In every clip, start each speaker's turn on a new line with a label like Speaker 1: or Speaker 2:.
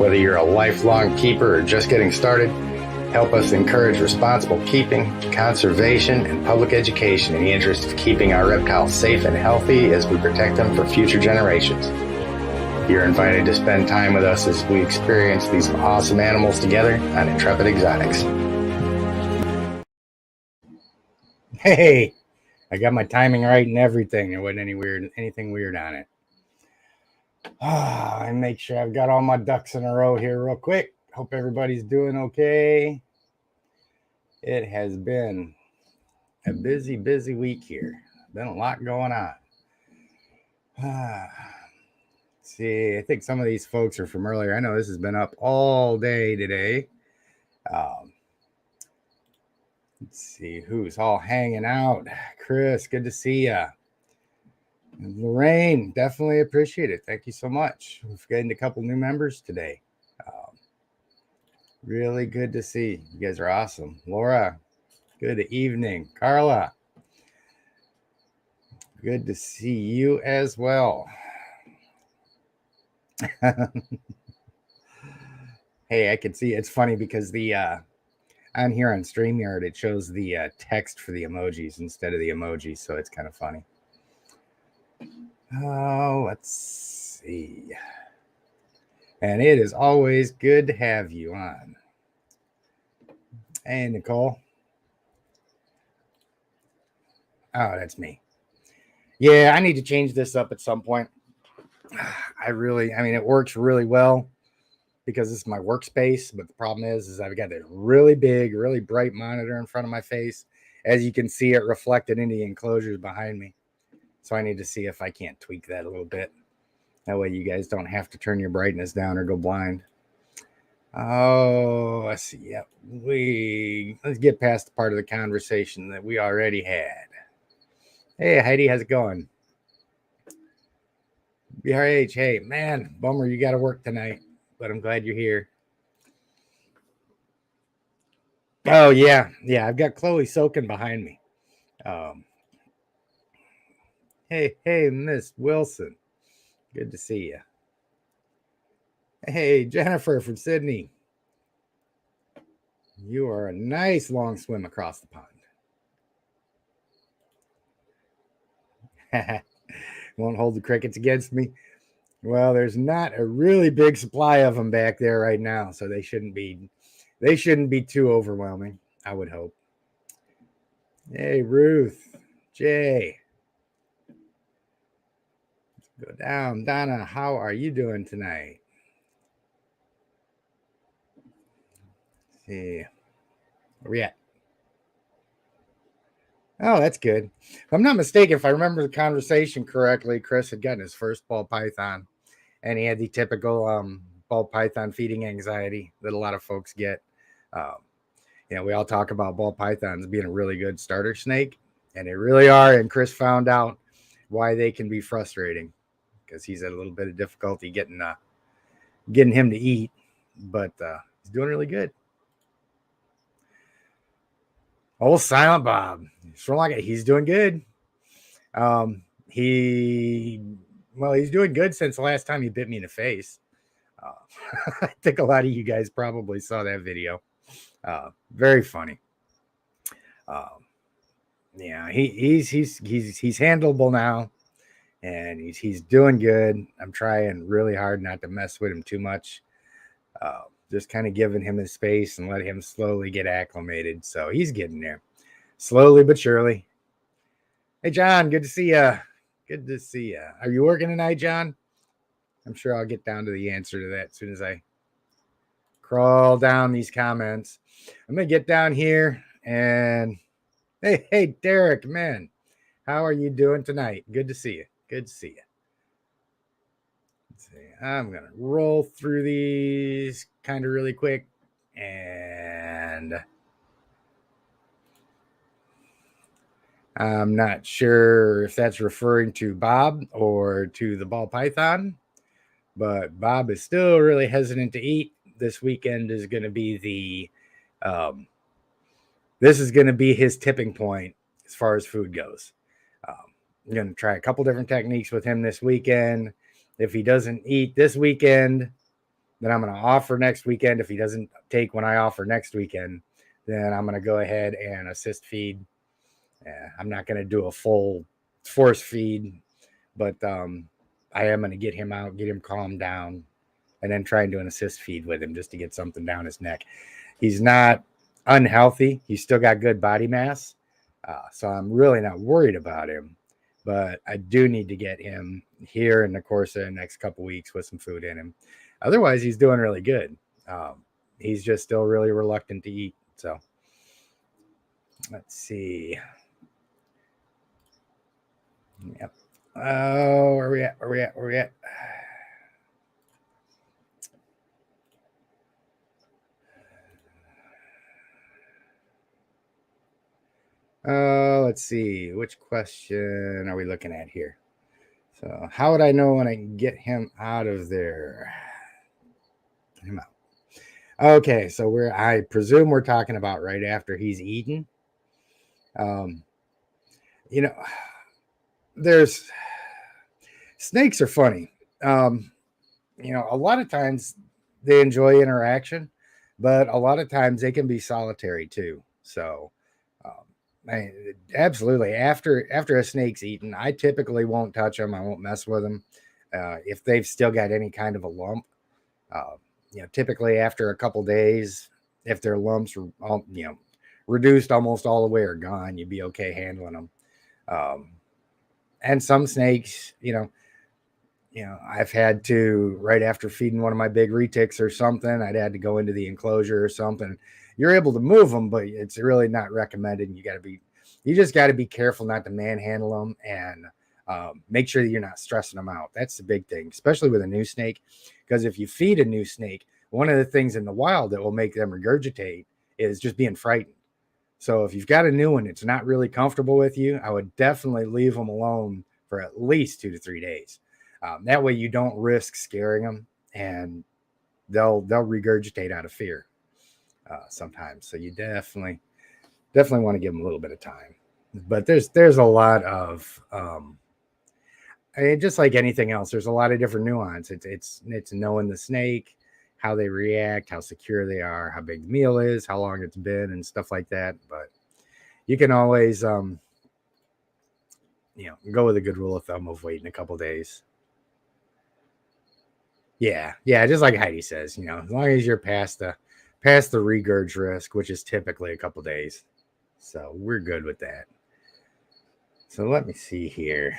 Speaker 1: Whether you're a lifelong keeper or just getting started, help us encourage responsible keeping, conservation, and public education in the interest of keeping our reptiles safe and healthy as we protect them for future generations. You're invited to spend time with us as we experience these awesome animals together on Intrepid Exotics. Hey, I got my timing right and everything. There wasn't anything weird on it. I make sure I've got all my ducks in a row here real quick. Hope everybody's doing okay. It has been a busy week here. Been a lot going on. See, I think some of these folks are from earlier. I know this has been up all day today. Let's see who's all hanging out. Chris, good to see ya. Lorraine, definitely appreciate it. Thank you so much. We've gained a couple new members today. Really good to see. You guys are awesome. Laura, good evening. Carla, good to see you as well. Hey, I can see it's funny because the on here on StreamYard it shows the text for the emojis instead of the emojis, so it's kind of funny. Oh, let's see. And it is always good to have you on. Hey, Nicole. Oh, that's me. Yeah, I need to change this up at some point. I mean, it works really well because it's my workspace, but the problem is I've got this really big, really bright monitor in front of my face. As you can see, it reflected into the enclosures behind me. So I need to see if I can't tweak that a little bit. That way you guys don't have to turn your brightness down or go blind. Oh, let's see. Yep. Let's get past the part of the conversation that we already had. Hey, Heidi, how's it going? BRH, hey, man, bummer you got to work tonight, but I'm glad you're here. Oh, yeah. Yeah, I've got Chloe soaking behind me. Hey, Miss Wilson. Good to see you. Hey, Jennifer from Sydney. You are a nice long swim across the pond. Won't hold the crickets against me. Well, there's not a really big supply of them back there right now, so they shouldn't be too overwhelming, I would hope. Hey, Ruth, Jay. Let's go down. Donna, how are you doing tonight? Let's see. Where we at? Oh, that's good. If I'm not mistaken, if I remember the conversation correctly, Chris had gotten his first ball python, and he had the typical ball python feeding anxiety that a lot of folks get. We all talk about ball pythons being a really good starter snake, and they really are. And Chris found out why they can be frustrating because he's had a little bit of difficulty getting him to eat, but he's doing really good. Old Silent Bob. He's doing good. He's doing good since the last time he bit me in the face. I think a lot of you guys probably saw that video. Very funny. Yeah, he's handleable now, and he's doing good. I'm trying really hard not to mess with him too much. Just kind of giving him his space and let him slowly get acclimated. So he's getting there, slowly but surely. Hey, John, good to see you. Good to see you. Are you working tonight, John? I'm sure I'll get down to the answer to that as soon as I crawl down these comments. I'm going to get down here and hey, Derek, man, how are you doing tonight? Good to see you. Good to see you. Let's see. I'm going to roll through these kind of really quick, and I'm not sure if that's referring to Bob or to the ball python, but Bob is still really hesitant to eat. This weekend is going to be this is going to be his tipping point as far as food goes. I'm going to try a couple different techniques with him this weekend. If he doesn't eat this weekend, that I'm going to offer next weekend. If he doesn't take when I offer next weekend, then I'm going to go ahead and assist feed. I'm not going to do a full force feed, but I am going to get him out, get him calmed down, and then try and do an assist feed with him just to get something down his neck. He's not unhealthy. He's still got good body mass. So I'm really not worried about him. But I do need to get him here in the course of the next couple weeks with some food in him. Otherwise, he's doing really good. He's just still really reluctant to eat. So let's see. Yep. Oh, where are we at? Where are we at? Where are we at? Let's see. Which question are we looking at here? So, how would I know when I can get him out of there? Get him out. Okay, so I presume we're talking about right after he's eaten. You know, there's snakes are funny. You know, a lot of times they enjoy interaction, but a lot of times they can be solitary too. So, absolutely. After a snake's eaten, I typically won't touch them. I won't mess with them. If they've still got any kind of a lump, you know, typically after a couple days, if their lumps are all, you know, reduced almost all the way or gone, you'd be okay handling them. And some snakes, I've had to, right after feeding one of my big retics or something, I'd had to go into the enclosure or something. You're able to move them, but it's really not recommended. You just got to be careful not to manhandle them and make sure that you're not stressing them out. That's the big thing, especially with a new snake, because if you feed a new snake, one of the things in the wild that will make them regurgitate is just being frightened. So if you've got a new one, it's not really comfortable with you, I would definitely leave them alone for at least 2 to 3 days. That way you don't risk scaring them, and they'll regurgitate out of fear sometimes. So you definitely want to give them a little bit of time. But there's a lot of just like anything else, there's a lot of different nuance. It's knowing the snake, how they react, how secure they are, how big the meal is, how long it's been, and stuff like that. But you can always go with a good rule of thumb of waiting a couple days. Yeah, just like Heidi says, as long as you're past the regurg risk, which is typically a couple days. So we're good with that. So let me see here.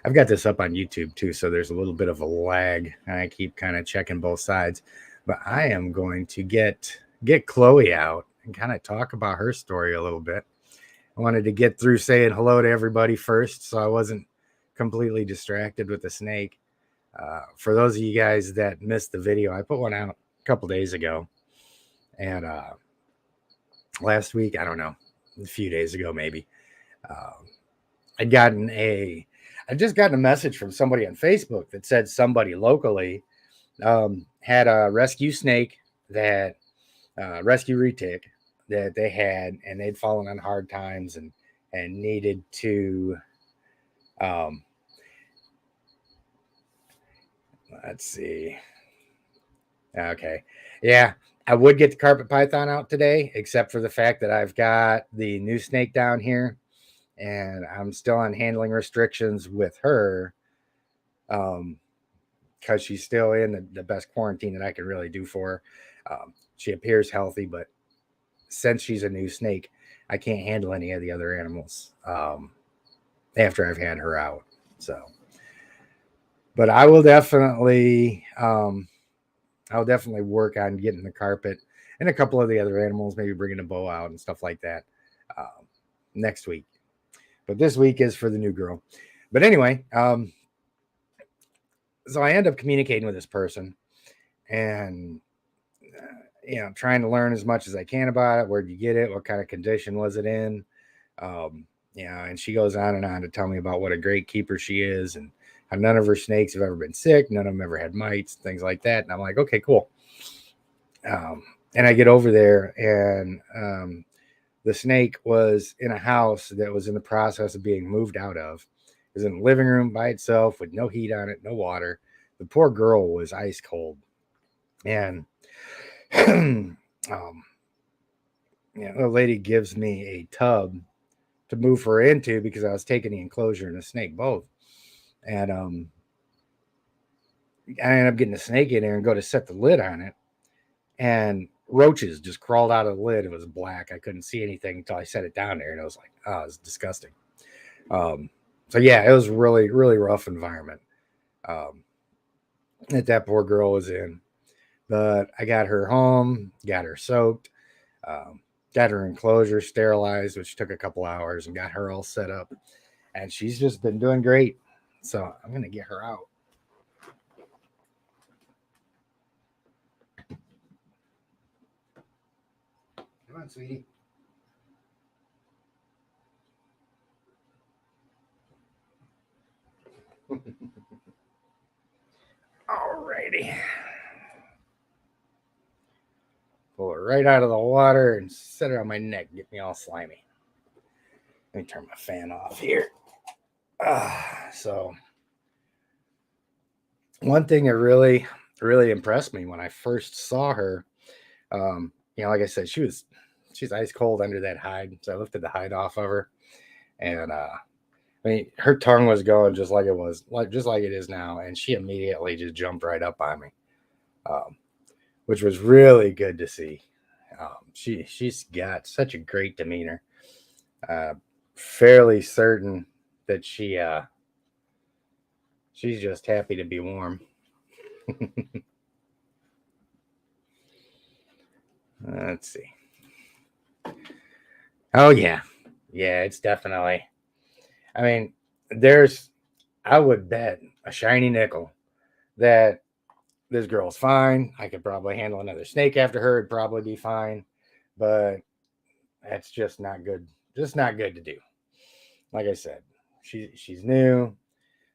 Speaker 1: I've got this up on YouTube too, so there's a little bit of a lag, and I keep kind of checking both sides. But I am going to get Chloe out and kind of talk about her story a little bit. I wanted to get through saying hello to everybody first, so I wasn't completely distracted with the snake. For those of you guys that missed the video, I put one out a couple days ago, and last week, I don't know, a few days ago maybe, I'd just gotten a message from somebody on Facebook that said somebody locally had a rescue snake that rescue retic that they had, and they'd fallen on hard times and needed to let's see. Okay. Yeah, I would get the carpet python out today, except for the fact that I've got the new snake down here, and I'm still on handling restrictions with her because she's still in the best quarantine that I can really do for her. She appears healthy, but since she's a new snake, I can't handle any of the other animals after I've had her out. So, but I will definitely work on getting the carpet and a couple of the other animals, maybe bringing a bow out and stuff like that next week. But this week is for the new girl. But anyway, so I end up communicating with this person and, trying to learn as much as I can about it. Where'd you get it? What kind of condition was it in? And she goes on and on to tell me about what a great keeper she is and how none of her snakes have ever been sick. None of them ever had mites, things like that. And I'm like, okay, cool. And I get over there, and the snake was in a house that was in the process of being moved out of. It was in the living room by itself with no heat on it, no water. the poor girl was ice cold. And the lady gives me a tub to move her into because I was taking the enclosure and the snake both. And I ended up getting the snake in there and go to set the lid on it. And roaches just crawled out of the lid. It was black. I couldn't see anything until I set it down there. And I was like, oh, it's disgusting. So yeah, it was really, really rough environment that poor girl was in. But I got her home, got her soaked, got her enclosure sterilized, which took a couple hours, and got her all set up. And she's just been doing great. So I'm going to get her out. Come on, sweetie. Alrighty. Pull her right out of the water and set her on my neck. Get me all slimy. Let me turn my fan off here. So one thing that really, really impressed me when I first saw her, like I said, she's ice cold under that hide. So I lifted the hide off of her, and her tongue was going just like it was, just like it is now, and she immediately just jumped right up on me, which was really good to see. She's got such a great demeanor. Fairly certain that she's just happy to be warm. Let's see. Oh yeah, it's definitely. I mean, I would bet a shiny nickel that this girl's fine. I could probably handle another snake after her. It'd probably be fine, but that's just not good. Just not good to do. Like I said, she's new,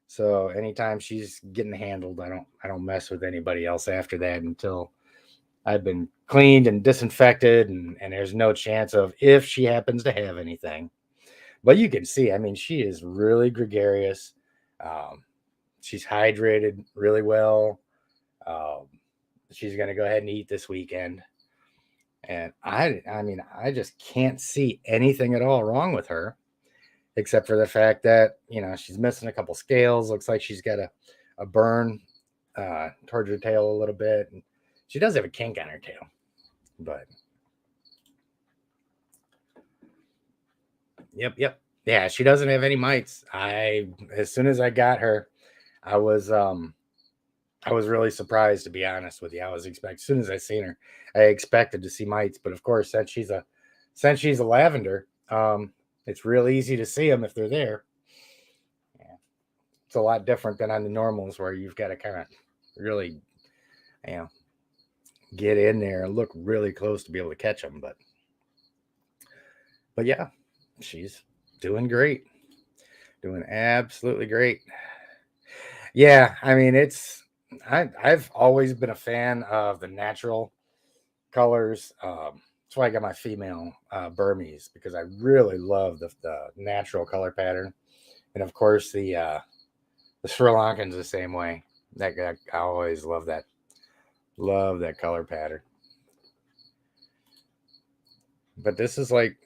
Speaker 1: so anytime she's getting handled, I don't mess with anybody else after that until I've been cleaned and disinfected, and there's no chance of if she happens to have anything. But you can see, I mean, she is really gregarious. She's hydrated really well. She's going to go ahead and eat this weekend. And I mean, I just can't see anything at all wrong with her, except for the fact that, she's missing a couple scales. Looks like she's got a burn towards her tail a little bit. And she does have a kink on her tail, but yep. Yeah, she doesn't have any mites. As soon as I got her, I was really surprised, to be honest with you. As soon as I seen her, I expected to see mites, but of course, since she's a lavender, it's real easy to see them if they're there. Yeah. It's a lot different than on the normals where you've got to kind of really, get in there and look really close to be able to catch them. But yeah, she's doing great, doing absolutely great. Yeah, I mean, I've always been a fan of the natural colors. That's why I got my female Burmese, because I really love the natural color pattern, and of course the Sri Lankans the same way. I always love that color pattern. But this is like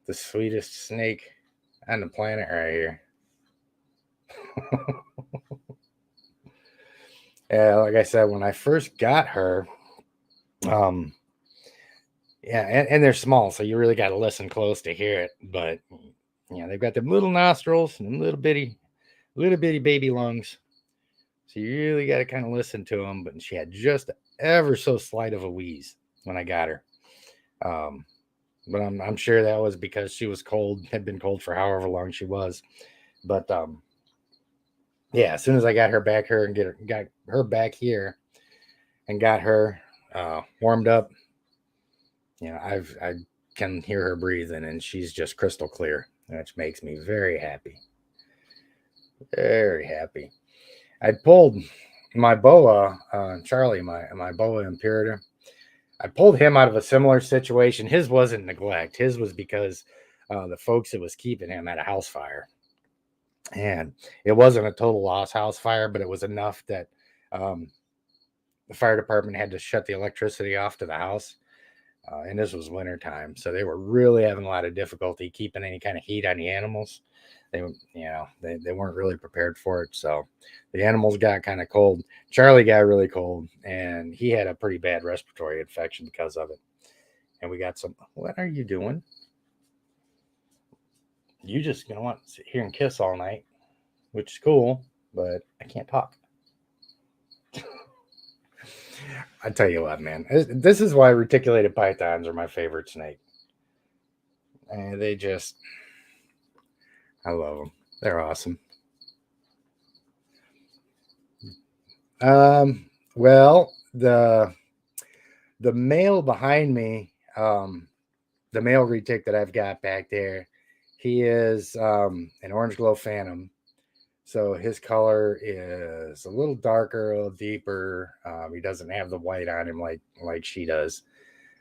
Speaker 1: the sweetest snake on the planet right here. Yeah, like I said, when I first got her, yeah, and they're small, so you really got to listen close to hear it. But they've got them little nostrils and little bitty baby lungs, so you really got to kind of listen to them. But she had just ever so slight of a wheeze when I got her. But I'm sure that was because she was cold, had been cold for however long she was. But yeah, as soon as I got her back here and got her back here and got her warmed up, I can hear her breathing, and she's just crystal clear, which makes me very happy. Very happy. I pulled my boa, Charlie, my boa imperator. I pulled him out of a similar situation. His wasn't neglect. His was because the folks that was keeping him had a house fire. And it wasn't a total loss house fire, but it was enough that um, the fire department had to shut the electricity off to the house. And this was wintertime, so they were really having a lot of difficulty keeping any kind of heat on the animals. They weren't really prepared for it, so the animals got kind of cold. Charlie got really cold, and he had a pretty bad respiratory infection because of it. And we got some. What are you doing? You just gonna want to sit here and kiss all night, which is cool, but I can't talk. I tell you what, man, this is why reticulated pythons are my favorite snake. And I love them. They're awesome. Well, the male behind me, the male retic that I've got back there, he is an orange glow phantom. So his color is a little darker, a little deeper. He doesn't have the white on him like she does.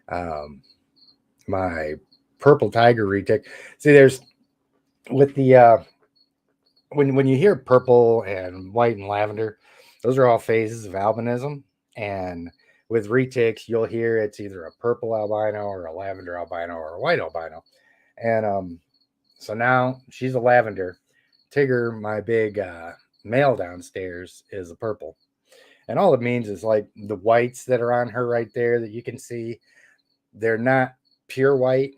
Speaker 1: Um, my purple tiger retic. See, there's with the when you hear purple and white and lavender, those are all phases of albinism. And with retics, you'll hear it's either a purple albino or a lavender albino or a white albino. And so now she's a lavender. Tigger, my big male downstairs, is a purple. And all it means is like the whites that are on her right there that you can see, they're not pure white,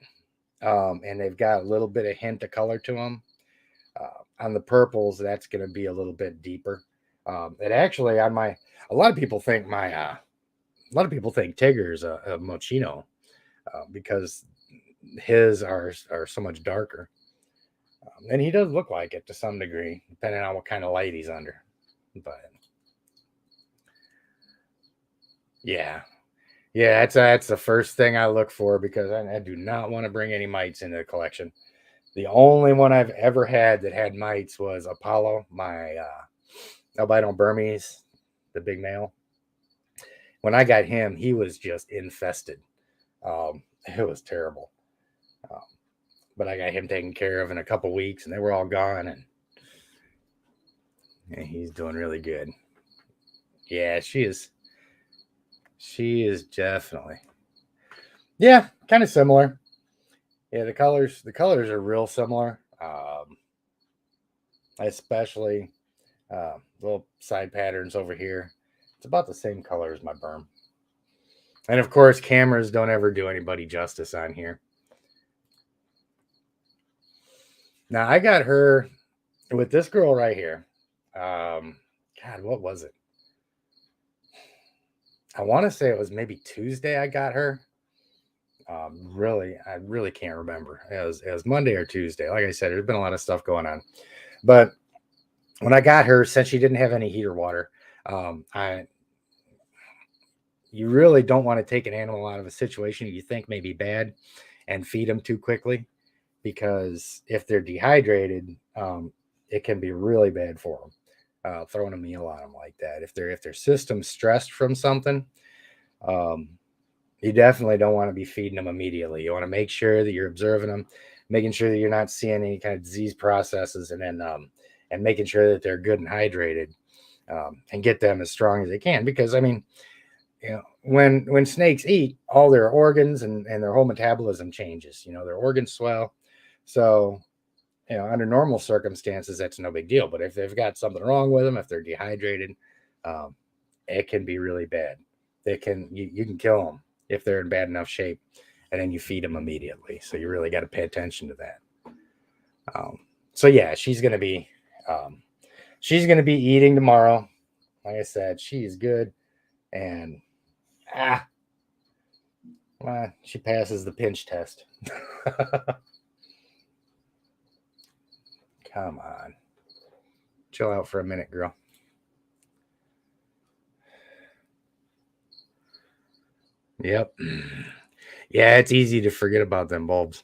Speaker 1: and they've got a little bit of hint of color to them. On the purples, that's going to be a little bit deeper. And actually, on my, a lot of people think a lot of people think Tigger is a Mochino because his are so much darker. And he does look like it to some degree, depending on what kind of light he's under. But yeah, yeah, that's the first thing I look for because I do not want to bring any mites into the collection. The only one I've ever had that had mites was Apollo, my albino Burmese, the big male. When I got him, he was just infested. It was terrible. Um, but I got him taken care of in a couple weeks, and they were all gone, and he's doing really good. Yeah, she is. She is definitely. Yeah, kind of similar. Yeah, the colors are real similar. Especially little side patterns over here. It's about the same color as my berm. And of course, cameras don't ever do anybody justice on here. Now I got her with this girl right here. God, what was it? I want to say it was maybe Tuesday I got her. I really can't remember. It was Monday or Tuesday. Like I said, there's been a lot of stuff going on. But when I got her, since she didn't have any heater water, I you really don't want to take an animal out of a situation you think may be bad and feed them too quickly because if they're dehydrated, it can be really bad for them. Throwing a meal on them like that, if their system's stressed from something, um, you definitely don't want to be feeding them immediately. You want to make sure that you're observing them, making sure that you're not seeing any kind of disease processes, and then and making sure that they're good and hydrated, and get them as strong as they can. Because I mean, when snakes eat, all their organs and their whole metabolism changes. Their organs swell. So under normal circumstances, that's no big deal. But if they've got something wrong with them, if they're dehydrated, um, it can be really bad. You can kill them if they're in bad enough shape, and then you feed them immediately. So you really got to pay attention to that. So yeah, she's gonna be eating tomorrow. Like I said, she is good, and ah, she passes the pinch test. Come on, chill out for a minute, girl. Yep. Yeah, it's easy to forget about them bulbs.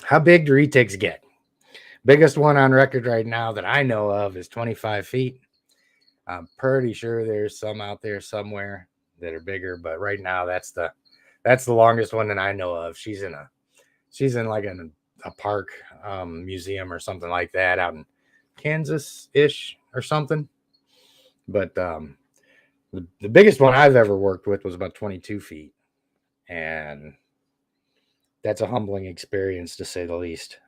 Speaker 1: How big do retics get? Biggest one on record right now that I know of is 25 feet. I'm pretty sure there's some out there somewhere that are bigger, but right now that's the longest one that I know of. She's in like a park museum or something like that out in Kansas-ish or something. But the biggest one I've ever worked with was about 22 feet. And that's a humbling experience, to say the least.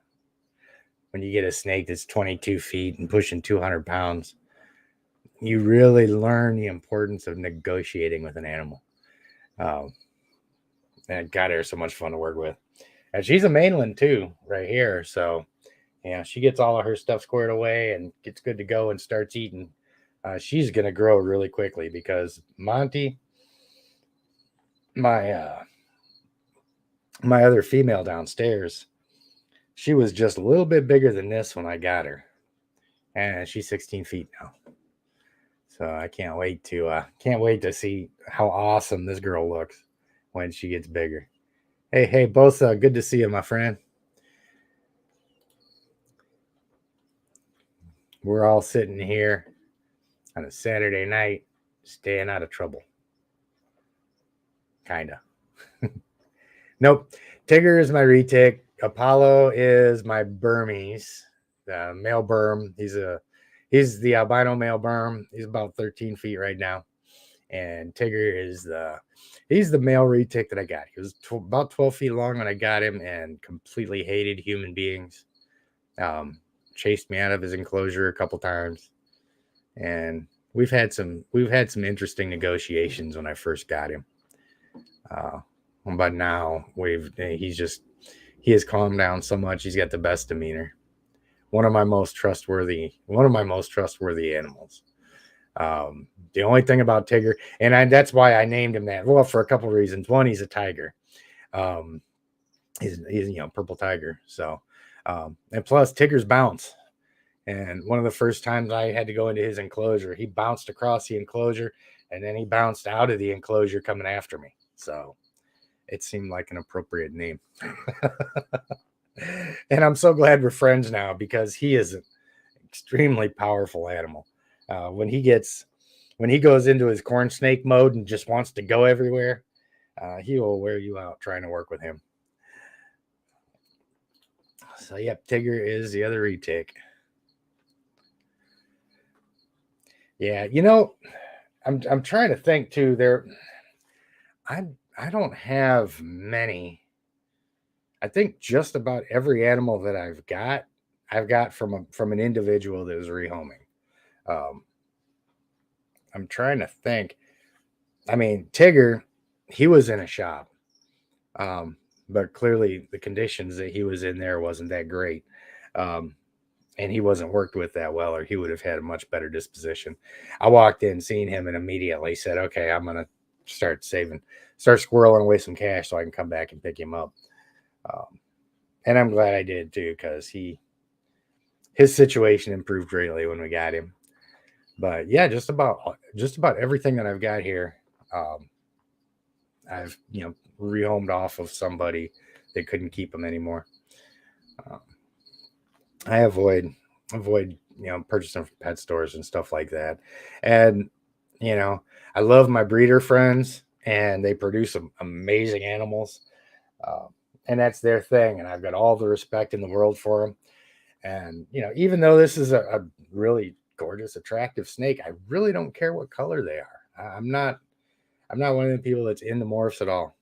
Speaker 1: When you get a snake that's 22 feet and pushing 200 pounds, you really learn the importance of negotiating with an animal. And God, they're so much fun to work with. And she's a mainland too, right here. So, yeah, she gets all of her stuff squared away and gets good to go and starts eating. She's going to grow really quickly because Monty, my my other female downstairs, she was just a little bit bigger than this when I got her, and she's 16 feet now. So I can't wait to see how awesome this girl looks when she gets bigger. Hey, both good to see you, my friend. We're all sitting here on a Saturday night, staying out of trouble. Kinda. Nope. Tigger is my retic. Apollo is my Burmese, the male Burm. He's the albino male Burm. He's about 13 feet right now. And Tigger is he's the male retic that I got. He was about 12 feet long when I got him and completely hated human beings. Chased me out of his enclosure a couple times. And we've had some interesting negotiations when I first got him. But now he has calmed down so much. He's got the best demeanor. One of my most trustworthy animals. The only thing about Tigger, and that's why I named him that. Well, for a couple reasons. One, he's a tiger. He's purple tiger. So, and plus Tigger's bounce. And one of the first times I had to go into his enclosure, he bounced across the enclosure, and then he bounced out of the enclosure coming after me. So it seemed like an appropriate name. And I'm so glad we're friends now because he is an extremely powerful animal. When he goes into his corn snake mode and just wants to go everywhere, he will wear you out trying to work with him. So yep, Tigger is the other retic. Yeah, I'm trying to think too. I don't have many. I think just about every animal that I've got from an individual that was rehoming. I'm trying to think. I mean, Tigger, he was in a shop, but clearly the conditions that he was in there wasn't that great, and he wasn't worked with that well, or he would have had a much better disposition. I walked in, seen him, and immediately said, "Okay, I'm gonna start squirreling away some cash so I can come back and pick him up." And I'm glad I did too, because his situation improved greatly when we got him. But yeah, just about everything that I've got here, I've rehomed off of somebody that couldn't keep them anymore. I avoid purchasing from pet stores and stuff like that. And I love my breeder friends, and they produce some amazing animals, and that's their thing. And I've got all the respect in the world for them. And even though this is a really gorgeous, attractive snake, I really don't care what color they are. I'm not one of the people that's into morphs at all.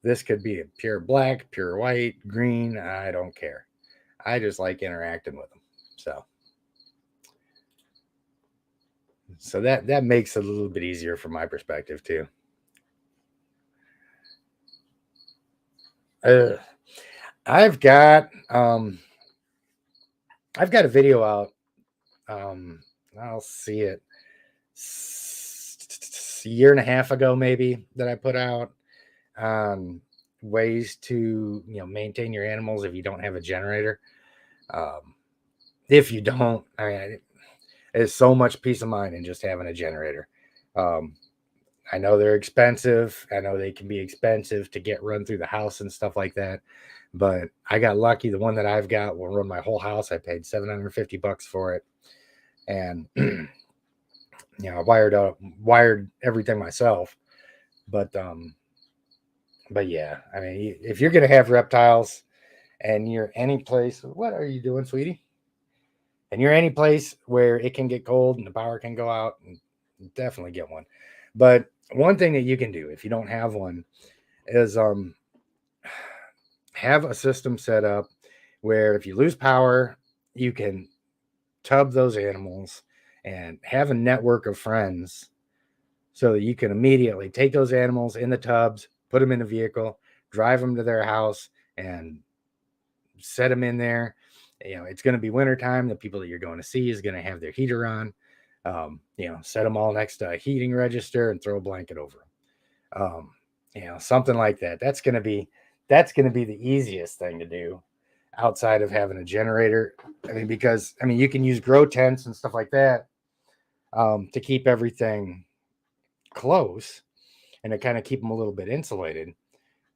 Speaker 1: This could be a pure black, pure white, green. I don't care. I just like interacting with them. So that makes it a little bit easier from my perspective too. I've got a video out. I'll see it a year and a half ago, maybe, that I put out on ways to maintain your animals if you don't have a generator. If you don't, I mean, there's so much peace of mind in just having a generator. I know they're expensive. I know they can be expensive to get run through the house and stuff like that. But I got lucky. The one that I've got will run my whole house. I paid $750 for it. And, I wired everything myself. But yeah, I mean, if you're going to have reptiles and you're any place, what are you doing, sweetie? And you're any place where it can get cold and the power can go out, and definitely get one. But one thing that you can do if you don't have one is have a system set up where if you lose power, you can tub those animals and have a network of friends so that you can immediately take those animals in the tubs, put them in a vehicle, drive them to their house, and set them in there. It's going to be wintertime. The people that you're going to see is going to have their heater on. Set them all next to a heating register and throw a blanket over them. Something like that. That's going to be the easiest thing to do outside of having a generator. Because you can use grow tents and stuff like that to keep everything close and to kind of keep them a little bit insulated.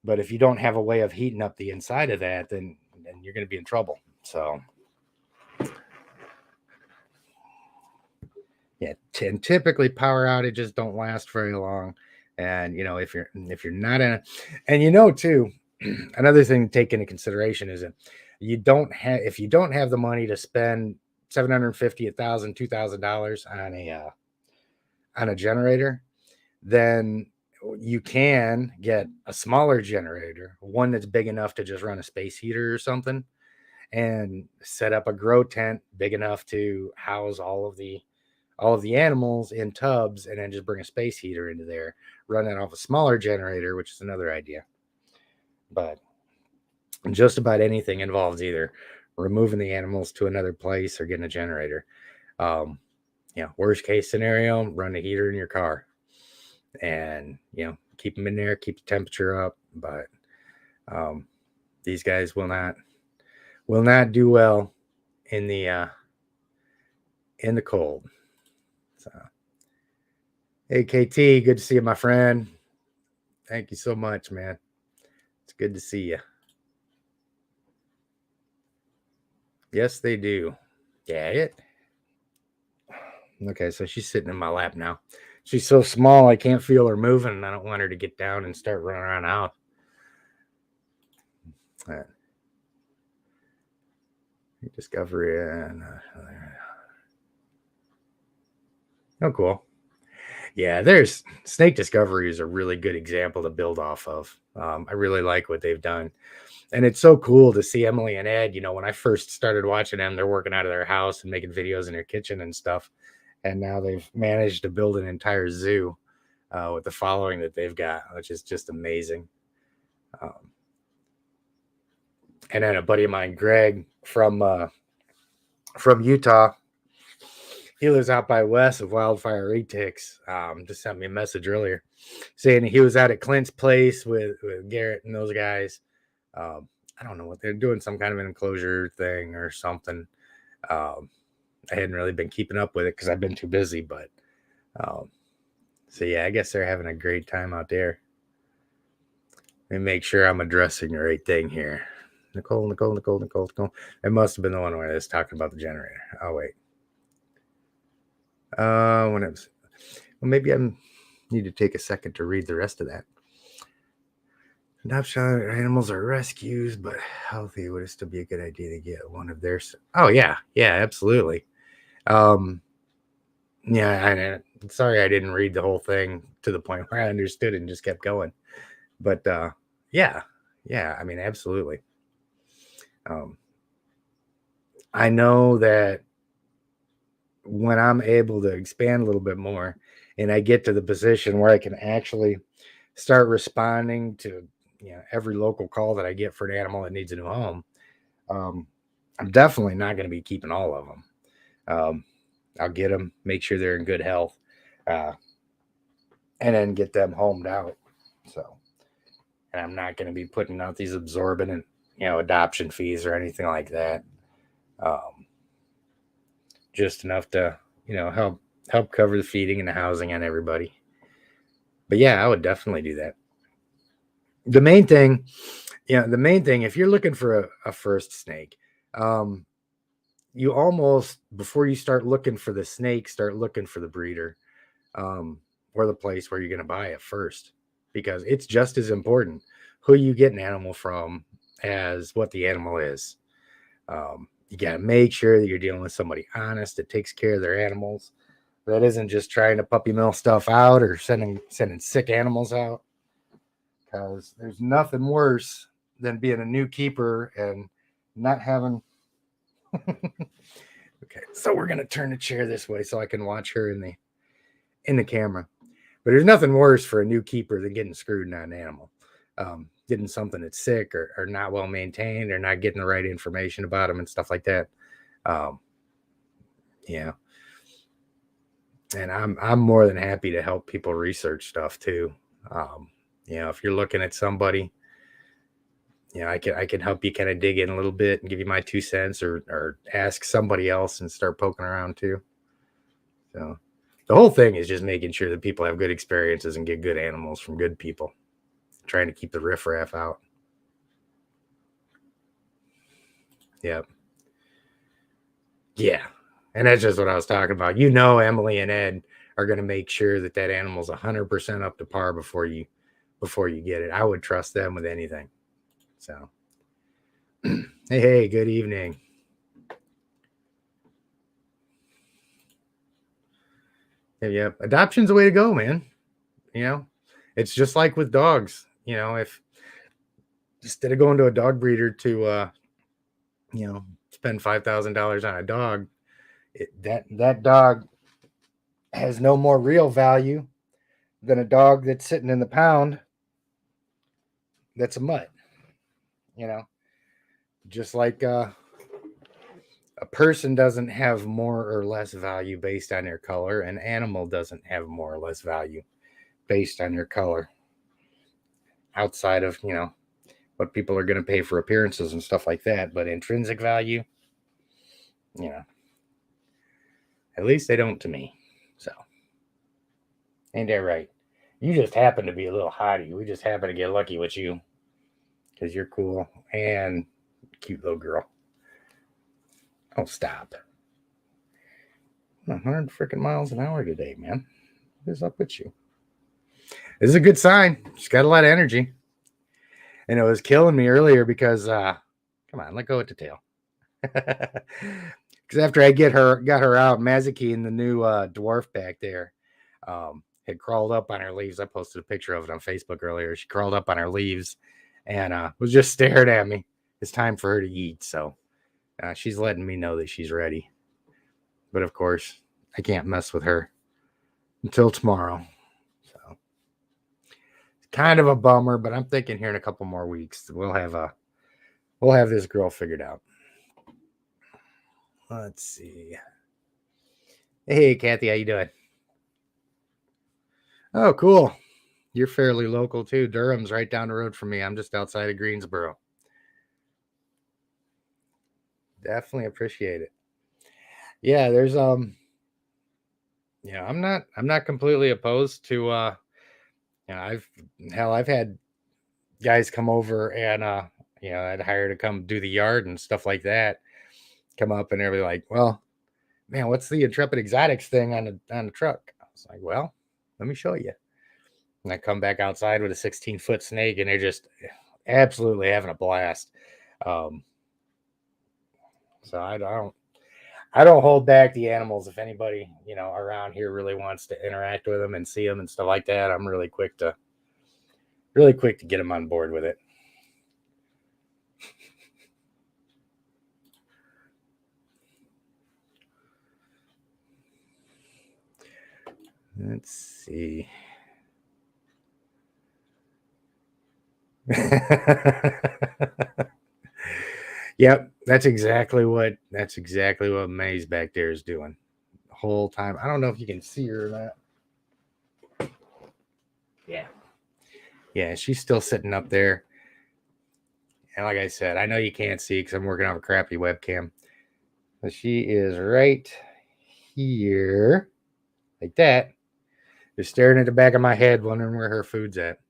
Speaker 1: But if you don't have a way of heating up the inside of that, then you're going to be in trouble. So, yeah, and typically power outages don't last very long. And if you're not in and too, another thing to take into consideration is that if you don't have the money to spend $750, $1,000, $2,000 on a generator, then you can get a smaller generator, one that's big enough to just run a space heater or something, and set up a grow tent big enough to house all of the animals in tubs, and then just bring a space heater into there, run that off a smaller generator, which is another idea. But just about anything involves either removing the animals to another place or getting a generator. Worst case scenario, run a heater in your car and keep them in there, keep the temperature up. But these guys will not do well in the cold. So, hey KT, good to see you, my friend. Thank you so much, man. It's good to see you. Yes, they do. Yeah, okay, so she's sitting in my lap now. She's so small I can't feel her moving, and I don't want her to get down and start running around out. Discovery and oh, cool. Yeah, there's Snake Discovery is a really good example to build off of. I really like what they've done. And it's so cool to see Emily and Ed. When I first started watching them, they're working out of their house and making videos in their kitchen and stuff. And now they've managed to build an entire zoo with the following that they've got, which is just amazing. And then a buddy of mine, Greg, from Utah, he lives out by west of Wildfire Retics. Just sent me a message earlier saying he was out at Clint's place with Garrett and those guys. I don't know what they're doing, some kind of an enclosure thing or something. I hadn't really been keeping up with it because I've been too busy. But so yeah, I guess they're having a great time out there. Let me make sure I'm addressing the right thing here. Nicole. It must have been the one where I was talking about the generator. Oh wait. When it was, well, maybe I need to take a second to read the rest of that. Adoption animals are rescues, but healthy. Would it still be a good idea to get one of theirs? Oh yeah, absolutely. I'm sorry I didn't read the whole thing to the point where I understood it and just kept going. But yeah, absolutely. I know that when I'm able to expand a little bit more and I get to the position where I can actually start responding to every local call that I get for an animal that needs a new home, I'm definitely not going to be keeping all of them. I'll get them, make sure they're in good health, and then get them homed out. So, and I'm not going to be putting out these exorbitant, adoption fees or anything like that. Just enough to, help cover the feeding and the housing on everybody. But yeah, I would definitely do that. The main thing, if you're looking for a first snake, you almost, before you start looking for the snake, start looking for the breeder, or the place where you're going to buy it first, because it's just as important who you get an animal from as what the animal is. You got to make sure that you're dealing with somebody honest that takes care of their animals, that isn't just trying to puppy mill stuff out or sending sick animals out. Because there's nothing worse than being a new keeper and not having. Okay, so we're gonna turn the chair this way so I can watch her in the camera. But there's nothing worse for a new keeper than getting screwed on an animal. Getting something that's sick or not well maintained or not getting the right information about them and stuff like that. Yeah. And I'm more than happy to help people research stuff too. If you're looking at somebody, I can help you kind of dig in a little bit and give you my 2 cents or ask somebody else and start poking around too. So the whole thing is just making sure that people have good experiences and get good animals from good people, trying to keep the riffraff out. Yep. Yeah. And that's just what I was talking about. Emily and Ed are going to make sure that animal's 100% up to par before you get it. I would trust them with anything. So, hey, good evening. Yep. Adoption's the way to go, man. It's just like with dogs. If instead of going to a dog breeder to, spend $5,000 on a dog, that dog has no more real value than a dog that's sitting in the pound that's a mutt. Just like a person doesn't have more or less value based on their color, an animal doesn't have more or less value based on their color, outside of what people are going to pay for appearances and stuff like that. But intrinsic value, at least they don't to me. So, ain't that right? You just happen to be a little hottie. We just happen to get lucky with you because you're cool and cute little girl. Oh, stop. 100 freaking miles an hour today, man. What is up with you? This is a good sign. She's got a lot of energy. And it was killing me earlier because, come on, let go with the tail. Because after I got her out, Mazuki and the new dwarf back there had crawled up on her leaves. I posted a picture of it on Facebook earlier. She crawled up on her leaves and was just staring at me. It's time for her to eat. So she's letting me know that she's ready. But of course, I can't mess with her until tomorrow. So it's kind of a bummer, but I'm thinking here in a couple more weeks we'll have this girl figured out. Let's see. Hey, Kathy, how you doing? Oh, cool. You're fairly local too. Durham's right down the road from me. I'm just outside of Greensboro. Definitely appreciate it. Yeah, there's I'm not completely opposed to I've had guys come over and I'd hire to come do the yard and stuff like that. Come up and they'll be like, well, man, what's the Intrepid Exotics thing on the truck? I was like, well, let me show you. And I come back outside with a 16-foot snake and they're just absolutely having a blast. So I don't hold back the animals. If anybody, around here really wants to interact with them and see them and stuff like that, I'm really quick to get them on board with it. Let's see. Yep, that's exactly what May's back there is doing the whole time. I don't know if you can see her or not. Yeah, she's still sitting up there. And like I said, I know you can't see because I'm working on a crappy webcam. But she is right here, like that, just staring at the back of my head, wondering where her food's at.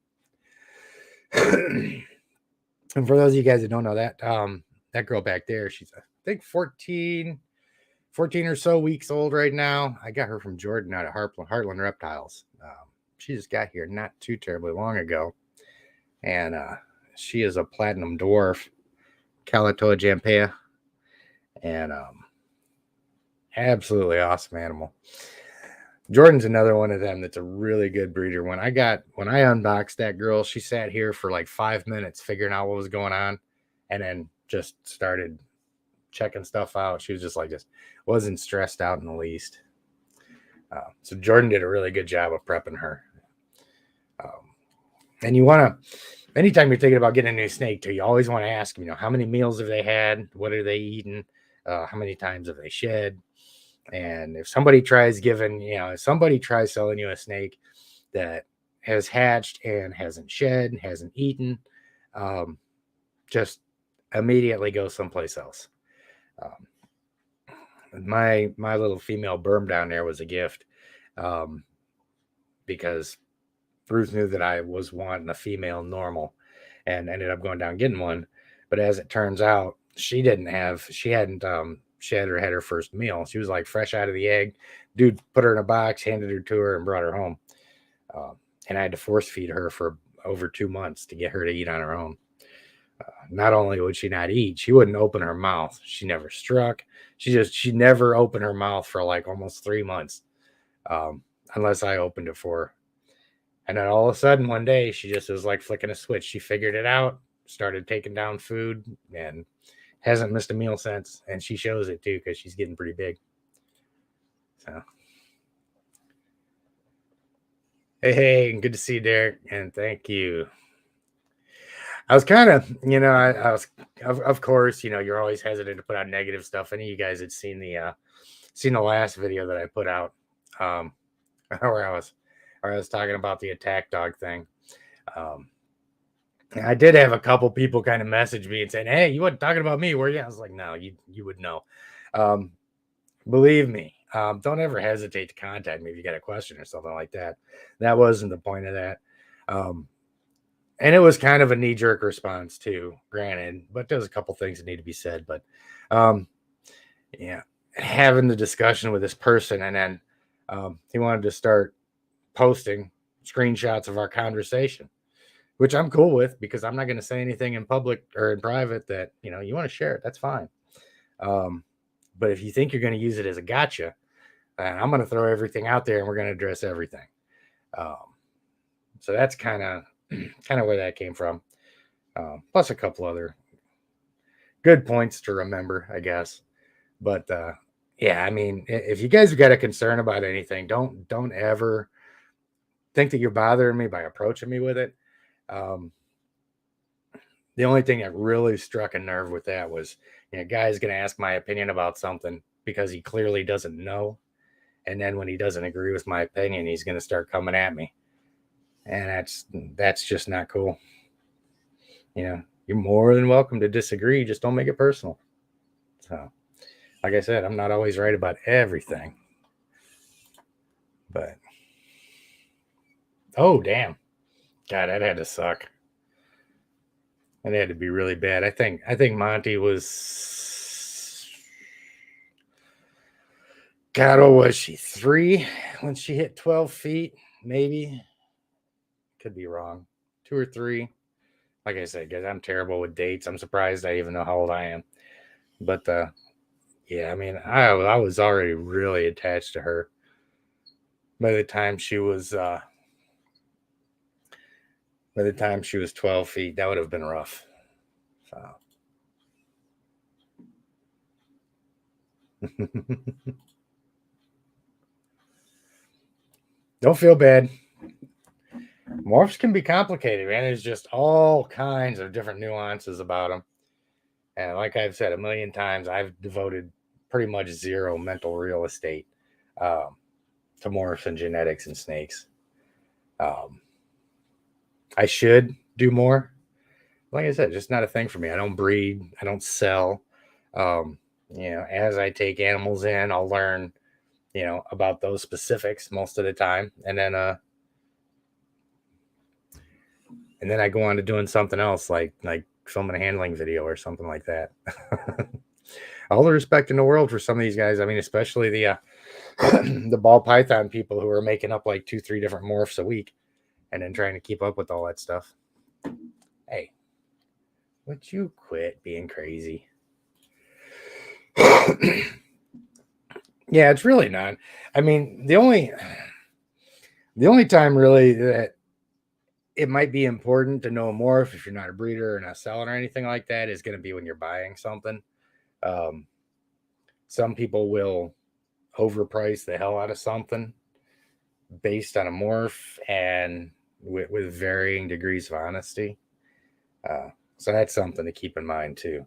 Speaker 1: And for those of you guys that don't know that girl back there, she's I think 14 or so weeks old right now. I got her from Jordan out of Heartland Reptiles. She just got here not too terribly long ago, and she is a platinum dwarf. Calatoa jampea, and absolutely awesome animal. Jordan's another one of them that's a really good breeder. When I unboxed that girl, she sat here for like 5 minutes figuring out what was going on, and then just started checking stuff out. She was just like this, wasn't stressed out in the least. So Jordan did a really good job of prepping her. And you want to, anytime you're thinking about getting a new snake too, you always want to ask them, how many meals have they had? What are they eating? How many times have they shed? And if somebody tries if somebody tries selling you a snake that has hatched and hasn't shed, hasn't eaten, just immediately go someplace else. My little female berm down there was a gift, because Bruce knew that I was wanting a female normal, and ended up going down getting one. But as it turns out, she hadn't had her first meal. She was like fresh out of the egg. Dude put her in a box, handed her to her, and brought her home. And I had to force feed her for over 2 months to get her to eat on her own. Not only would she not eat, she wouldn't open her mouth. She never struck. She never opened her mouth for like almost 3 months, unless I opened it for her. And then all of a sudden one day, she just was like flicking a switch. She figured it out, started taking down food, and hasn't missed a meal since. And she shows it too, because she's getting pretty big. So, hey, good to see you, Derek, and thank you. I was kind of, I was, of course, you're always hesitant to put out negative stuff. Any of you guys had seen the last video that I put out, where I was talking about the attack dog thing. I did have a couple people kind of message me and saying, "Hey, you weren't talking about me, were you?" I was like, "No, you would know." Believe me, don't ever hesitate to contact me if you got a question or something like that. That wasn't the point of that. And it was kind of a knee-jerk response too, granted, but there's a couple things that need to be said. But yeah, having the discussion with this person, and then he wanted to start posting screenshots of our conversation, which I'm cool with, because I'm not going to say anything in public or in private that, you want to share it. That's fine. But if you think you're going to use it as a gotcha, I'm going to throw everything out there and we're going to address everything. So that's kind of where that came from. Plus a couple other good points to remember, I guess. But yeah, I mean, if you guys have got a concern about anything, don't ever think that you're bothering me by approaching me with it. The only thing that really struck a nerve with that was, a guy's going to ask my opinion about something because he clearly doesn't know. And then when he doesn't agree with my opinion, he's going to start coming at me. And that's just not cool. You're more than welcome to disagree. Just don't make it personal. So, like I said, I'm not always right about everything. But, oh, damn. God, that had to suck. It had to be really bad. I think Monty was, God, what was she, 3 when she hit 12 feet? Maybe. Could be wrong. 2 or 3. Like I said, guys, I'm terrible with dates. I'm surprised I even know how old I am. But yeah, I mean, I was already really attached to her by the time she was 12 feet. That would have been rough. So. Don't feel bad. Morphs can be complicated, man. There's just all kinds of different nuances about them. And like I've said a million times, I've devoted pretty much zero mental real estate to morphs and genetics and snakes. I should do more. Like I said, just not a thing for me. I don't breed. I don't sell. As I take animals in, I'll learn, about those specifics most of the time. And then I go on to doing something else, like filming a handling video or something like that. All the respect in the world for some of these guys. I mean, especially the the ball python people who are making up like 2-3 different morphs a week and then trying to keep up with all that stuff. Hey, Would you quit being crazy? Yeah, it's really not. I mean, the only time really that it might be important to know more if you're not a breeder or not selling or anything like that is going to be when you're buying something. Um, some people will overprice the hell out of something based on a morph and with varying degrees of honesty. Uh, so that's something to keep in mind too.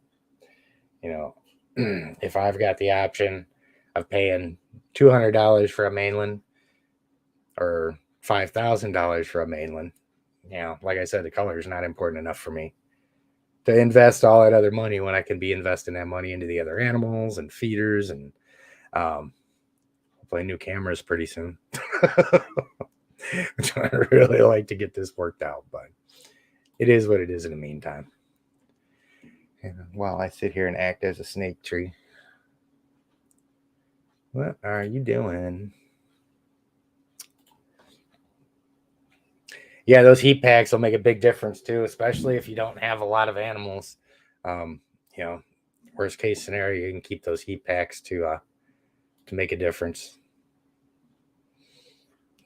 Speaker 1: You know, if I've got the option of paying $200 for a mainland or $5,000 for a mainland, like I said, the color is not important enough for me to invest all that other money when I can be investing that money into the other animals and feeders and hopefully new cameras pretty soon. Which I really like to get this worked out, but it is what it is in the meantime. And while I sit here and act as a snake tree, what are you doing? Yeah, those heat packs will make a big difference too, especially if you don't have a lot of animals. Um, you know, worst case scenario, you can keep those heat packs to make a difference.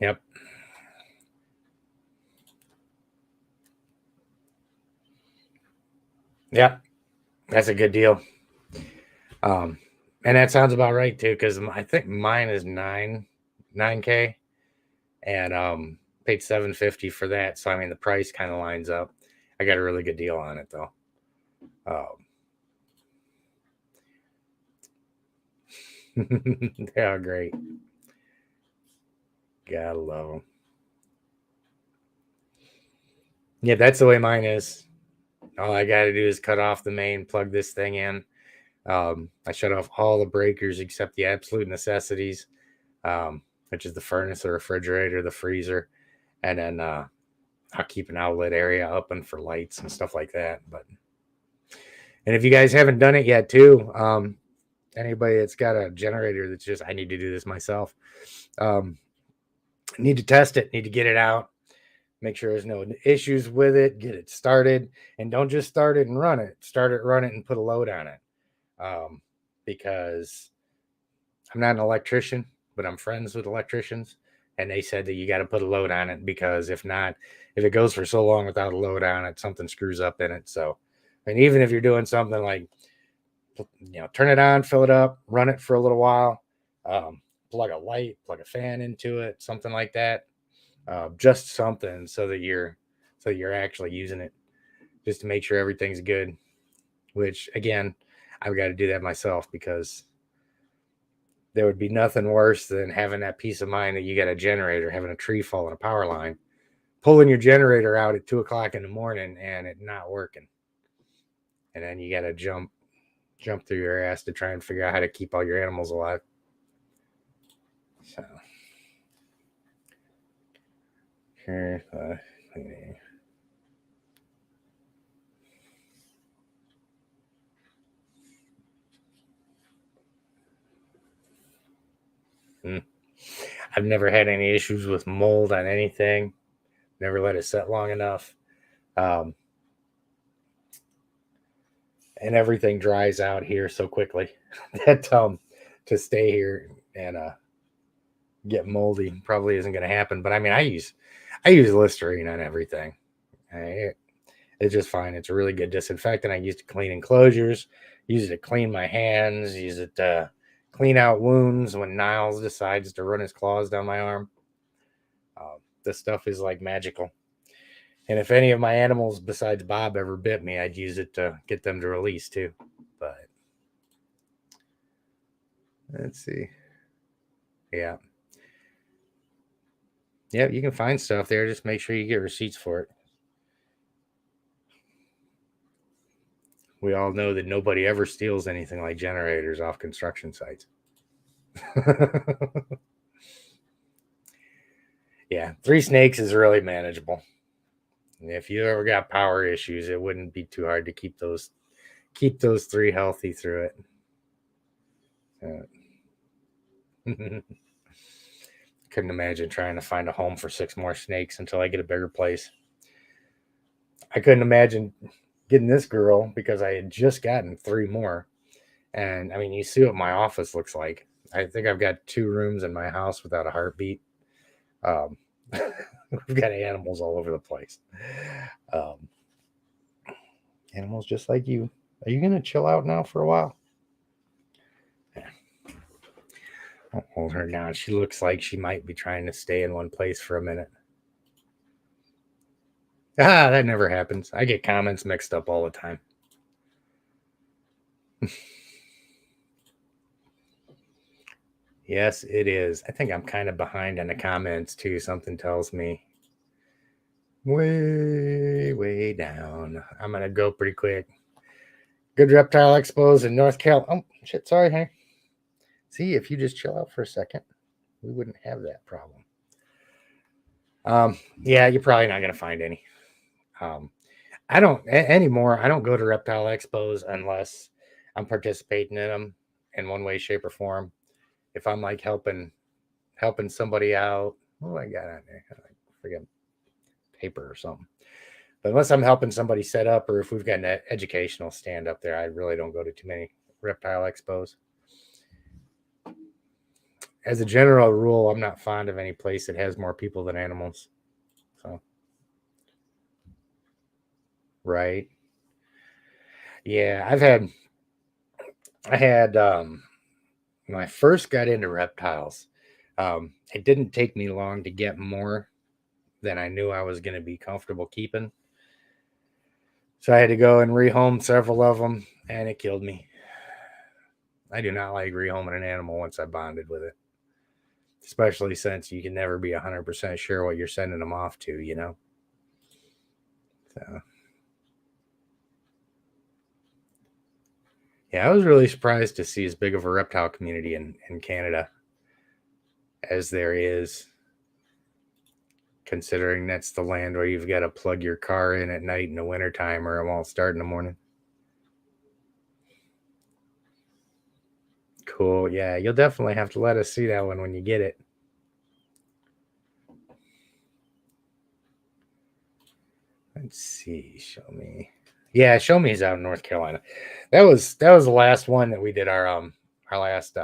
Speaker 1: Yep. Yep. That's a good deal. Um, and that sounds about right too, because I think mine is 9K, and paid 750 for that. So I mean, the price kind of lines up. I got a really good deal on it though. They are great. Gotta love them. Yeah, that's the way mine is. All I got to do is cut off the main, plug this thing in. I shut off all the breakers except the absolute necessities, which is the furnace, the refrigerator, the freezer, and then I'll keep an outlet area open for lights and stuff like that. And if you guys haven't done it yet, too, anybody that's got a generator that's just I need to do this myself, um, need to test it, need to get it out, make sure there's no issues with it, get it started, and don't just start it and run it. Start it, run it, and put a load on it. Because I'm not an electrician, but I'm friends with electricians, and they said that you got to put a load on it because if not, if it goes for so long without a load on it, something screws up in it. So, and even if you're doing something like, turn it on, fill it up, run it for a little while, plug a light, plug a fan into it, something like that, just something so that you're actually using it, just to make sure everything's good. Which again, I've got to do that myself because there would be nothing worse than having that peace of mind that you got a generator, having a tree fall in a power line, pulling your generator out at 2 o'clock in the morning and it not working. And then you got to jump through your ass to try and figure out how to keep all your animals alive. So, here, I've never had any issues with mold on anything. Never let it set long enough. Um, and everything dries out here so quickly that to stay here and get moldy probably isn't going to happen. But I mean, I use Listerine on everything. It's just fine. It's a really good disinfectant. I use it to clean enclosures, use it to clean my hands, use it to clean out wounds when Niles decides to run his claws down my arm. This stuff is like magical. And if any of my animals besides Bob ever bit me, I'd use it to get them to release too. But let's see. Yeah. Yeah, you can find stuff there. Just make sure you get receipts for it. We all know that nobody ever steals anything like generators off construction sites. Yeah, 3 snakes is really manageable. If you ever got power issues, it wouldn't be too hard to keep those 3 healthy through it. Couldn't imagine trying to find a home for 6 more snakes until I get a bigger place. I couldn't imagine getting this girl because I had just gotten 3 more. And I mean, you see what my office looks like. I think I've got 2 rooms in my house without a heartbeat. Um, we've got animals all over the place. Um, Animals just like you. Are you going to chill out now for a while? Yeah. I'll hold her down. She looks like she might be trying to stay in one place for a minute. Ah, that never happens. I get comments mixed up all the time. Yes, it is. I think I'm kind of behind on the comments too. Something tells me way down. I'm going to go pretty quick. Good reptile expos in North Carolina. Oh, shit. Sorry, hey. See, if you just chill out for a second, we wouldn't have that problem. Yeah, you're probably not going to find any. I don't anymore. I don't go to reptile expos unless I'm participating in them in one way, shape, or form. If I'm like helping somebody out, what do I got on there? I forget, paper or something. But unless I'm helping somebody set up, or if we've got an educational stand up there, I really don't go to too many reptile expos. As a general rule, I'm not fond of any place that has more people than animals. So, right. Yeah, I had when I first got into reptiles, it didn't take me long to get more than I knew I was going to be comfortable keeping. So I had to go and rehome several of them, and it killed me. I do not like rehoming an animal once I bonded with it, especially since you can never be 100% sure what you're sending them off to, you know? So, yeah, I was really surprised to see as big of a reptile community in Canada as there is, considering that's the land where you've got to plug your car in at night in the wintertime or it won't start in the morning. Cool. Yeah, you'll definitely have to let us see that one when you get it. Let's see. Show me. Yeah, show me is out in North Carolina. That was the last one that we did our last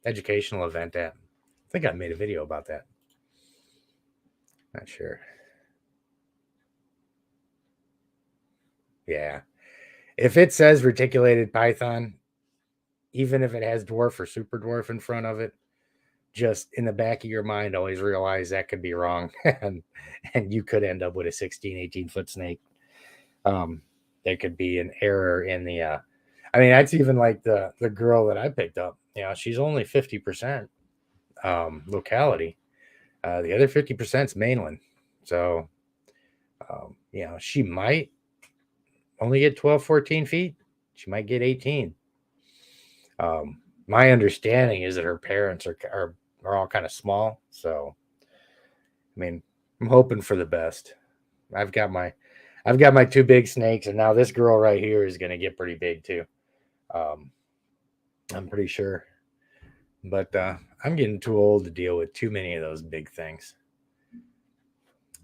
Speaker 1: educational event at. I think I made a video about that. Not sure. Yeah. If it says reticulated python, even if it has dwarf or super dwarf in front of it, just in the back of your mind, always realize that could be wrong. and you could end up with a 16, 18-foot snake. There could be an error in the, I mean, that's even like the girl that I picked up. You know, she's only 50% locality. The other 50% is mainland. So, you know, she might only get 12, 14 feet. She might get 18. My understanding is that her parents are all kind of small. So, I mean, I'm hoping for the best. I've got my 2 big snakes, and now this girl right here is going to get pretty big too. I'm pretty sure, but I'm getting too old to deal with too many of those big things.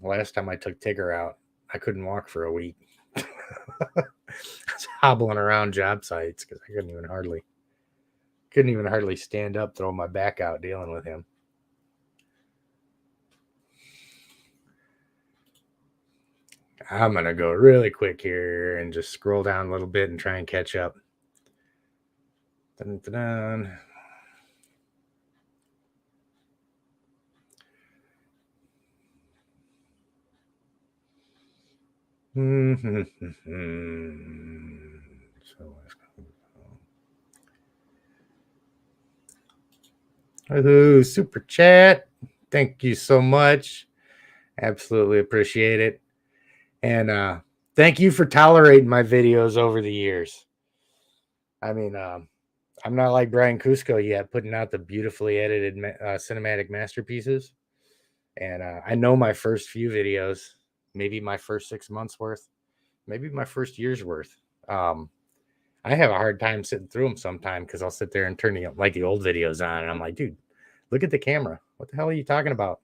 Speaker 1: Last time I took Tigger out, I couldn't walk for a week. I was hobbling around job sites because I couldn't even hardly stand up, throw my back out dealing with him. I'm going to go really quick here and just scroll down a little bit and try and catch up. Dun, dun, dun. Ooh, super chat. Thank you so much. Absolutely appreciate it. And thank you for tolerating my videos over the years. I mean, I'm not like Brian Cusco yet, putting out the beautifully edited cinematic masterpieces. And I know my first few videos, maybe my first 6 months worth, maybe my first year's worth. I have a hard time sitting through them sometimes because I'll sit there and turn the old videos on, and I'm like, dude, look at the camera. What the hell are you talking about?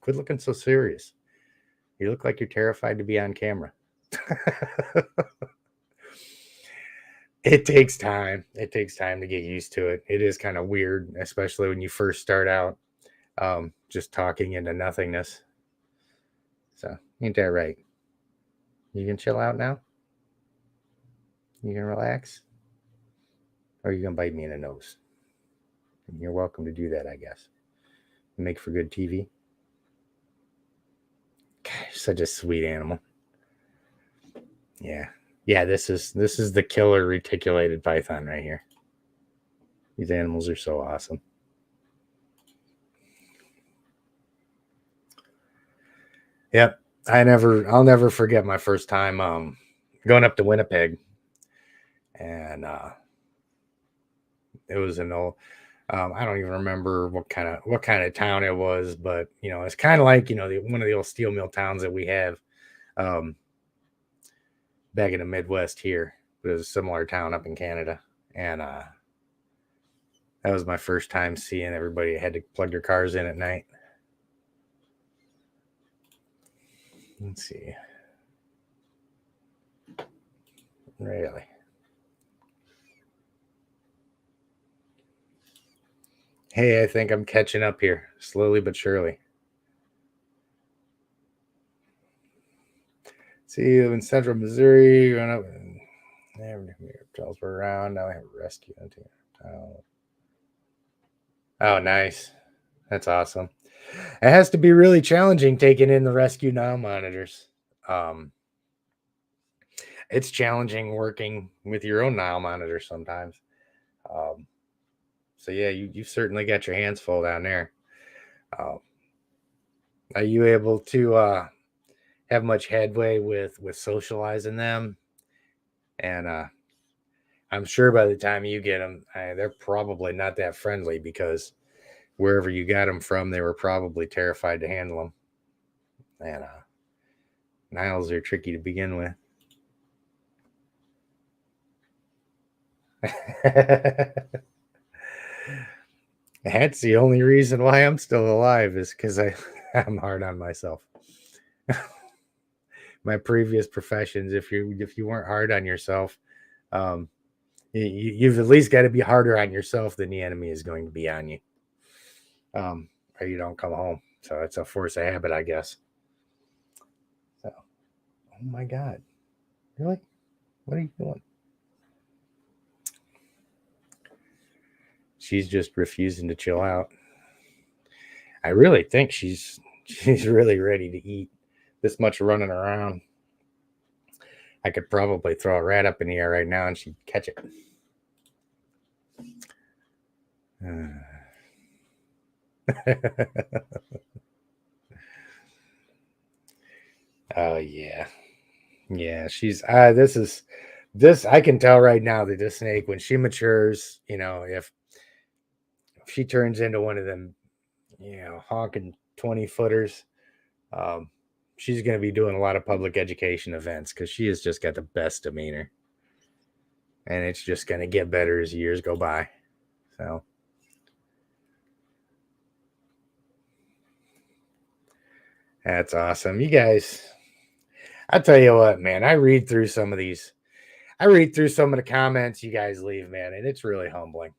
Speaker 1: Quit looking so serious. You look like you're terrified to be on camera. It takes time. It takes time to get used to it. It is kind of weird, especially when you first start out, just talking into nothingness. So, ain't that right? You can chill out now? You can relax? Or are you going to bite me in the nose? You're welcome to do that, I guess. Make for good TV. Gosh, such a sweet animal. Yeah. Yeah, this is the killer reticulated python right here. These animals are so awesome. Yep. I'll never forget my first time going up to Winnipeg. And it was an old I don't even remember what kind of town it was, but it's kind of like one of the old steel mill towns that we have um, back in the Midwest here. But it was a similar town up in Canada, and that was my first time seeing everybody had to plug their cars in at night. Let's see, really. Hey, I think I'm catching up here, slowly but surely. See you in central Missouri. Run up and tells we're around. Now I have a rescue into town. Oh, nice. That's awesome. It has to be really challenging taking in the rescue now monitors. Um, it's challenging working with your own Nile monitor sometimes. Um, so yeah, you've certainly got your hands full down there. Uh, are you able to have much headway with socializing them? And I'm sure by the time you get them, they're probably not that friendly because wherever you got them from, they were probably terrified to handle them. And Niles are tricky to begin with. That's the only reason why I'm still alive is because I'm hard on myself. My previous professions, if you weren't hard on yourself, um, you've at least got to be harder on yourself than the enemy is going to be on you, or you don't come home. So it's a force of habit, I guess. So, oh my God, really? What are you doing? She's just refusing to chill out. I really think she's really ready to eat. This much running around, I could probably throw a rat up in the air right now and she'd catch it. Oh yeah, yeah. She's this. I can tell right now that this snake, when she matures, if she turns into one of them, honking 20-footers, um, she's going to be doing a lot of public education events because she has just got the best demeanor, and it's just going to get better as years go by. So. That's awesome. You guys, I tell you what, man, I read through some of the comments you guys leave, man, and it's really humbling.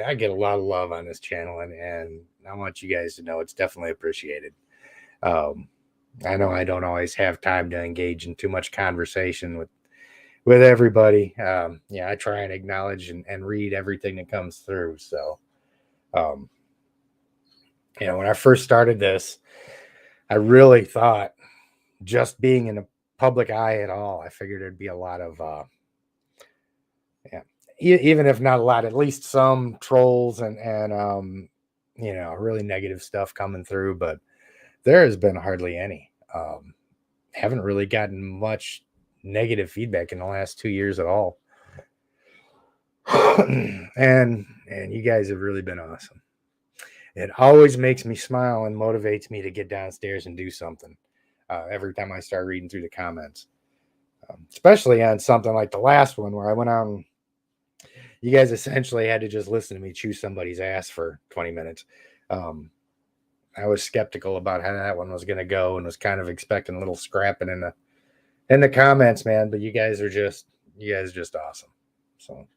Speaker 1: I get a lot of love on this channel, and I want you guys to know it's definitely appreciated. Um, I know I don't always have time to engage in too much conversation with everybody. Yeah, I try and acknowledge and read everything that comes through. So, um, when I first started this, I really thought just being in a public eye at all, I figured there'd be a lot of, yeah, even if not a lot, at least some trolls and really negative stuff coming through. But there has been hardly any. Haven't really gotten much negative feedback in the last 2 years at all. and you guys have really been awesome. It always makes me smile and motivates me to get downstairs and do something. Every time I start reading through the comments, especially on something like the last one where I went out and you guys essentially had to just listen to me chew somebody's ass for 20 minutes. I was skeptical about how that one was going to go and was kind of expecting a little scrapping in the comments, man. But you guys are just awesome. So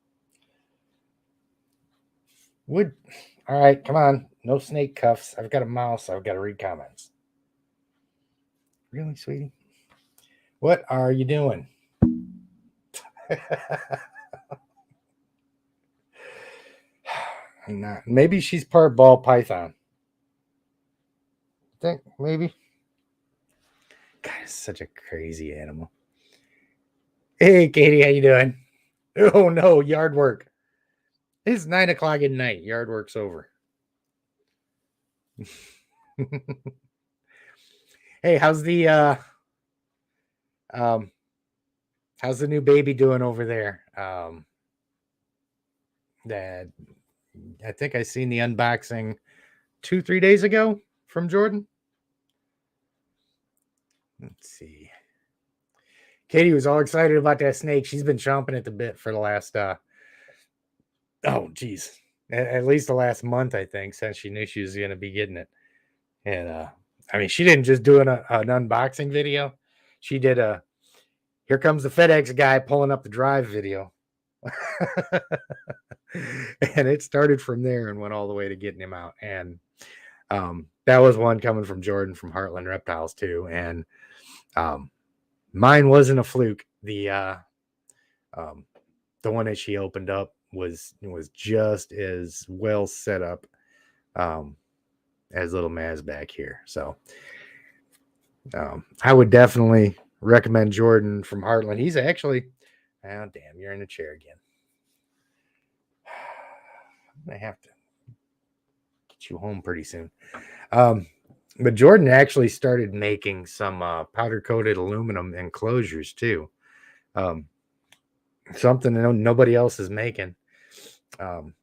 Speaker 1: would all right, come on. No snake cuffs. I've got a mouse. I've got to read comments. Really, sweetie? What are you doing? Not. Maybe she's part ball python. I think maybe. God, it's such a crazy animal. Hey, Katie, how you doing? Oh no, yard work. It's 9:00 at night. Yard work's over. Hey, um how's the new baby doing over there? That I think I seen the unboxing 2-3 days ago from Jordan. Let's see. Katie was all excited about that snake. She's been chomping at the bit for the last oh geez. At least the last month, I think, since she knew she was gonna be getting it. And I mean, she didn't just do an unboxing video. She did a here comes the FedEx guy pulling up the drive video. And it started from there and went all the way to getting him out. And that was one coming from Jordan from Heartland Reptiles too. And mine wasn't a fluke. The one that she opened up was just as well set up as little Maz back here. So I would definitely recommend Jordan from Heartland. He's actually, oh damn, you're in the chair again. I'm gonna have to get you home pretty soon. But Jordan actually started making some powder coated aluminum enclosures too. Something that nobody else is making. And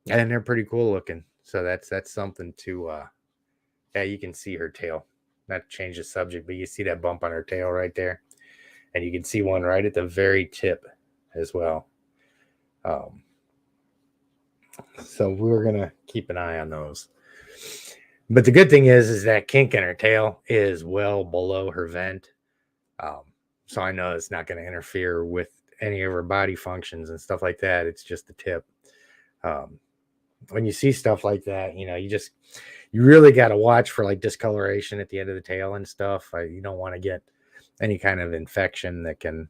Speaker 1: they're pretty cool looking. So that's something to yeah, you can see her tail. Not to change the subject, but you see that bump on her tail right there. And you can see one right at the very tip as well. So we're gonna keep an eye on those. But the good thing is that kink in her tail is well below her vent. So I know it's not going to interfere with any of her body functions and stuff like that. It's just the tip. When you see stuff like that, you really got to watch for like discoloration at the end of the tail and stuff. You don't want to get any kind of infection that can,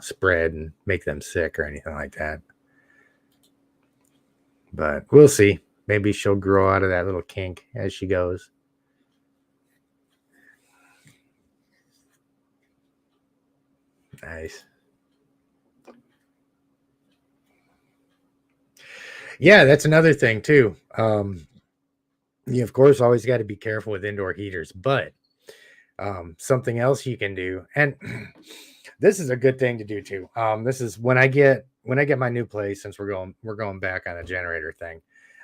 Speaker 1: spread and make them sick or anything like that. But we'll see. Maybe she'll grow out of that little kink as she goes. Nice. Yeah, that's another thing too. You of course always got to be careful with indoor heaters, but something else you can do, and this is a good thing to do too. This is when I get my new place, since we're going back on a generator thing.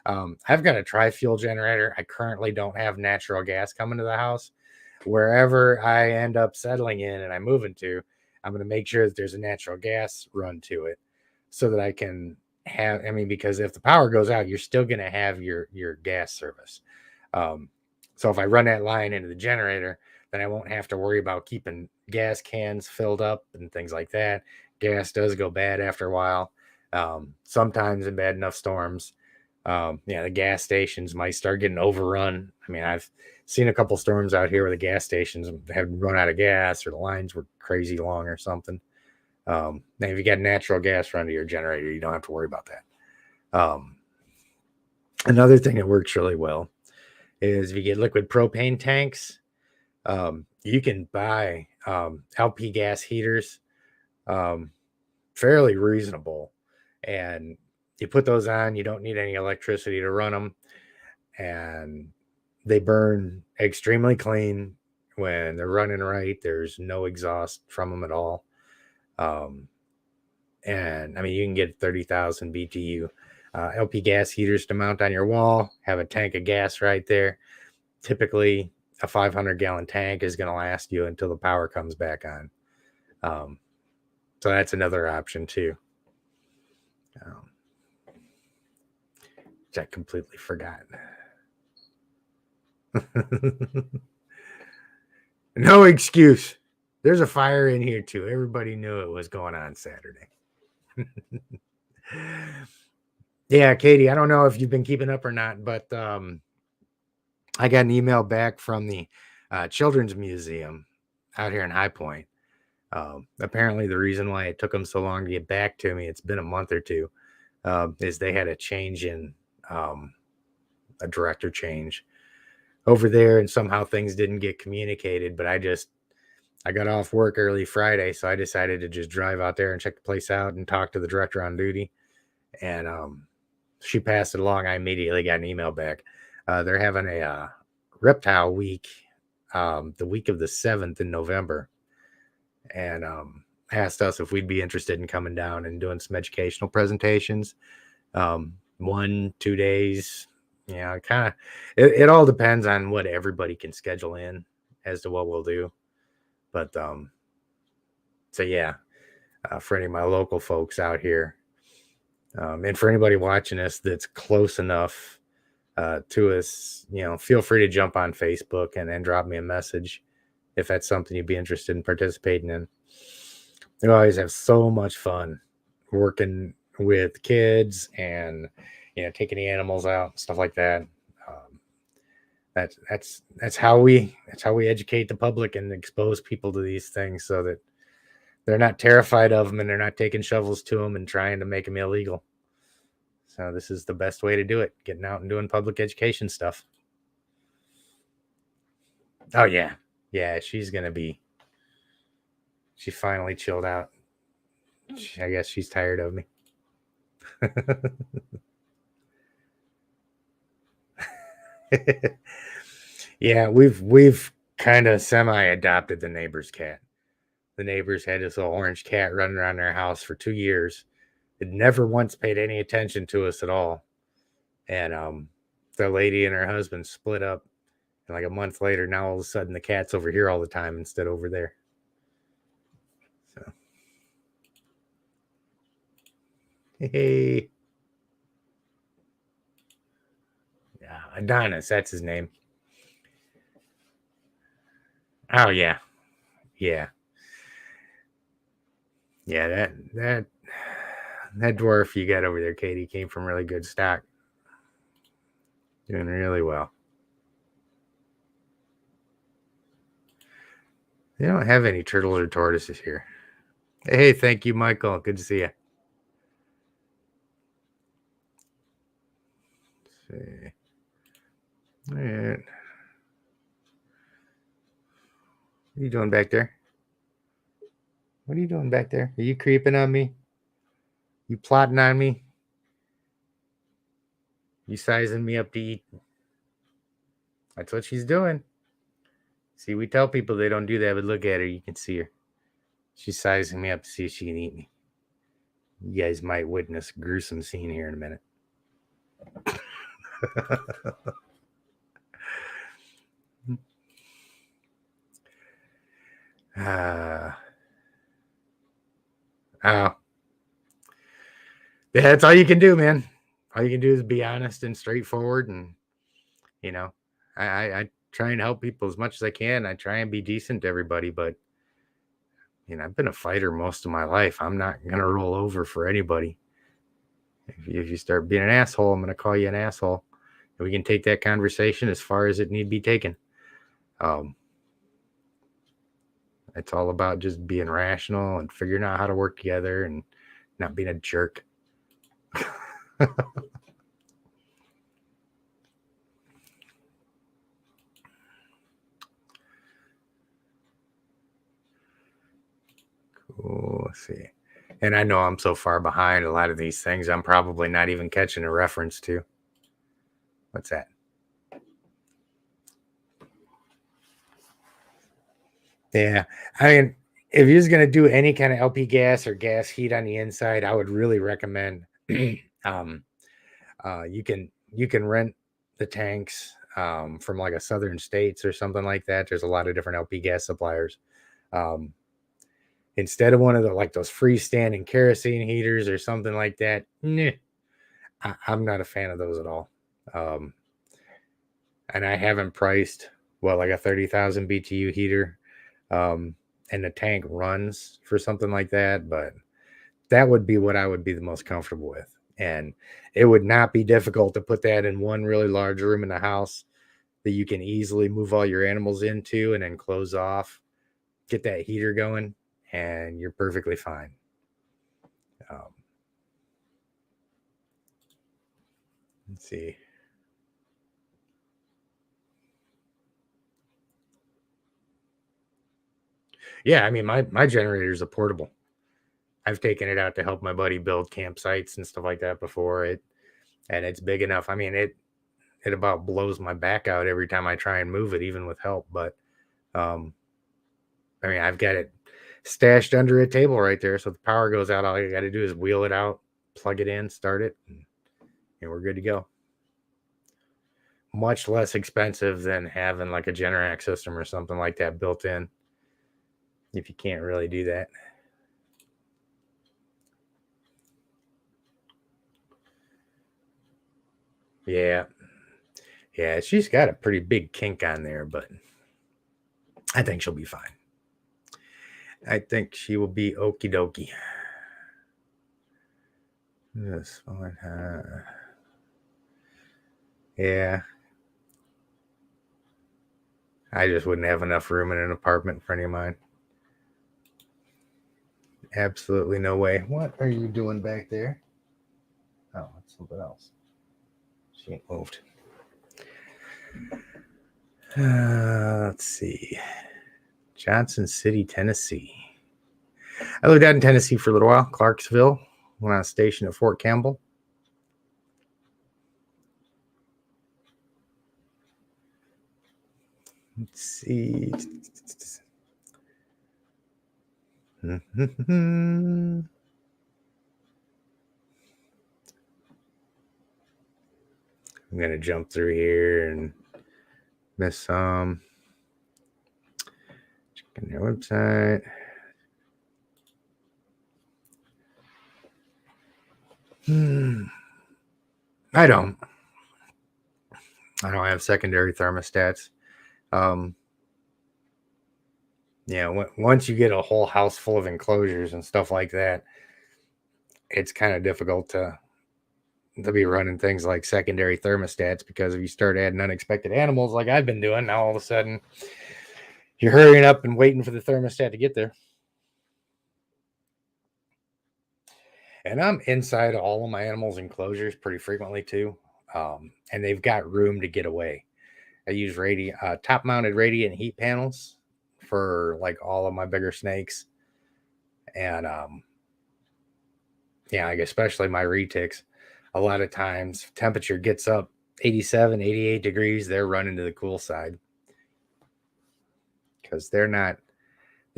Speaker 1: I've got a tri-fuel generator. I currently don't have natural gas coming to the house. Wherever I end up settling in and I move into, I'm going to make sure that there's a natural gas run to it so that I can have, because if the power goes out, you're still going to have your gas service. So if I run that line into the generator, then I won't have to worry about keeping gas cans filled up and things like that. Gas does go bad after a while. Sometimes in bad enough storms, the gas stations might start getting overrun. I've seen a couple storms out here where the gas stations had run out of gas or the lines were crazy long or something. Now, if you got natural gas run to your generator, you don't have to worry about that. Another thing that works really well is if you get liquid propane tanks, you can buy LP gas heaters, fairly reasonable, and you put those on. You don't need any electricity to run them, and they burn extremely clean when they're running right. There's no exhaust from them at all. And you can get 30,000 BTU LP gas heaters to mount on your wall, have a tank of gas right there. Typically a 500-gallon tank is going to last you until the power comes back on. So that's another option too. Which I completely forgot. No excuse. There's a fire in here too. Everybody knew it was going on Saturday. Yeah, Katie, I don't know if you've been keeping up or not, but I got an email back from the Children's Museum out here in High Point. Apparently, the reason why it took them so long to get back to me, it's been a month or two, is they had a change in a director change over there, and somehow things didn't get communicated. But I got off work early Friday, so I decided to just drive out there and check the place out and talk to the director on duty. And she passed it along. I immediately got an email back. They're having a reptile week, the week of the 7th in November, and asked us if we'd be interested in coming down and doing some educational presentations. 1-2 days, kind of. It all depends on what everybody can schedule in as to what we'll do. But so yeah, for any of my local folks out here, and for anybody watching us that's close enough to us, feel free to jump on Facebook and then drop me a message if that's something you'd be interested in participating in. We always have so much fun working with kids and taking the animals out and stuff like that. That's how we educate the public and expose people to these things so that they're not terrified of them and they're not taking shovels to them and trying to make them illegal. So this is the best way to do it, getting out and doing public education stuff. Oh yeah. Yeah, she finally chilled out. I guess she's tired of me. Yeah, we've kind of semi-adopted the neighbor's cat. The neighbors had this little orange cat running around their house for 2 years. It never once paid any attention to us at all. And the lady and her husband split up. And like a month later, now all of a sudden the cat's over here all the time instead of over there. So, hey. Yeah, Adonis, that's his name. Oh yeah. Yeah. Yeah, that dwarf you got over there, Katie, came from really good stock. Doing really well. They don't have any turtles or tortoises here. Hey, thank you, Michael. Good to see you. Let's see. All right. What are you doing back there? What are you doing back there? Are you creeping on me? You plotting on me? You sizing me up to eat? That's what she's doing. See, we tell people they don't do that, but look at her. You can see her. She's sizing me up to see if she can eat me. You guys might witness a gruesome scene here in a minute. Oh. Yeah, that's all you can do, man. All you can do is be honest and straightforward, and I try and help people as much as I can. I try and be decent to everybody, but I've been a fighter most of my life. I'm not gonna roll over for anybody. If you start being an asshole, I'm gonna call you an asshole. And we can take that conversation as far as it need be taken. It's all about just being rational and figuring out how to work together and not being a jerk. Cool. Let's see. And I know I'm so far behind a lot of these things, I'm probably not even catching a reference to. What's that? Yeah. I mean, if you're going to do any kind of LP gas or gas heat on the inside, I would really recommend you can rent the tanks from like a Southern States or something like that. There's a lot of different LP gas suppliers. Instead of one of those freestanding kerosene heaters or something like that, I'm not a fan of those at all. And I haven't priced like a 30,000 BTU heater. and the tank runs for something like that, but that would be what I would be the most comfortable with. And it would not be difficult to put that in one really large room in the house that you can easily move all your animals into and then close off, get that heater going, and you're perfectly fine. Let's see. Yeah, I mean, my generator is a portable. I've taken it out to help my buddy build campsites and stuff like that before it, and it's big enough. I mean, it about blows my back out every time I try and move it, even with help. But um, I mean, I've got it stashed under a table right there, so if the power goes out, all I got to do is wheel it out, plug it in, start it, and we're good to go. Much less expensive than having like a Generac system or something like that built in, if you can't really do that. Yeah. Yeah, she's got a pretty big kink on there, but I think she'll be fine. I think she will be okie dokie. This one, yeah. I just wouldn't have enough room in an apartment for any of mine. Absolutely no way. What are you doing back there? Oh, it's something else. She ain't moved. Let's see. Johnson City, Tennessee. I lived out in Tennessee for a little while. Clarksville. Went on a station at Fort Campbell. Let's see. I'm gonna jump through here and miss some. Checking their website. I don't have secondary thermostats. Once you get a whole house full of enclosures and stuff like that, it's kind of difficult to be running things like secondary thermostats, because if you start adding unexpected animals like I've been doing, now all of a sudden you're hurrying up and waiting for the thermostat to get there. And I'm inside all of my animals' enclosures pretty frequently too, and they've got room to get away. I use top-mounted radiant heat panels for like all of my bigger snakes, and like especially my retics. A lot of times, temperature gets up 87, 88 degrees, they're running to the cool side because they're not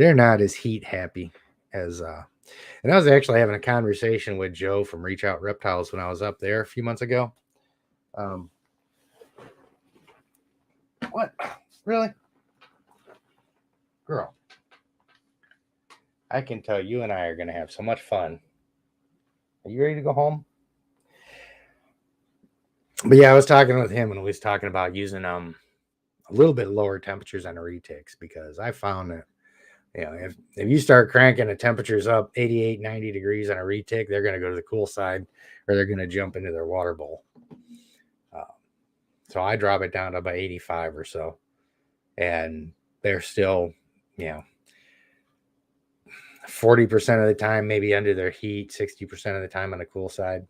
Speaker 1: as heat happy as. And I was actually having a conversation with Joe from Reach Out Reptiles when I was up there a few months ago. What? Really? Girl. I can tell you and I are going to have so much fun. Are you ready to go home? But yeah, I was talking with him and we was talking about using a little bit lower temperatures on the retics, because I found that if you start cranking the temperatures up 88, 90 degrees on a retic, they're going to go to the cool side, or they're going to jump into their water bowl. So I drop it down to about 85 or so, and they're still, 40% of the time maybe under their heat, 60% of the time on the cool side.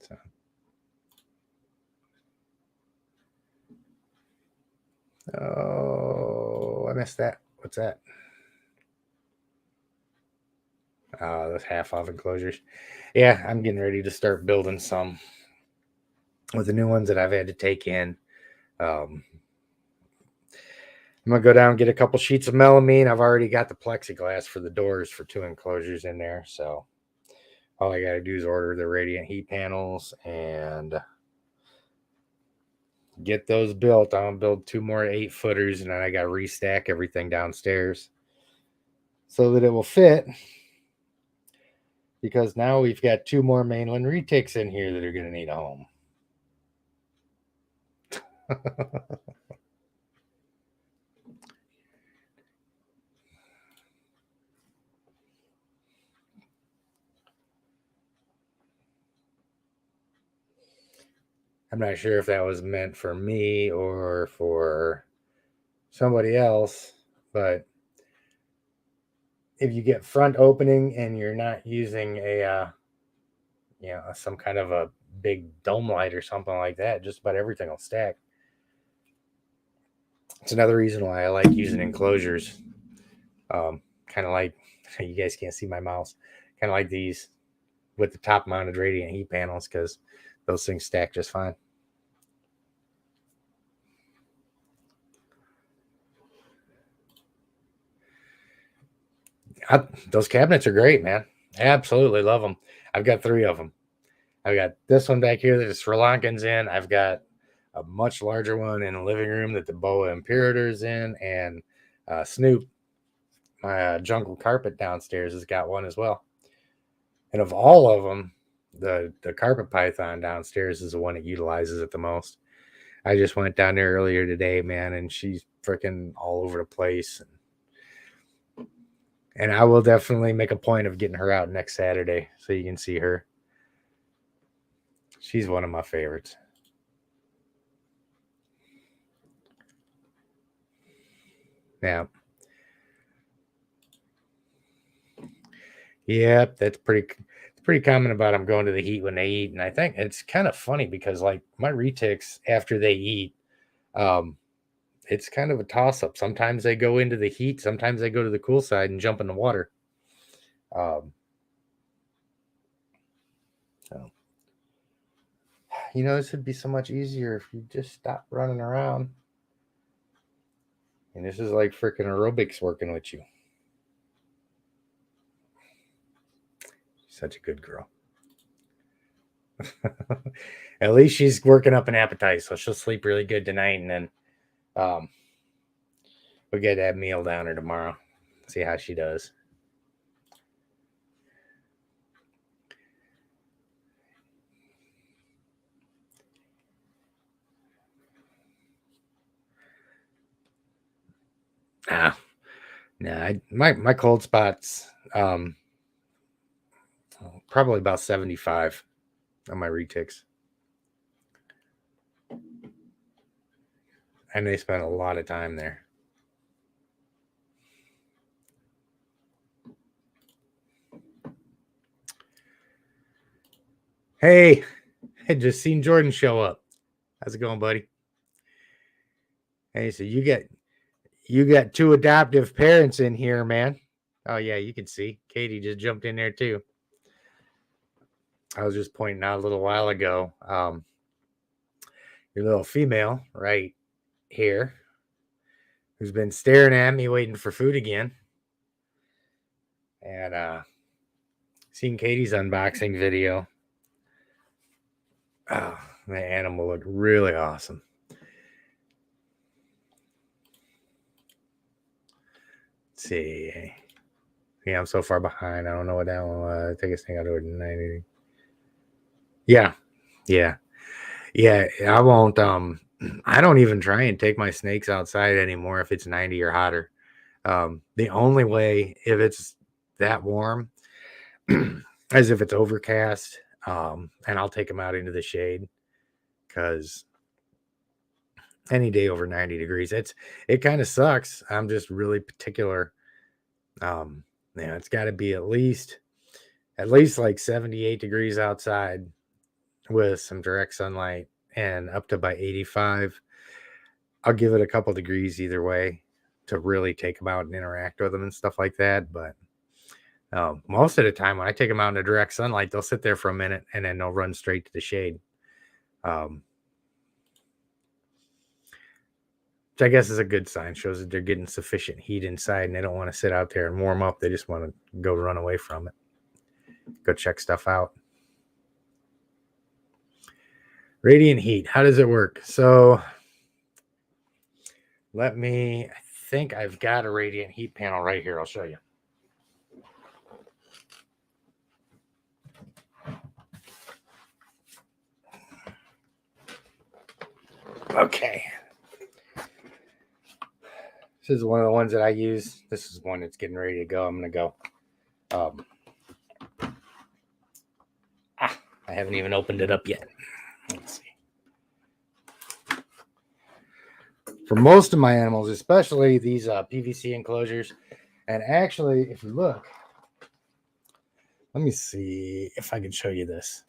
Speaker 1: So. Oh, I missed that. What's that? Those half off enclosures. Yeah, I'm getting ready to start building some with the new ones that I've had to take in. I'm gonna go down and get a couple sheets of melamine. I've already got the plexiglass for the doors for 2 enclosures in there. So all I gotta do is order the radiant heat panels and get those built. I'm gonna build 2 more 8-footers, and then I gotta restack everything downstairs so that it will fit. Because now we've got 2 more mainland retics in here that are gonna need a home. I'm not sure if that was meant for me or for somebody else, but if you get front opening and you're not using some kind of a big dome light or something like that, just about everything will stack. It's another reason why I like using enclosures. Kind of like, you guys can't see my mouse, kind of like these with the top mounted radiant heat panels, because those things stack just fine. Those cabinets are great, man. Absolutely love them. I've got 3 of them. I've got this one back here that the Sri Lankans in. I've got a much larger one in the living room that the Boa Imperator's in, and Snoop, my jungle carpet downstairs, has got one as well. And of all of them, the carpet python downstairs is the one that utilizes it the most. I just went down there earlier today, man, and she's freaking all over the place. And I will definitely make a point of getting her out next Saturday so you can see her. She's one of my favorites. Yeah. Yep, that's pretty common about them going to the heat when they eat. And I think it's kind of funny because like my retics after they eat, um, it's kind of a toss up. Sometimes they go into the heat, sometimes they go to the cool side and jump in the water. Um, so, this would be so much easier if you just stop running around. And this is like freaking aerobics working with you. Such a good girl. At least she's working up an appetite, so she'll sleep really good tonight, and then we'll get that meal down her tomorrow. See how she does. My cold spots probably about 75 on my retics, and they spend a lot of time there. Hey, I just seen Jordan show up. How's it going, buddy? Hey, so you got 2 adoptive parents in here, man. Oh yeah, you can see Katie just jumped in there too. I was just pointing out a little while ago. Your little female right here, who's been staring at me, waiting for food again, and seen Katie's unboxing video. Oh, the animal looked really awesome. Let's see. Yeah, I'm so far behind. I don't know what that one was. Take this thing out over 90. Yeah. I won't. I don't even try and take my snakes outside anymore if it's 90 or hotter. The only way, if it's that warm, as if it's overcast, and I'll take them out into the shade, because any day over 90 degrees, it kind of sucks. I'm just really particular. It's got to be at least like 78 degrees outside with some direct sunlight, and up to by 85. I'll give it a couple degrees either way to really take them out and interact with them and stuff like that. But most of the time when I take them out in the direct sunlight, they'll sit there for a minute and then they'll run straight to the shade. Which I guess is a good sign. Shows that they're getting sufficient heat inside and they don't want to sit out there and warm up. They just want to go run away from it. Go check stuff out. Radiant heat. How does it work? So I think I've got a radiant heat panel right here. I'll show you. Okay. This is one of the ones that I use. This is one that's getting ready to go. I'm going to go. I haven't even opened it up yet. Let's see. for most of my animals, especially these PVC enclosures. And actually, if you look, let me see if I can show you this.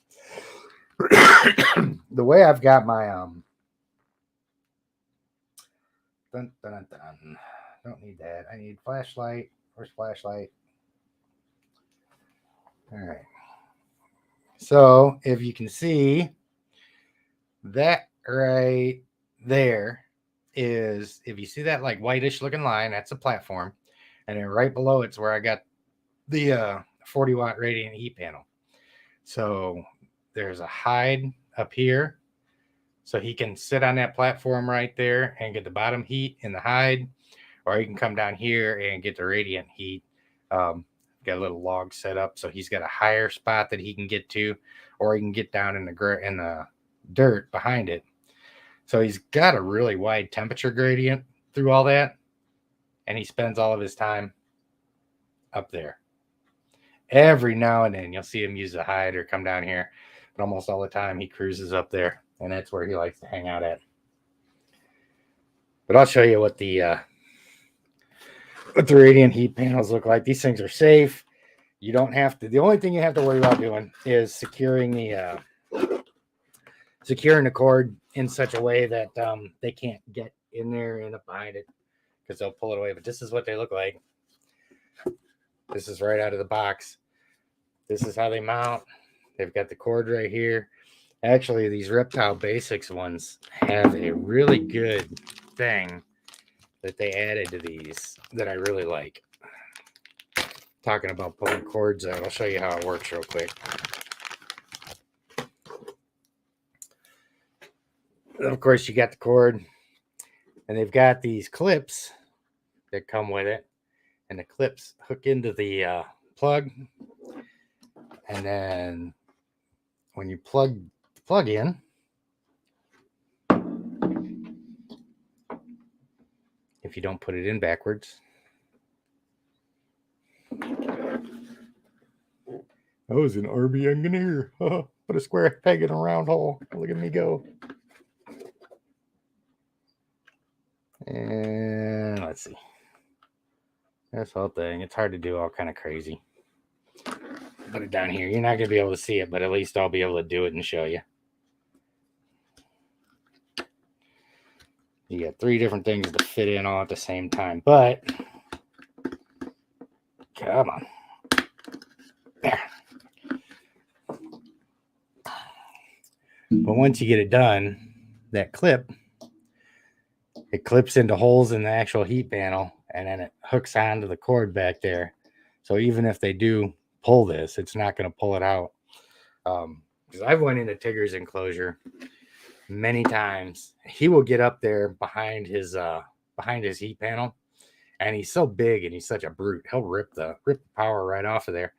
Speaker 1: The way I've got my dun, dun, dun. Don't need that. I need flashlight. Where's flashlight? All right. So if you can see, that right there is, if you see that like whitish looking line, that's a platform. And then right below it's where I got the 40 watt radiant heat panel. So there's a hide up here. So he can sit on that platform right there and get the bottom heat in the hide, or he can come down here and get the radiant heat. Got a little log set up, so he's got a higher spot that he can get to, or he can get down in the dirt behind it. So he's got a really wide temperature gradient through all that, and he spends all of his time up there. Every now and then you'll see him use the hide or come down here, but almost all the time he cruises up there, and that's where he likes to hang out at. But I'll show you what the radiant heat panels look like. These things are safe. You don't have to. The only thing you have to worry about doing is securing the cord in such a way that they can't get in there and up behind it, because they'll pull it away. But this is what they look like. This is right out of the box. This is how they mount. They've got the cord right here. Actually, these Reptile Basics ones have a really good thing that they added to these that I really like. Talking about pulling cords out, I'll show you how it works real quick. Of course, you got the cord, and they've got these clips that come with it, and the clips hook into the plug, and then when you plug the plug in, if you don't put it in backwards, that was an RB engineer. Put a square peg in a round hole. Look at me go. And let's see. This whole thing, it's hard to do, all kind of crazy. Put it down here. You're not going to be able to see it, but at least I'll be able to do it and show you. You got 3 different things to fit in all at the same time, but come on. There. But once you get it done, that clip, it clips into holes in the actual heat panel, and then it hooks onto the cord back there. So even if they do pull this, it's not going to pull it out. Because I've went into Tigger's enclosure many times. He will get up there behind his heat panel, and he's so big and he's such a brute. He'll rip the power right off of there.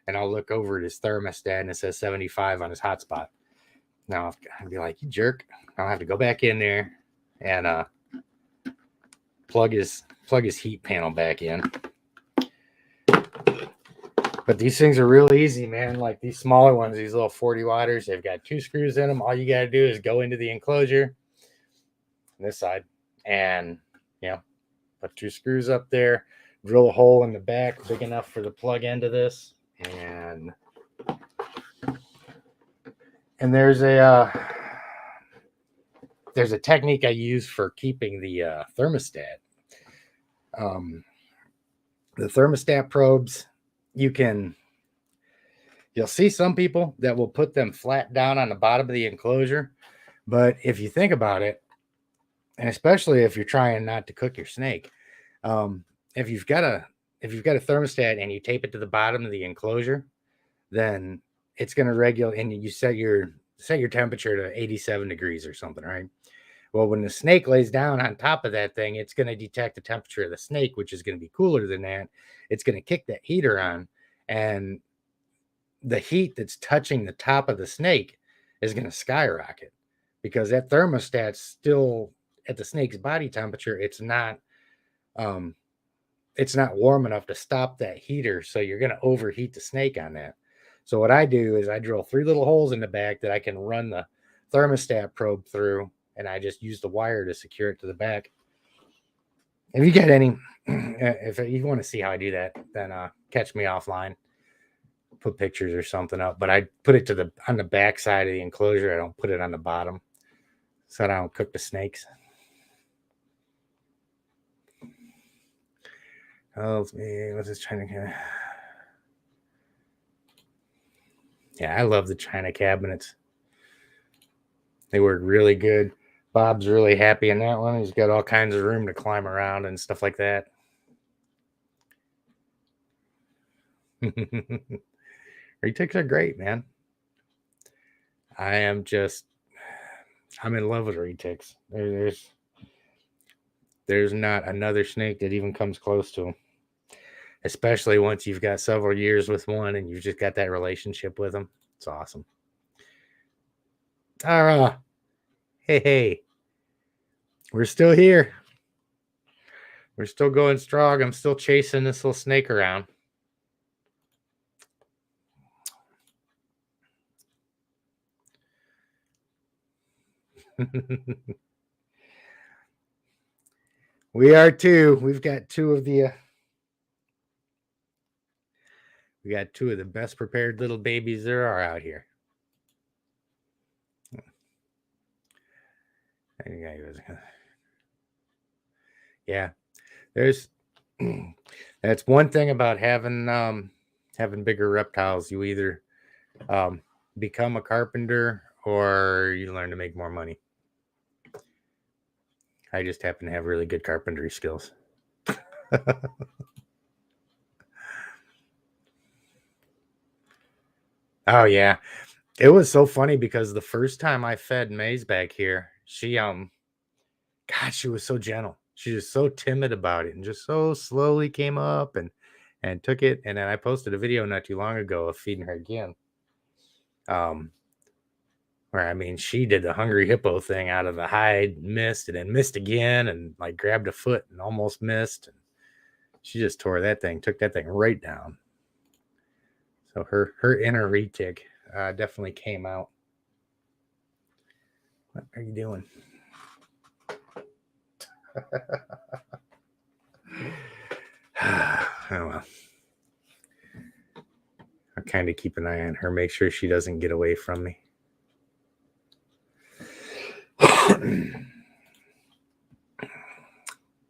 Speaker 1: And I'll look over at his thermostat and it says 75 on his hotspot. Now I'd be like, you jerk. I'll have to go back in there and plug his heat panel back in. But these things are real easy, man. Like these smaller ones, these little 40 watters, they've got 2 screws in them. All you got to do is go into the enclosure on this side and, put 2 screws up there, drill a hole in the back big enough for the plug end of this. And there's a technique I use for keeping the thermostat. The thermostat probes, you'll see some people that will put them flat down on the bottom of the enclosure. But if you think about it, and especially if you're trying not to cook your snake, if you've got a thermostat and you tape it to the bottom of the enclosure, then it's going to regulate, and you set your temperature to 87 degrees or something, right? Well, when the snake lays down on top of that thing, it's going to detect the temperature of the snake, which is going to be cooler than that. It's going to kick that heater on, and the heat that's touching the top of the snake is going to skyrocket because that thermostat's still at the snake's body temperature. It's not warm enough to stop that heater. So you're going to overheat the snake on that. So what I do is I drill 3 little holes in the back that I can run the thermostat probe through, and I just use the wire to secure it to the back. If you get any, if you want to see how I do that, then catch me offline. Put pictures or something up, but I put it on the back side of the enclosure. I don't put it on the bottom, so I don't cook the snakes. Oh, what's this China cabinet? Yeah, I love the China cabinets. They work really good. Bob's really happy in that one. He's got all kinds of room to climb around and stuff like that. Retics are great, man. I'm in love with retics. There's not another snake that even comes close to them. Especially once you've got several years with one and you've just got that relationship with them. It's awesome. Tara, hey, we're still here. We're still going strong. I'm still chasing this little snake around. We are too. We got two of the best prepared little babies there are out here. Yeah, there's that's one thing about having bigger reptiles. You either become a carpenter or you learn to make more money. I just happen to have really good carpentry skills. Oh yeah. It was so funny because the first time I fed Maze back here, she she was so gentle. She was so timid about it and just so slowly came up and took it. And then I posted a video not too long ago of feeding her again. Where I mean, she did the hungry hippo thing out of the hide, missed, and then missed again, and like grabbed a foot and almost missed. And she just took that thing right down. So her inner retic definitely came out. What are you doing? Oh well. I'll kind of keep an eye on her, make sure she doesn't get away from me.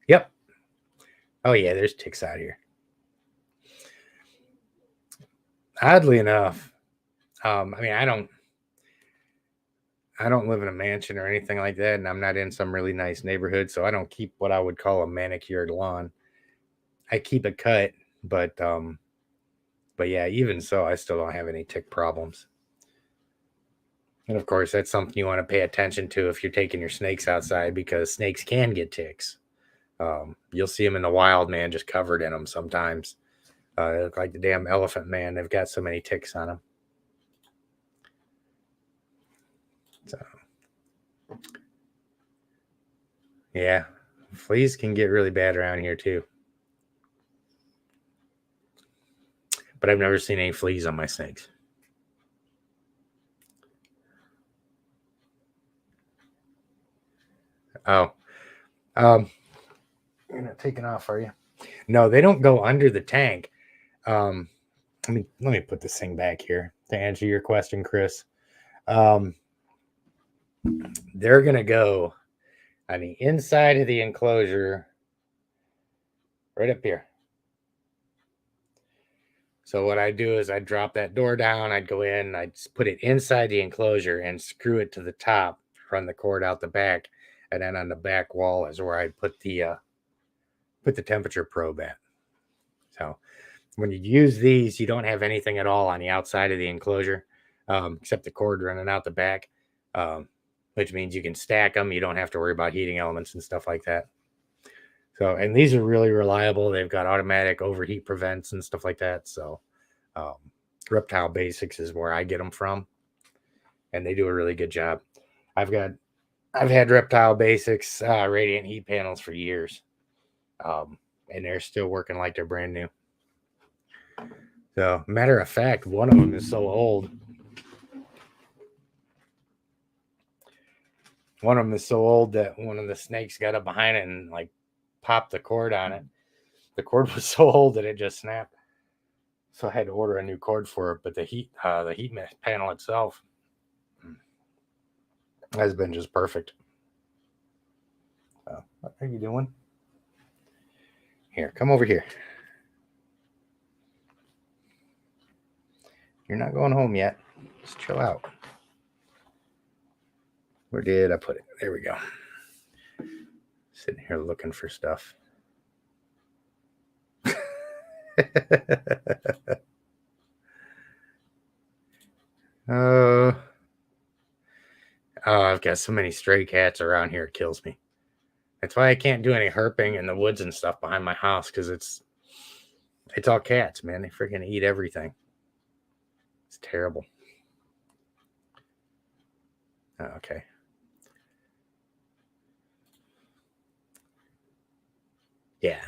Speaker 1: Yep. Oh yeah, there's ticks out here. Oddly enough, I mean, I don't live in a mansion or anything like that, and I'm not in some really nice neighborhood, so I don't keep what I would call a manicured lawn. I keep it cut, but yeah, even so, I still don't have any tick problems. And of course, that's something you want to pay attention to if you're taking your snakes outside, because snakes can get ticks. You'll see them in the wild, man, just covered in them sometimes. They look like the damn elephant man. They've got so many ticks on them. So, yeah, fleas can get really bad around here too. But I've never seen any fleas on my snakes. Oh, you're not taking off, are you? No, they don't go under the tank. Let me put this thing back here to answer your question, Chris. They're gonna go on the inside of the enclosure, right up here. So what I do is I drop that door down. I'd go in, I'd put it inside the enclosure and screw it to the top, run the cord out the back, and then on the back wall is where I'd put the temperature probe at. So when you use these, you don't have anything at all on the outside of the enclosure, except the cord running out the back, which means you can stack them. You don't have to worry about heating elements and stuff like that. So, and these are really reliable. They've got automatic overheat prevents and stuff like that. So, Reptile Basics is where I get them from, and they do a really good job. I've had Reptile Basics radiant heat panels for years, and they're still working like they're brand new. So, matter of fact, one of them is so old. One of them is so old that one of the snakes got up behind it and like pop the cord on it. The cord was so old that it just snapped. So I had to order a new cord for it. But the heat panel itself has been just perfect. What are you doing? Here, come over here. You're not going home yet. Just chill out. Where did I put it? There we go. Sitting here looking for stuff. Oh, I've got so many stray cats around here. It kills me. That's why I can't do any herping in the woods and stuff behind my house, because it's all cats, man. They freaking eat everything. It's terrible. Okay. Yeah.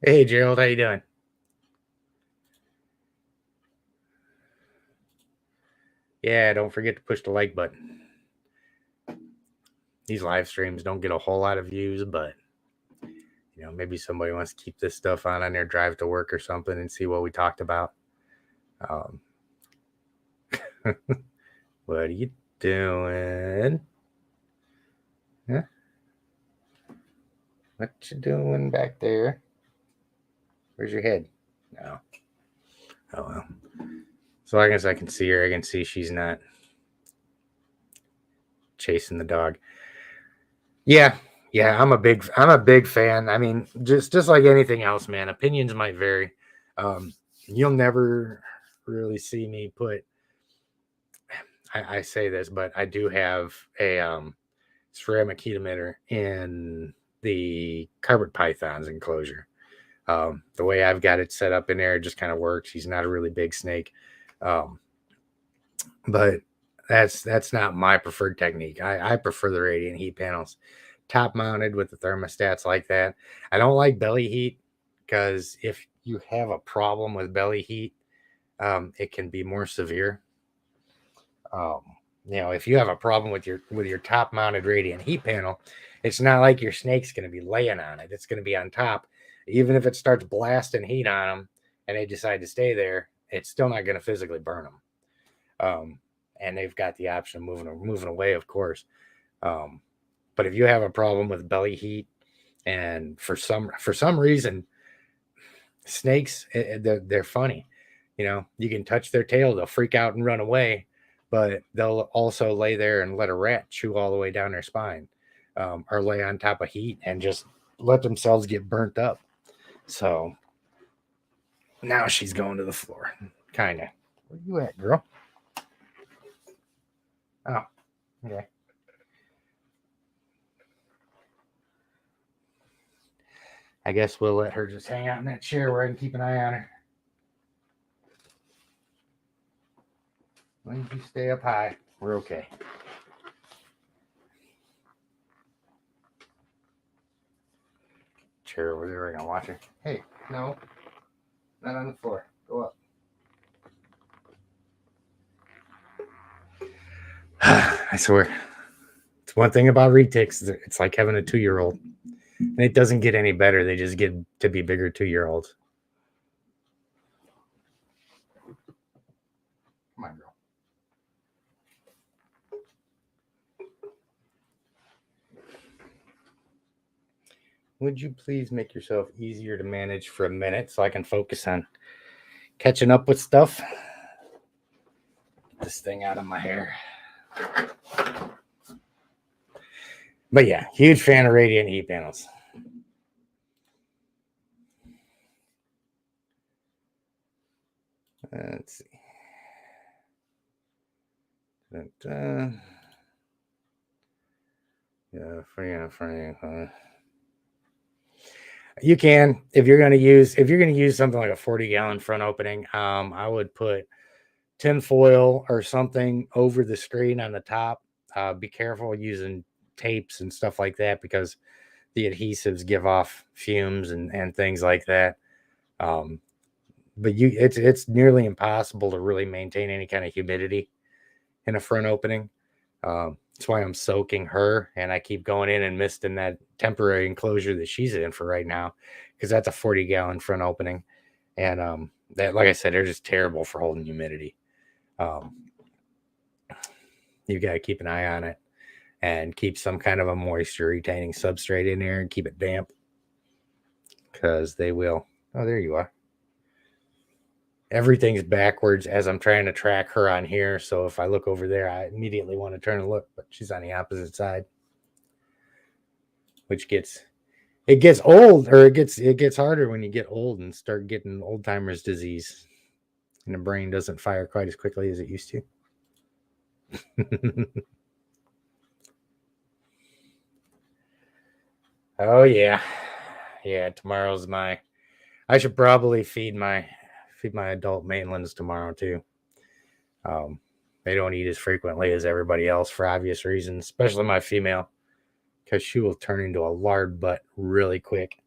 Speaker 1: Hey, Gerald, how you doing? Yeah, don't forget to push the like button. These live streams don't get a whole lot of views, but maybe somebody wants to keep this stuff on their drive to work or something and see what we talked about. What are you doing? Huh? What you doing back there? Where's your head? No. Oh well. So I guess I can see her. I can see she's not chasing the dog. Yeah, I'm a big fan. I mean, just like anything else, man. Opinions might vary. You'll never really see me put. I say this, but I do have a ceramic heat emitter in the carpet python's enclosure. The way I've got it set up in there, it just kind of works. He's not a really big snake, but that's not my preferred technique. I prefer the radiant heat panels, top mounted with the thermostats like that. I don't like belly heat, because if you have a problem with belly heat, it can be more severe. If you have a problem with your top mounted radiant heat panel, it's not like your snake's going to be laying on it. It's going to be on top. Even if it starts blasting heat on them and they decide to stay there, it's still not going to physically burn them. And they've got the option of moving away, of course. But if you have a problem with belly heat, and for some reason, snakes, they're funny. You can touch their tail, they'll freak out and run away, but they'll also lay there and let a rat chew all the way down their spine, or lay on top of heat and just let themselves get burnt up. So now she's going to the floor, kind of. Where you at, girl? Oh, okay. I guess we'll let her just hang out in that chair where I can keep an eye on her. As long as you stay up high, we're okay. Chair over there, we're gonna watch her. Hey, no, not on the floor. Go up. I swear, it's one thing about retics. It's like having a 2-year-old, and it doesn't get any better. They just get to be bigger 2-year-olds. Come on, girl. Would you please make yourself easier to manage for a minute so I can focus on catching up with stuff? Get this thing out of my hair. But yeah, huge fan of radiant heat panels. Let's see. You can, if you're going to use something like a 40-gallon front opening, I would put tin foil or something over the screen on the top. Be careful using tapes and stuff like that, because the adhesives give off fumes and things like that. But it's nearly impossible to really maintain any kind of humidity in a front opening. That's why I'm soaking her, and I keep going in and misting that temporary enclosure that she's in for right now, because that's a 40-gallon front opening, and that, like I said, they're just terrible for holding humidity. You got to keep an eye on it and keep some kind of a moisture retaining substrate in there and keep it damp, because they will. Oh, there you are. Everything's backwards as I'm trying to track her on here. So if I look over there, I immediately want to turn and look, but she's on the opposite side, which gets old, or it gets harder when you get old and start getting old timers disease, and the brain doesn't fire quite as quickly as it used to. Oh yeah, yeah. Tomorrow's my. I should probably feed my adult mainlands tomorrow too. Um, they don't eat as frequently as everybody else for obvious reasons, especially my female, because she will turn into a lard butt really quick.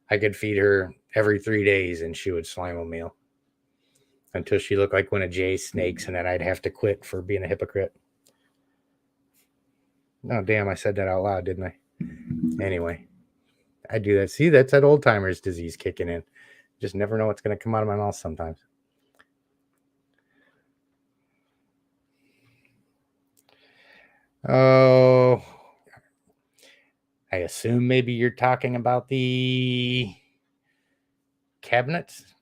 Speaker 1: I could feed her every 3 days and she would slime a meal until she looked like one of Jay's snakes, and then I'd have to quit for being a hypocrite. Oh, damn, I said that out loud, didn't I? Anyway, I do that. See, that's that old timer's disease kicking in. Just never know what's going to come out of my mouth sometimes. Oh, I assume maybe you're talking about the cabinets.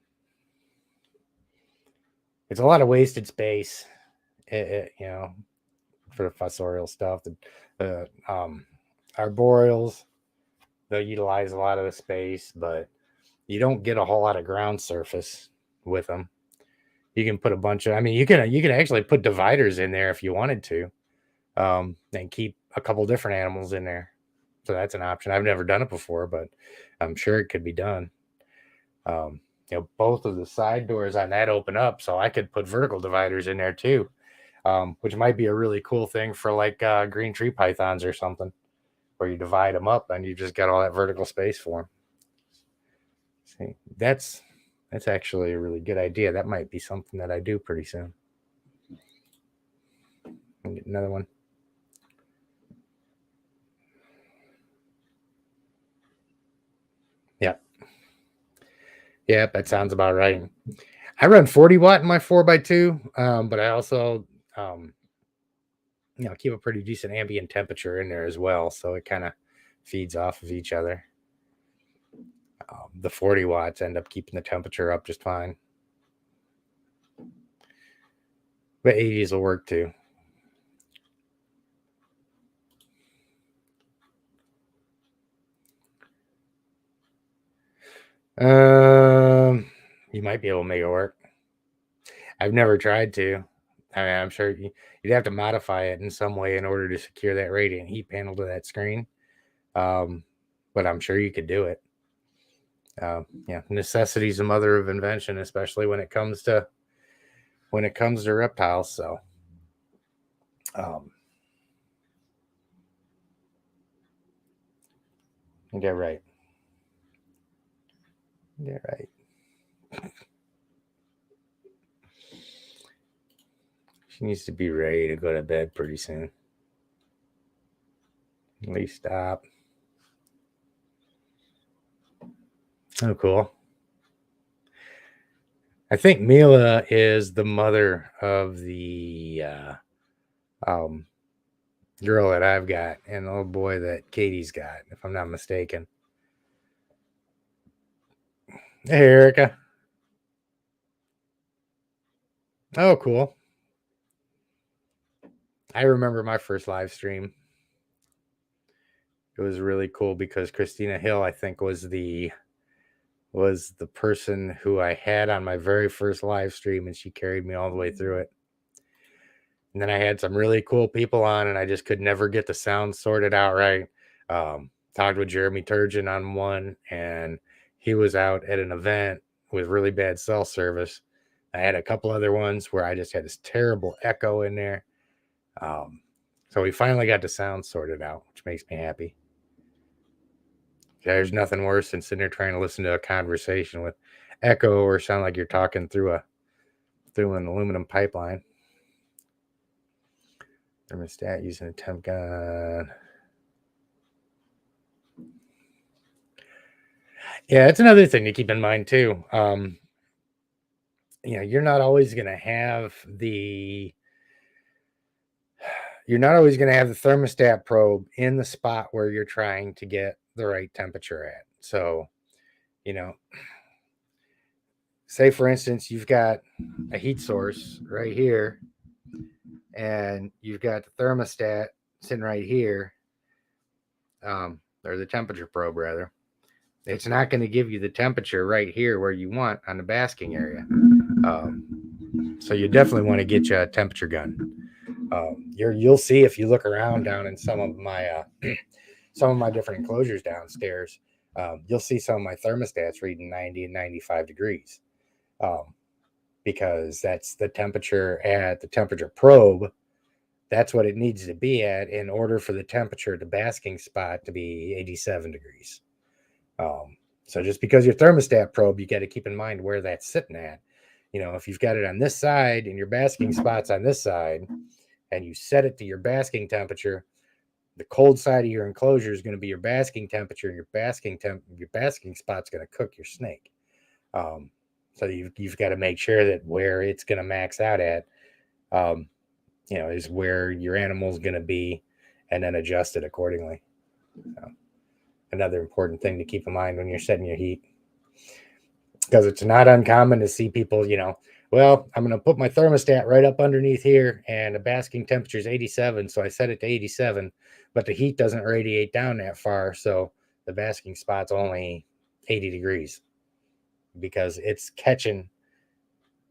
Speaker 1: It's a lot of wasted space, for the fossorial stuff. The arboreals, they'll utilize a lot of the space, but you don't get a whole lot of ground surface with them. You can put a bunch of, I mean, you can actually put dividers in there if you wanted to, and keep a couple different animals in there. So that's an option. I've never done it before, but I'm sure it could be done. Both of the side doors on that open up, so I could put vertical dividers in there too, which might be a really cool thing for like green tree pythons or something, where you divide them up and you just got all that vertical space for them. See, that's actually a really good idea. That might be something that I do pretty soon. I'll get another one. Yep. Yep, that sounds about right. I run 40 watt in my 4x2, but I also, keep a pretty decent ambient temperature in there as well. So it kind of feeds off of each other. The 40 watts end up keeping the temperature up just fine. But 80s will work too. You might be able to make it work. I've never tried to. I mean, I'm sure you'd have to modify it in some way in order to secure that radiant heat panel to that screen. But I'm sure you could do it. Necessity is the mother of invention, especially when it comes to reptiles. So, get right. Get right. She needs to be ready to go to bed pretty soon. At least stop. Oh, cool. I think Mila is the mother of the girl that I've got and the little boy that Katie's got, if I'm not mistaken. Hey, Erica. Oh, cool. I remember my first live stream. It was really cool because Christina Hill, I think, was the person who I had on my very first live stream, and she carried me all the way through it. And then I had some really cool people on, and I just could never get the sound sorted out right. Talked with Jeremy Turgeon on one, and he was out at an event with really bad cell service. I had a couple other ones where I just had this terrible echo in there. So we finally got the sound sorted out, which makes me happy. There's nothing worse than sitting there trying to listen to a conversation with echo or sound like you're talking through an aluminum pipeline. Thermostat using a temp gun. Yeah, it's another thing to keep in mind too. You're not always going to have the thermostat probe in the spot where you're trying to get the right temperature at. So, you know, say for instance, you've got a heat source right here, and you've got the thermostat sitting right here, or the temperature probe rather. It's not going to give you the temperature right here where you want on the basking area. So you definitely want to get you a temperature gun. You'll see if you look around down in some of my different enclosures downstairs. You'll see some of my thermostats reading 90 and 95 degrees, because that's the temperature at the temperature probe. That's what it needs to be at in order for the temperature at the basking spot to be 87 degrees. So just because your thermostat probe, you got to keep in mind where that's sitting at. If you've got it on this side and your basking spot's on this side, and you set it to your basking temperature, the cold side of your enclosure is going to be your basking temperature, and your basking spot's going to cook your snake. So you've got to make sure that where it's going to max out at, is where your animal's going to be, and then adjust it accordingly. So, another important thing to keep in mind when you're setting your heat, because it's not uncommon to see people, well, I'm going to put my thermostat right up underneath here, and the basking temperature is 87, so I set it to 87, but the heat doesn't radiate down that far, so the basking spot's only 80 degrees because it's catching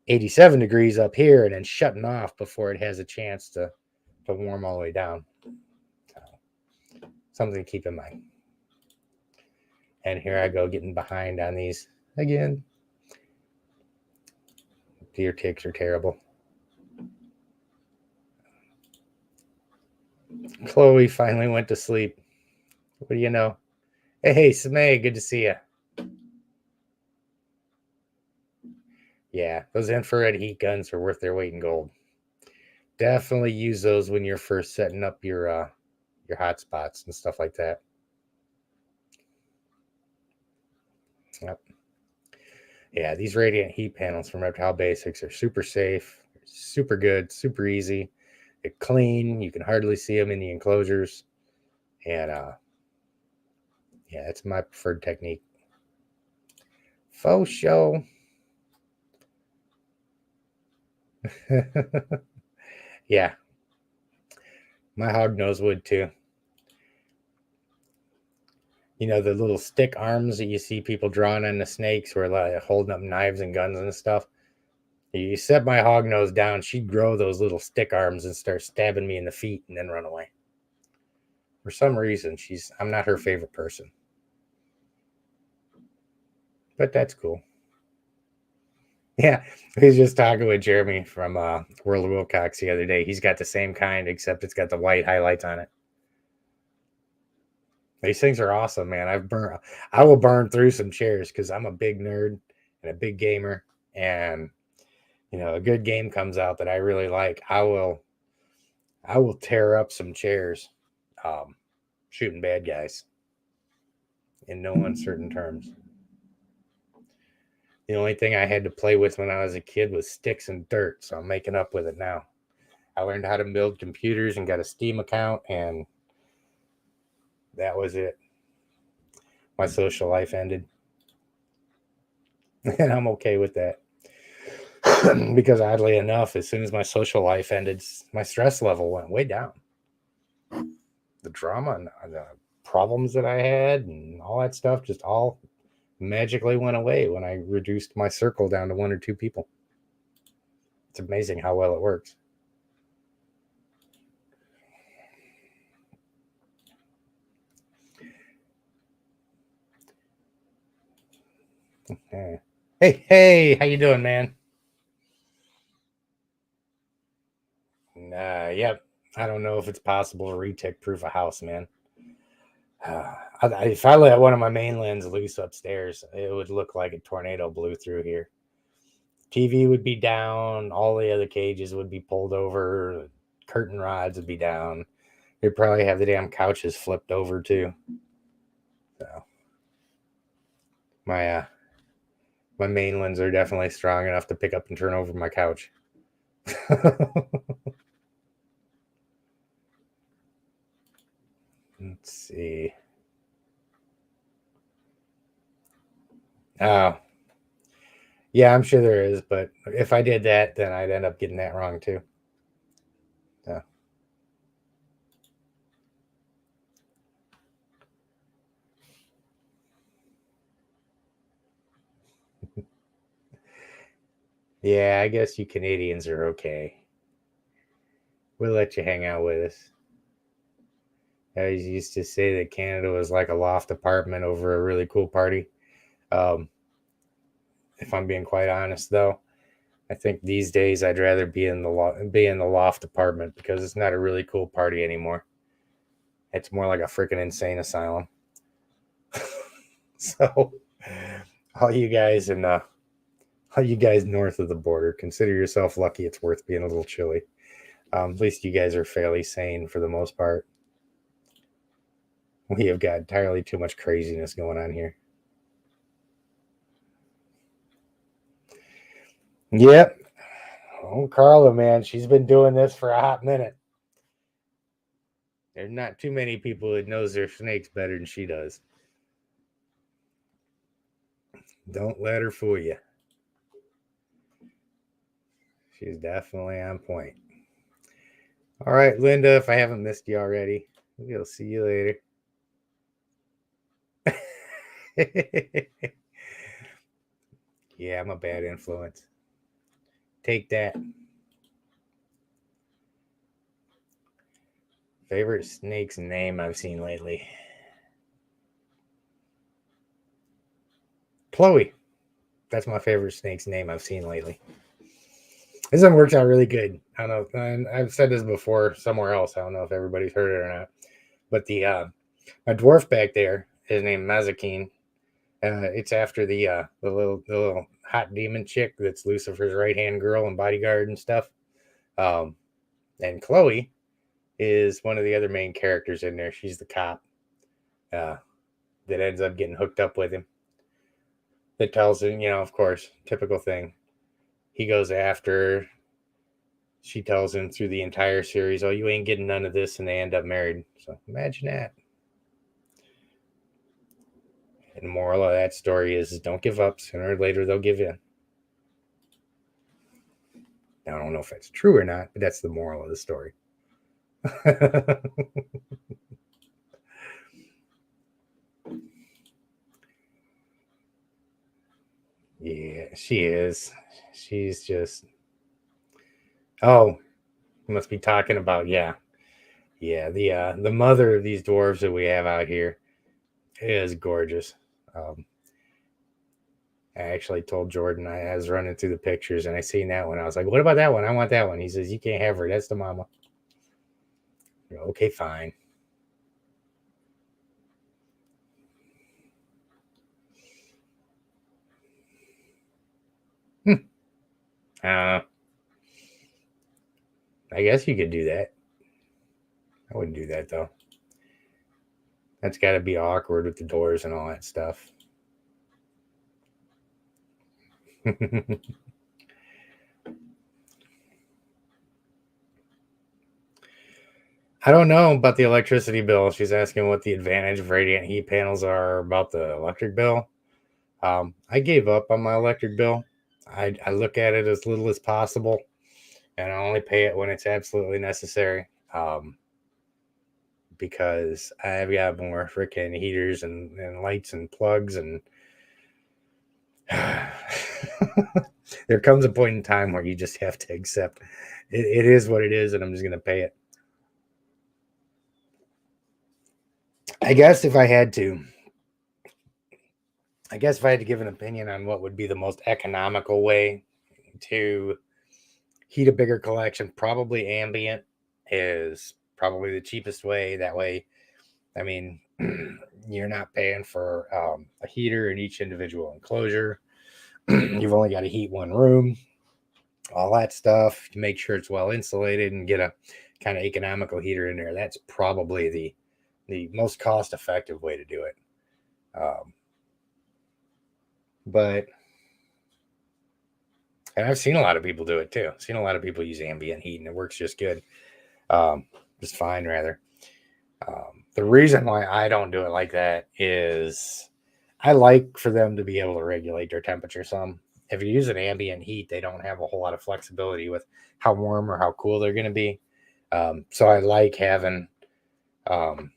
Speaker 1: 87 degrees up here and then shutting off before it has a chance to warm all the way down. So, something to keep in mind. And here I go getting behind on these again. Deer ticks are terrible. Chloe finally went to sleep. What do you know? Hey, Samay, good to see you. Yeah, those infrared heat guns are worth their weight in gold. Definitely use those when you're first setting up your hotspots and stuff like that. Yep. Yeah, these radiant heat panels from Reptile Basics are super safe, super good, super easy. They're clean. You can hardly see them in the enclosures. And yeah, it's my preferred technique. Faux show. Yeah. My hog nose would too. The little stick arms that you see people drawing on the snakes, where like holding up knives and guns and stuff. You set my hog nose down, she'd grow those little stick arms and start stabbing me in the feet and then run away. For some reason, I'm not her favorite person. But that's cool. Yeah, he was just talking with Jeremy from World of Wilcox the other day. He's got the same kind, except it's got the white highlights on it. These things are awesome, man. I will burn through some chairs because I'm a big nerd and a big gamer, and a good game comes out that I really like, I will tear up some chairs, shooting bad guys in no uncertain terms. The only thing I had to play with when I was a kid was sticks and dirt, so I'm making up with it now. I learned how to build computers and got a Steam account, and that was it. My social life ended, and I'm okay with that. Because oddly enough, as soon as my social life ended, my stress level went way down. The drama and the problems that I had and all that stuff just all magically went away when I reduced my circle down to 1 or 2 people. It's amazing how well it works. Hey, how you doing, man? Yep. I don't know if it's possible to retic proof a house, man. If I let one of my mainlands loose upstairs, it would look like a tornado blew through here. TV would be down. All the other cages would be pulled over. curtain rods would be down. They'd probably have the damn couches flipped over too. So my main ones are definitely strong enough to pick up and turn over my couch. Let's see. Oh, yeah, I'm sure there is, but if I did that, then I'd end up getting that wrong too. So. Yeah, I guess you Canadians are okay. We'll let you hang out with us. I used to say that Canada was like a loft apartment over a really cool party. Um, if I'm being quite honest, though, I think these days I'd rather be in the loft apartment because it's not a really cool party anymore. It's more like a freaking insane asylum. So, all you guys all you guys north of the border, consider yourself lucky. It's worth being a little chilly. At least you guys are fairly sane for the most part. We have got entirely too much craziness going on here. Yep. Oh, Carla, man, she's been doing this for a hot minute. There's not too many people that knows their snakes better than she does. Don't let her fool you. She's definitely on point. All right, Linda, if I haven't missed you already, we'll see you later. Yeah, I'm a bad influence. Take that. Favorite snake's name I've seen lately? Chloe. That's my favorite snake's name I've seen lately. This one works out really good. I don't know. And I've said this before somewhere else. I don't know if everybody's heard it or not. But my dwarf back there is named Mazakine. It's after the little hot demon chick that's Lucifer's right hand girl and bodyguard and stuff. And Chloe is one of the other main characters in there. She's the cop that ends up getting hooked up with him. That tells him, of course, typical thing. He goes after. She tells him through the entire series, "Oh, you ain't getting none of this," and they end up married. So imagine that. And the moral of that story is don't give up. Sooner or later, they'll give in. Now, I don't know if that's true or not, but that's the moral of the story. Yeah, she is. She's just. Oh, you must be talking about yeah. The mother of these dwarves that we have out here is gorgeous. I actually told Jordan I was running through the pictures and I seen that one. I was like, "What about that one? I want that one." He says, "You can't have her. That's the mama." Go, okay, fine. I guess you could do that. I wouldn't do that though. That's got to be awkward with the doors and all that stuff. I don't know about the electricity bill. She's asking what the advantage of radiant heat panels are about the electric bill. I gave up on my electric bill. I look at it as little as possible, and I only pay it when it's absolutely necessary. Because I've got more freaking heaters and lights and plugs and there comes a point in time where you just have to accept it is what it is, and I'm just going to pay it. I guess if I had to give an opinion on what would be the most economical way to heat a bigger collection, probably ambient is probably the cheapest way. That way, I mean, you're not paying for a heater in each individual enclosure. You've only got to heat one room. all that stuff to make sure it's well insulated and get a kind of economical heater in there. That's probably the most cost effective way to do it. But and I've seen a lot of people do it too. I've seen a lot of people use ambient heat and it works just good. Just fine, rather. The reason why I don't do it like that is I like for them to be able to regulate their temperature some. If you use an ambient heat, they don't have a whole lot of flexibility with how warm or how cool they're going to be. So I like having um,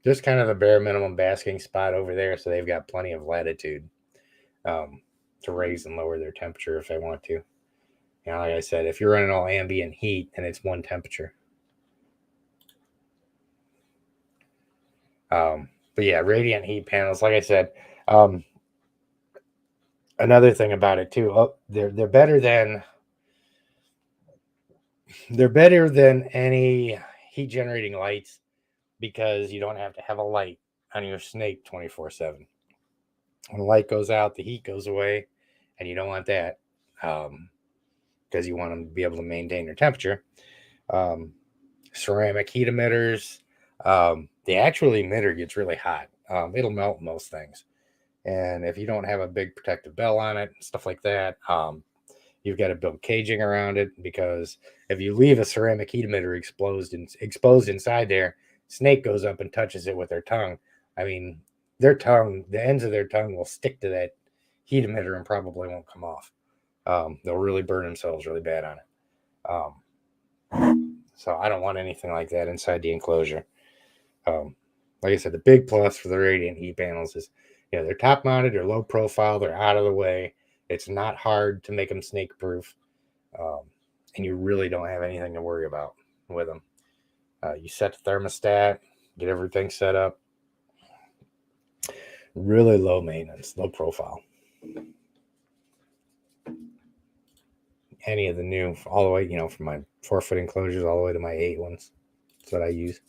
Speaker 1: just kind of a bare minimum basking spot over there, so they've got plenty of latitude to raise and lower their temperature if they want to. You know, like I said, if you're running all ambient heat and it's one temperature. But yeah, radiant heat panels, like I said, another thing about it too, they're better than any heat generating lights because you don't have to have a light on your snake 24/7. When the light goes out, the heat goes away, and you don't want that because you want them to be able to maintain their temperature. Ceramic heat emitters, the actual emitter gets really hot. It'll melt most things. And if you don't have a big protective bell on it, stuff like that, you've got to build caging around it because if you leave a ceramic heat emitter exposed inside there, snake goes up and touches it with their tongue. I mean, their tongue, the ends of their tongue will stick to that heat emitter and probably won't come off. They'll really burn themselves really bad on it. So I don't want anything like that inside the enclosure. Like I said, the big plus for the radiant heat panels is, you know, they're top mounted, they're low profile, they're out of the way. It's not hard to make them snake proof. And you really don't have anything to worry about with them. You set the thermostat, get everything set up. Really low maintenance, low profile. Any of the new, all the way, you know, from my 4-foot enclosures all the way to my 8 ones. That's what I use.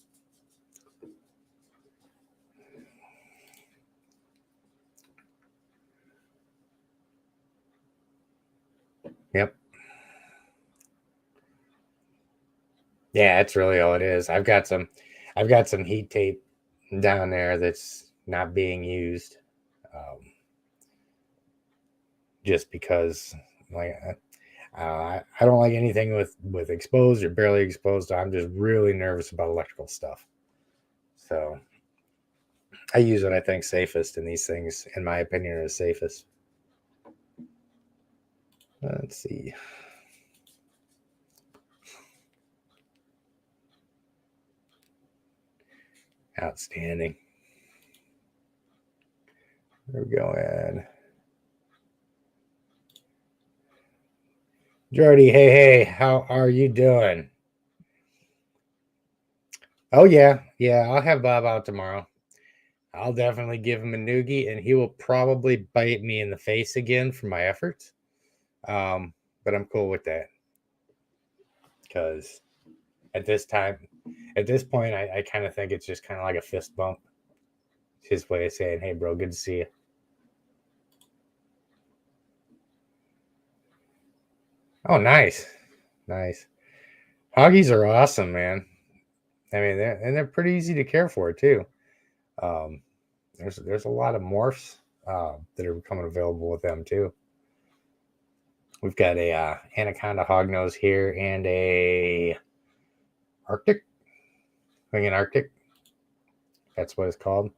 Speaker 1: Yep. Yeah, that's really all it is. I've got some heat tape down there that's not being used, just because, like, I don't like anything with exposed or barely exposed. I'm just really nervous about electrical stuff. So I use what I think safest, and these things, in my opinion, are safest. Let's see. Outstanding. There we go, Ed. Jordy, hey, how are you doing? Oh yeah, I'll have Bob out tomorrow. I'll definitely give him a noogie, and he will probably bite me in the face again for my efforts. But I'm cool with that because at this point, I kind of think it's just kind of like a fist bump. His way of saying, "Hey, bro, good to see you." Oh, nice, nice. Hoggies are awesome, man. I mean, they're pretty easy to care for too. Um, there's a lot of morphs that are becoming available with them too. We've got a anaconda hognose here and a Arctic, an Arctic. That's what it's called.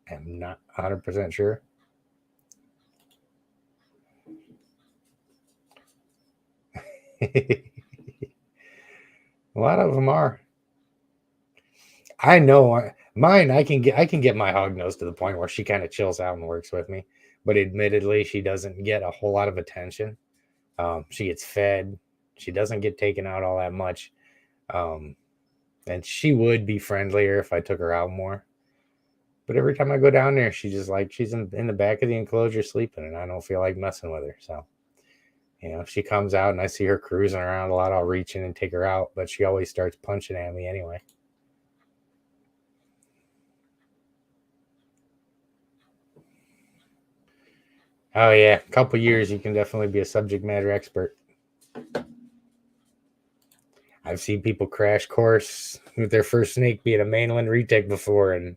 Speaker 1: I'm not 100% sure. A lot of them are. I know mine. I can get my hognose to the point where she kind of chills out and works with me, but admittedly, she doesn't get a whole lot of attention. She gets fed. She doesn't get taken out all that much. Um, and she would be friendlier if I took her out more. But every time I go down there, she's in the back of the enclosure sleeping, and I don't feel like messing with her. So, you know, if she comes out and I see her cruising around a lot, I'll reach in and take her out. But she always starts punching at me anyway. Oh yeah, a couple years, you can definitely be a subject matter expert. I've seen people crash course with their first snake being a mainland retic before and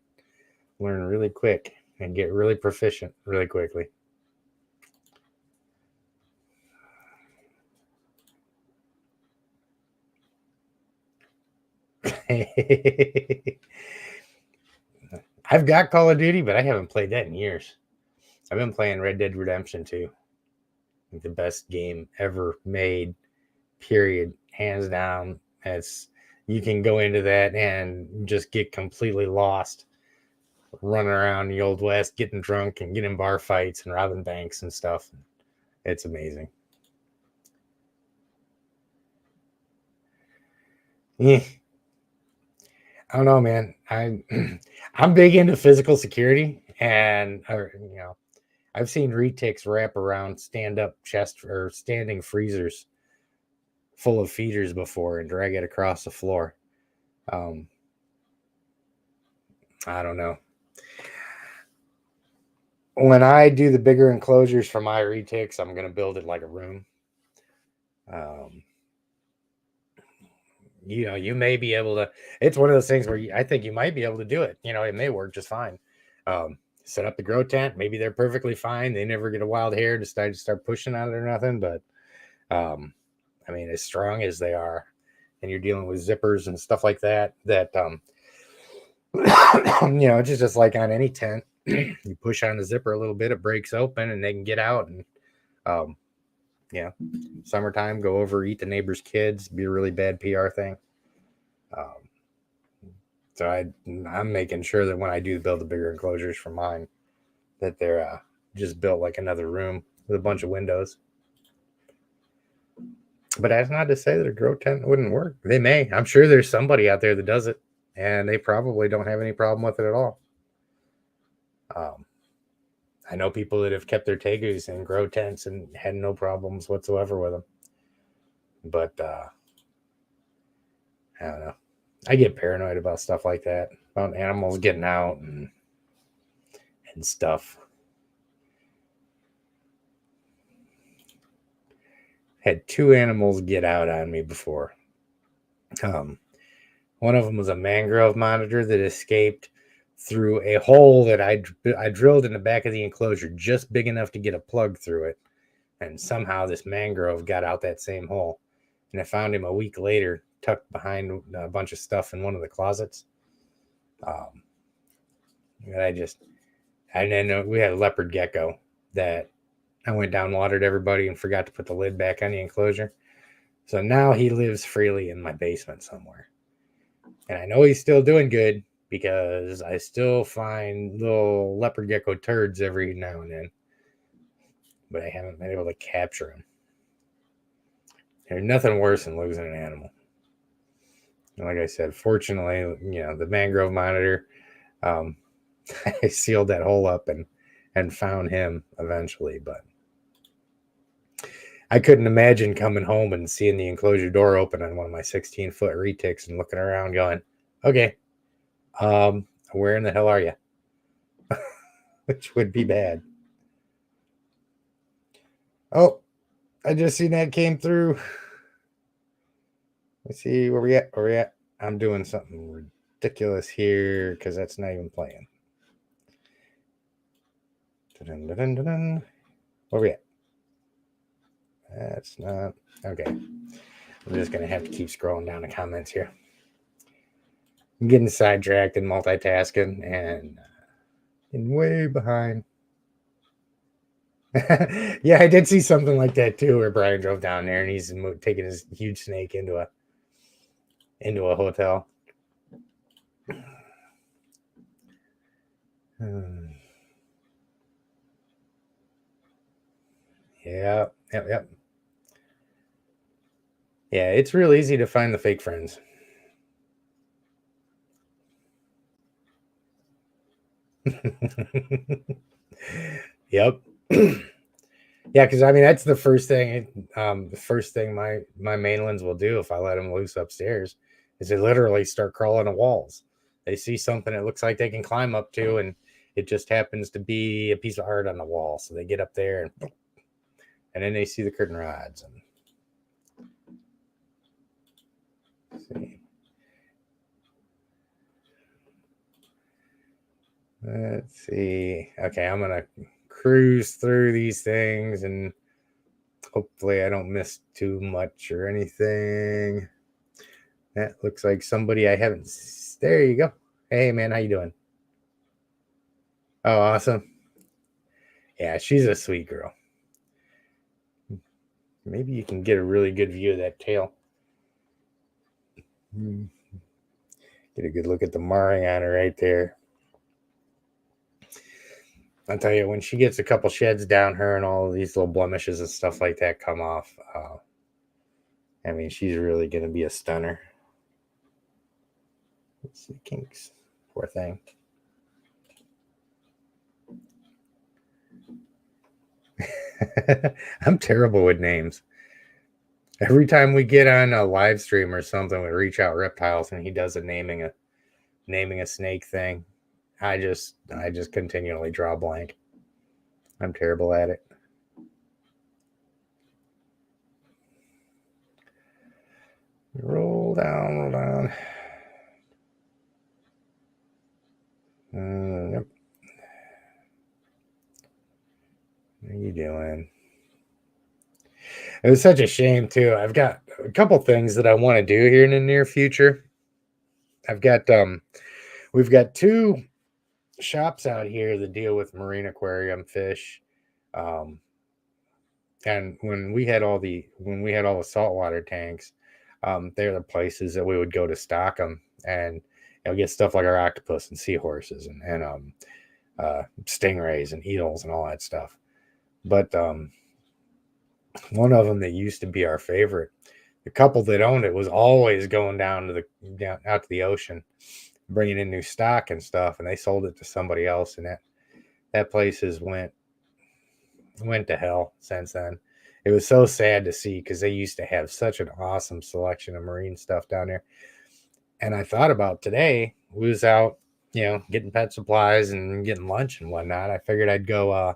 Speaker 1: learn really quick and get really proficient really quickly. I've got Call of Duty, but I haven't played that in years. I've been playing Red Dead Redemption 2. The best game ever made, period. Hands down. It's you can go into that and just get completely lost, running around the old west, getting drunk and getting bar fights and robbing banks and stuff. It's amazing. Yeah. I don't know, man. I'm big into physical security, and I've seen retics wrap around stand up chest or standing freezers full of feeders before and drag it across the floor. Um, I don't know. When I do the bigger enclosures for my retics, I'm gonna build it like a room. Um, you may be able to. It's one of those things where I think you might be able to do it. It may work just fine. Set up the grow tent. Maybe they're perfectly fine. They never get a wild hair, decide to start pushing on it or nothing. But I mean, as strong as they are, and you're dealing with zippers and stuff like that, it's just like on any tent. You push on the zipper a little bit, it breaks open, and they can get out. And um, summertime, go over, eat the neighbor's kids, be a really bad PR thing. So I'm making sure that when I do build the bigger enclosures for mine, that they're just built like another room with a bunch of windows. But that's not to say that a grow tent wouldn't work. They may. I'm sure there's somebody out there that does it, and they probably don't have any problem with it at all. I know people that have kept their tegus in grow tents and had no problems whatsoever with them. But I don't know. I get paranoid about stuff like that, about animals getting out and stuff. Had 2 animals get out on me before. One of them was a mangrove monitor that escaped through a hole that I drilled in the back of the enclosure, just big enough to get a plug through it. And somehow this mangrove got out that same hole. And I found him a week later, tucked behind a bunch of stuff in one of the closets. And then we had a leopard gecko that I went down, watered everybody, and forgot to put the lid back on the enclosure. So now he lives freely in my basement somewhere. And I know he's still doing good because I still find little leopard gecko turds every now and then. But I haven't been able to capture him. There's nothing worse than losing an animal. And like I said, fortunately, the mangrove monitor, I sealed that hole up and found him eventually. But I couldn't imagine coming home and seeing the enclosure door open on one of my 16-foot retics and looking around going, okay, where in the hell are you? Which would be bad. Oh, I just seen that came through. Let's see where we at. Where we at? I'm doing something ridiculous here because that's not even playing. Dun-dun-dun-dun-dun. Where we at? That's not okay. I'm just gonna have to keep scrolling down the comments here. I'm getting sidetracked and multitasking and way behind. Yeah, I did see something like that too, where Brian drove down there and he's taking his huge snake into a hotel. Yep. Yeah, it's real easy to find the fake friends. Yep. Yeah, because I mean that's the first thing. The first thing my mainlands will do if I let them loose upstairs is they literally start crawling to walls. They see something that looks like they can climb up to, and it just happens to be a piece of art on the wall. So they get up there, and then they see the curtain rods. And see. Let's see. Okay, I'm gonna cruise through these things and hopefully I don't miss too much or anything. That looks like somebody I haven't. There you go. Hey man, how you doing? Oh, awesome. Yeah, she's a sweet girl. Maybe you can get a really good view of that tail. Get a good look at the marring on her right there. I'll tell you, when she gets a couple sheds down her and all of these little blemishes and stuff like that come off, I mean, she's really going to be a stunner. Let's see, kinks. Poor thing. I'm terrible with names. Every time we get on a live stream or something, we reach out reptiles and he does a naming a snake thing. I just continually draw blank. I'm terrible at it. Roll down, roll down. Yep. What are you doing? It was such a shame too. I've got a couple things that I want to do here in the near future. I've got we've got two shops out here that deal with marine aquarium fish. And when we had all the saltwater tanks, they're the places that we would go to stock them and get stuff like our octopus and seahorses and stingrays and eels and all that stuff. But one of them that used to be our favorite, the couple that owned it was always going down out to the ocean, bringing in new stock and stuff, and they sold it to somebody else, and that place has went to hell since then. It was so sad to see because they used to have such an awesome selection of marine stuff down there. And I thought about today, we was out, getting pet supplies and getting lunch and whatnot. I figured I'd go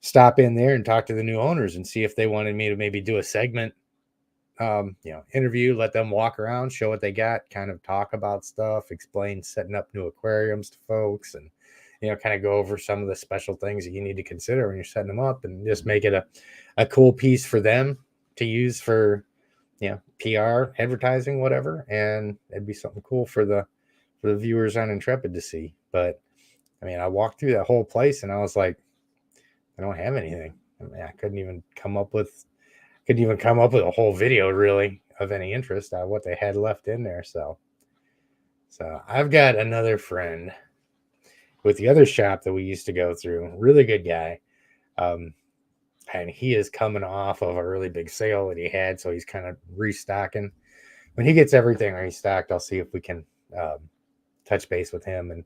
Speaker 1: stop in there and talk to the new owners and see if they wanted me to maybe do a segment, interview, let them walk around, show what they got, kind of talk about stuff, explain setting up new aquariums to folks, and kind of go over some of the special things that you need to consider when you're setting them up, and just make it a cool piece for them to use for PR, advertising, whatever. And it'd be something cool for the viewers on Intrepid to see. But I mean, I walked through that whole place and I was like, I don't have anything. I mean, I couldn't even come up with a whole video really of any interest on what they had left in there. So I've got another friend with the other shop that we used to go through, really good guy. And he is coming off of a really big sale that he had, so he's kind of restocking. When he gets everything restocked, I'll see if we can touch base with him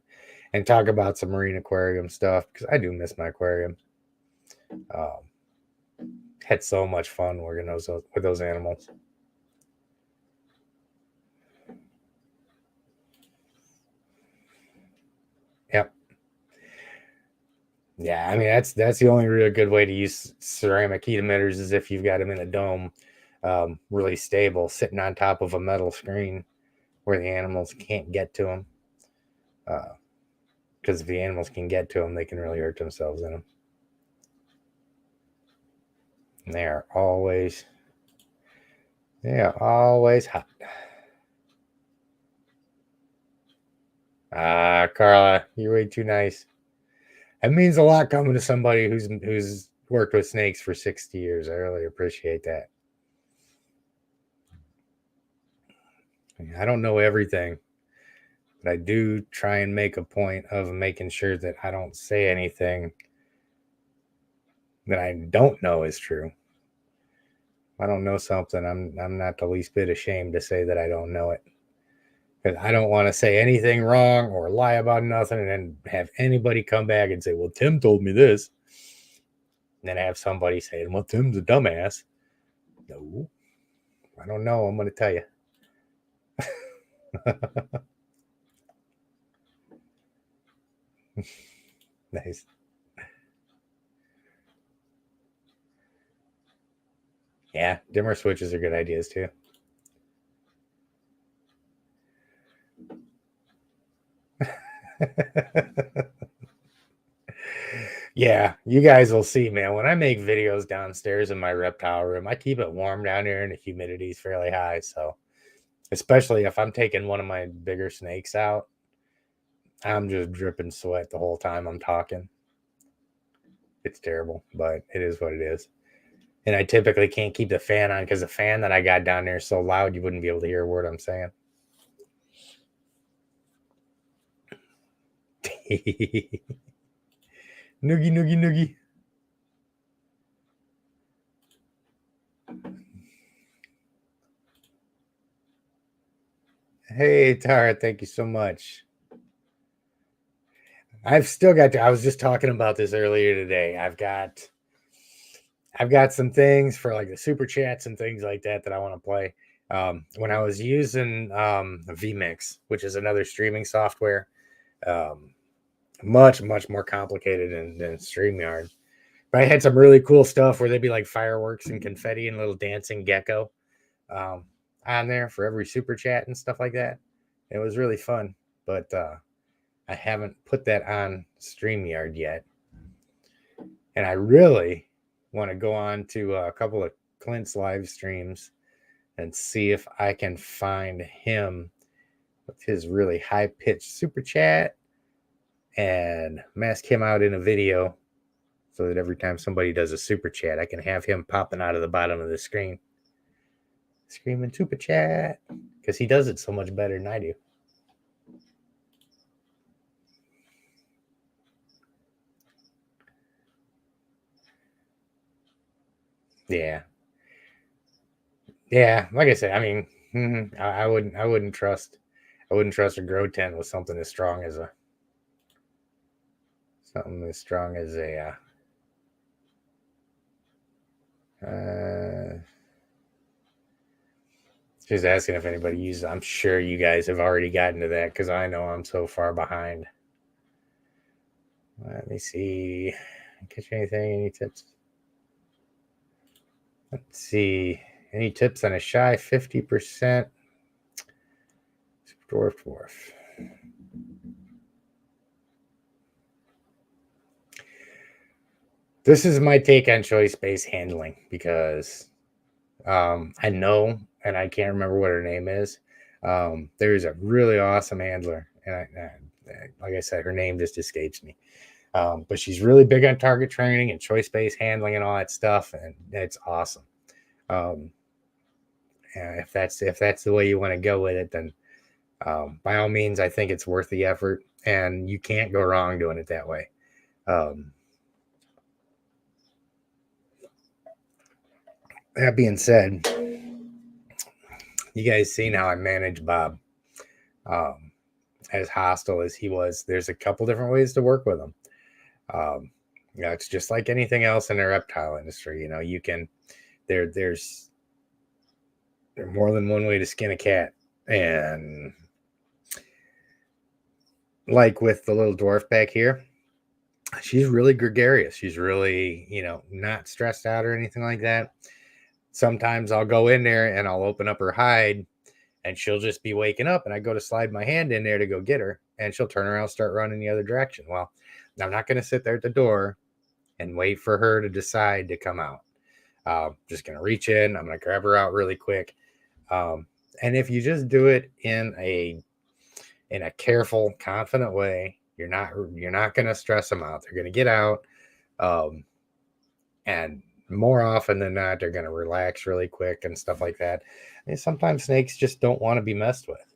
Speaker 1: and talk about some marine aquarium stuff, because I do miss my aquarium. Had so much fun working with those animals. Yep. Yeah, I mean that's the only real good way to use ceramic heat emitters is if you've got them in a dome, really stable, sitting on top of a metal screen where the animals can't get to them. Because if the animals can get to them, they can really hurt themselves in them. And they are always hot. Ah, Carla, you're way too nice. It means a lot coming to somebody who's worked with snakes for 60 years. I really appreciate that. I don't know everything, but I do try and make a point of making sure that I don't say anything that I don't know is true. If I don't know something, I'm not the least bit ashamed to say that I don't know it. Because I don't want to say anything wrong or lie about nothing and then have anybody come back and say, well, Tim told me this. And then have somebody saying, well, Tim's a dumbass. No, I don't know. I'm going to tell you. Nice. Yeah, dimmer switches are good ideas too. Yeah, you guys will see, man. When I make videos downstairs in my reptile room, I keep it warm down here and the humidity is fairly high. So, especially if I'm taking one of my bigger snakes out, I'm just dripping sweat the whole time I'm talking. It's terrible, but it is what it is. And I typically can't keep the fan on because the fan that I got down there is so loud you wouldn't be able to hear a word I'm saying. Noogie, noogie, noogie. Hey, Tara, thank you so much. I've still got to, I was just talking about this earlier today. I've got some things for like the super chats and things like that that I want to play. When I was using vMix, which is another streaming software, um, much more complicated than StreamYard. But I had some really cool stuff where there'd be like fireworks and confetti and little dancing gecko um, on there for every super chat and stuff like that. It was really fun, but I haven't put that on StreamYard yet. And I really want to go on to a couple of Clint's live streams and see if I can find him with his really high pitched super chat and mask him out in a video so that every time somebody does a super chat, I can have him popping out of the bottom of the screen screaming super chat because he does it so much better than I do. Yeah. Yeah, like I said, I mean, I wouldn't trust a grow tent with something as strong as a she's asking if anybody uses it. I'm sure you guys have already gotten to that because I know I'm so far behind. Let me see. Catch anything? Any tips? Let's see. Any tips on a shy 50%? Dwarf. This is my take on choice-based handling because I know, and I can't remember what her name is. There's a really awesome handler, and like I said, her name just escapes me. But she's really big on target training and choice-based handling and all that stuff, and it's awesome. And if that's the way you want to go with it, then by all means, I think it's worth the effort, and you can't go wrong doing it that way. That being said, you guys seen how I manage Bob. As hostile as he was, there's a couple different ways to work with him. It's just like anything else in the reptile industry. You can there's more than one way to skin a cat, and like with the little dwarf back here, she's really gregarious. She's really not stressed out or anything like that. Sometimes I'll go in there and I'll open up her hide and she'll just be waking up and I go to slide my hand in there to go get her and she'll turn around and start running the other direction. Well, I'm not going to sit there at the door and wait for her to decide to come out. Just going to reach in. I'm going to grab her out really quick. And if you just do it in a careful, confident way, you're not going to stress them out. They're going to get out. And more often than not, they're going to relax really quick and stuff like that. And sometimes snakes just don't want to be messed with.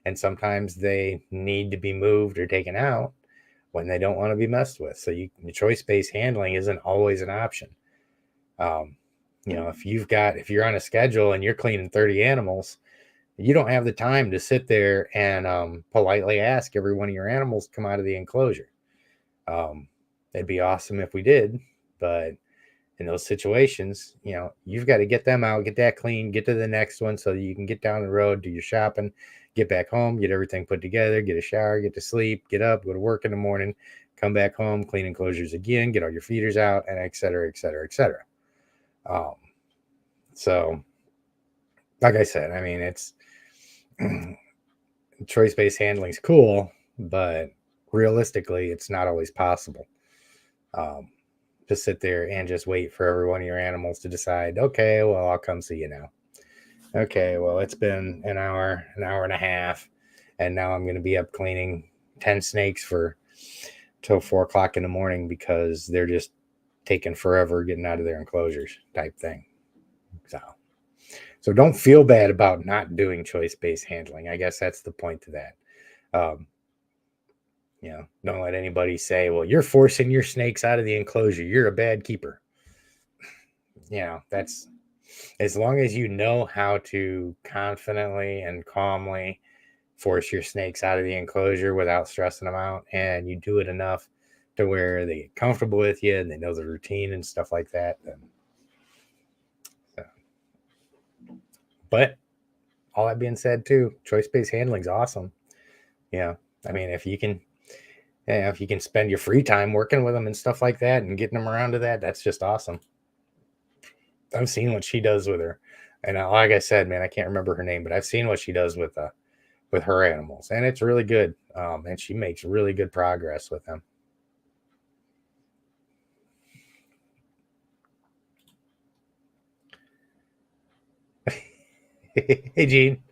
Speaker 1: And sometimes they need to be moved or taken out when they don't want to be messed with. So choice-based handling isn't always an option. If you're on a schedule and you're cleaning 30 animals, you don't have the time to sit there and politely ask every one of your animals to come out of the enclosure. It'd be awesome if we did, but in those situations, you've got to get them out, get that clean, get to the next one so that you can get down the road, do your shopping, get back home, get everything put together, get a shower, get to sleep, get up, go to work in the morning, come back home, clean enclosures again, get all your feeders out, and et cetera, et cetera, et cetera. So, like I said, I mean, it's choice-based handling is cool, but realistically, it's not always possible. To sit there and just wait for every one of your animals to decide, okay, well, I'll come see you now. Okay, well, it's been an hour and a half, and now I'm going to be up cleaning 10 snakes for till 4 o'clock in the morning because they're just taking forever getting out of their enclosures type thing. So don't feel bad about not doing choice-based handling. I guess that's the point to that. Don't let anybody say, well, you're forcing your snakes out of the enclosure. You're a bad keeper. That's as long as you know how to confidently and calmly force your snakes out of the enclosure without stressing them out, and you do it enough to where they get comfortable with you and they know the routine and stuff like that. But all that being said, too, choice-based handling is awesome. I mean, if you can spend your free time working with them and stuff like that and getting them around to that, that's just awesome. I've seen what she does with her, and like I said, man, I can't remember her name, but I've seen what she does with her animals, and it's really good. And she makes really good progress with them. Hey, Gene,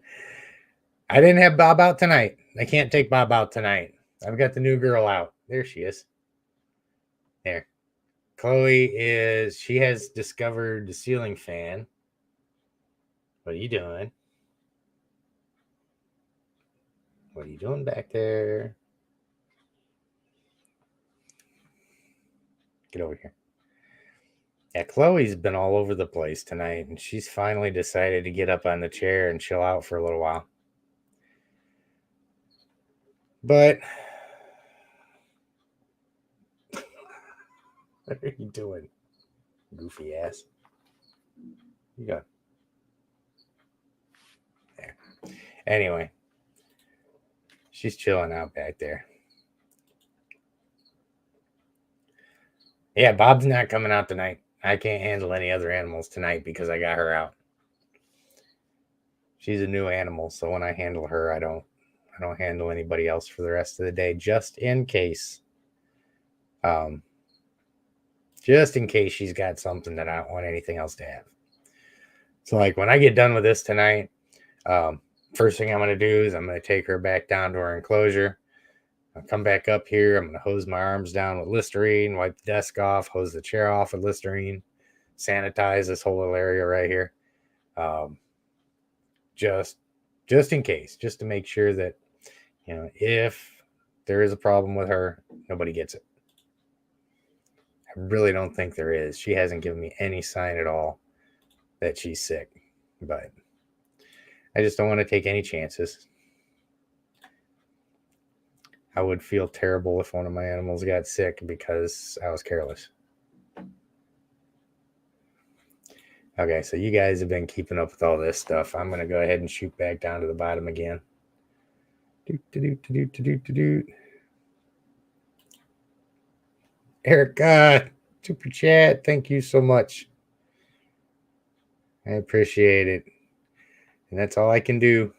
Speaker 1: I didn't have Bob out tonight. I can't take Bob out tonight. I've got the new girl out. There she is. There. Chloe she has discovered the ceiling fan. What are you doing? What are you doing back there? Get over here. Yeah, Chloe's been all over the place tonight, and she's finally decided to get up on the chair and chill out for a little while. But what are you doing, goofy ass? You got there. Anyway, she's chilling out back there. Yeah, Bob's not coming out tonight. I can't handle any other animals tonight because I got her out. She's a new animal, so when I handle her, I don't handle anybody else for the rest of the day, just in case. Just in case she's got something that I don't want anything else to have. So, like, when I get done with this tonight, first thing I'm going to do is I'm going to take her back down to her enclosure. I'll come back up here. I'm going to hose my arms down with Listerine, wipe the desk off, hose the chair off with Listerine, sanitize this whole little area right here. Just in case, just to make sure that, if there is a problem with her, nobody gets it. I really don't think there is. She hasn't given me any sign at all that she's sick, but I just don't want to take any chances. I would feel terrible if one of my animals got sick because I was careless. Okay, so you guys have been keeping up with all this stuff. I'm going to go ahead and shoot back down to the bottom again. Erica, super chat. Thank you so much. I appreciate it. And that's all I can do.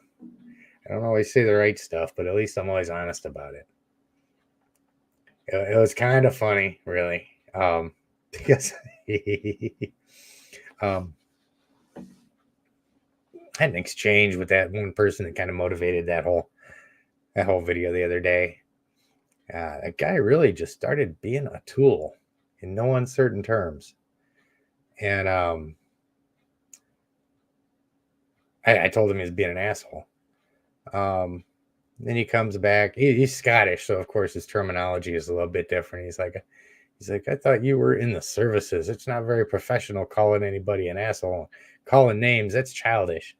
Speaker 1: I don't always say the right stuff, but at least I'm always honest about it. It was kind of funny, really, because I had an exchange with that one person that kind of motivated that whole video the other day. That guy really just started being a tool in no uncertain terms, and I told him he was being an asshole. Then he comes back. He's Scottish, so of course his terminology is a little bit different. He's like, I thought you were in the services. It's not very professional calling anybody an asshole. Calling names, that's childish.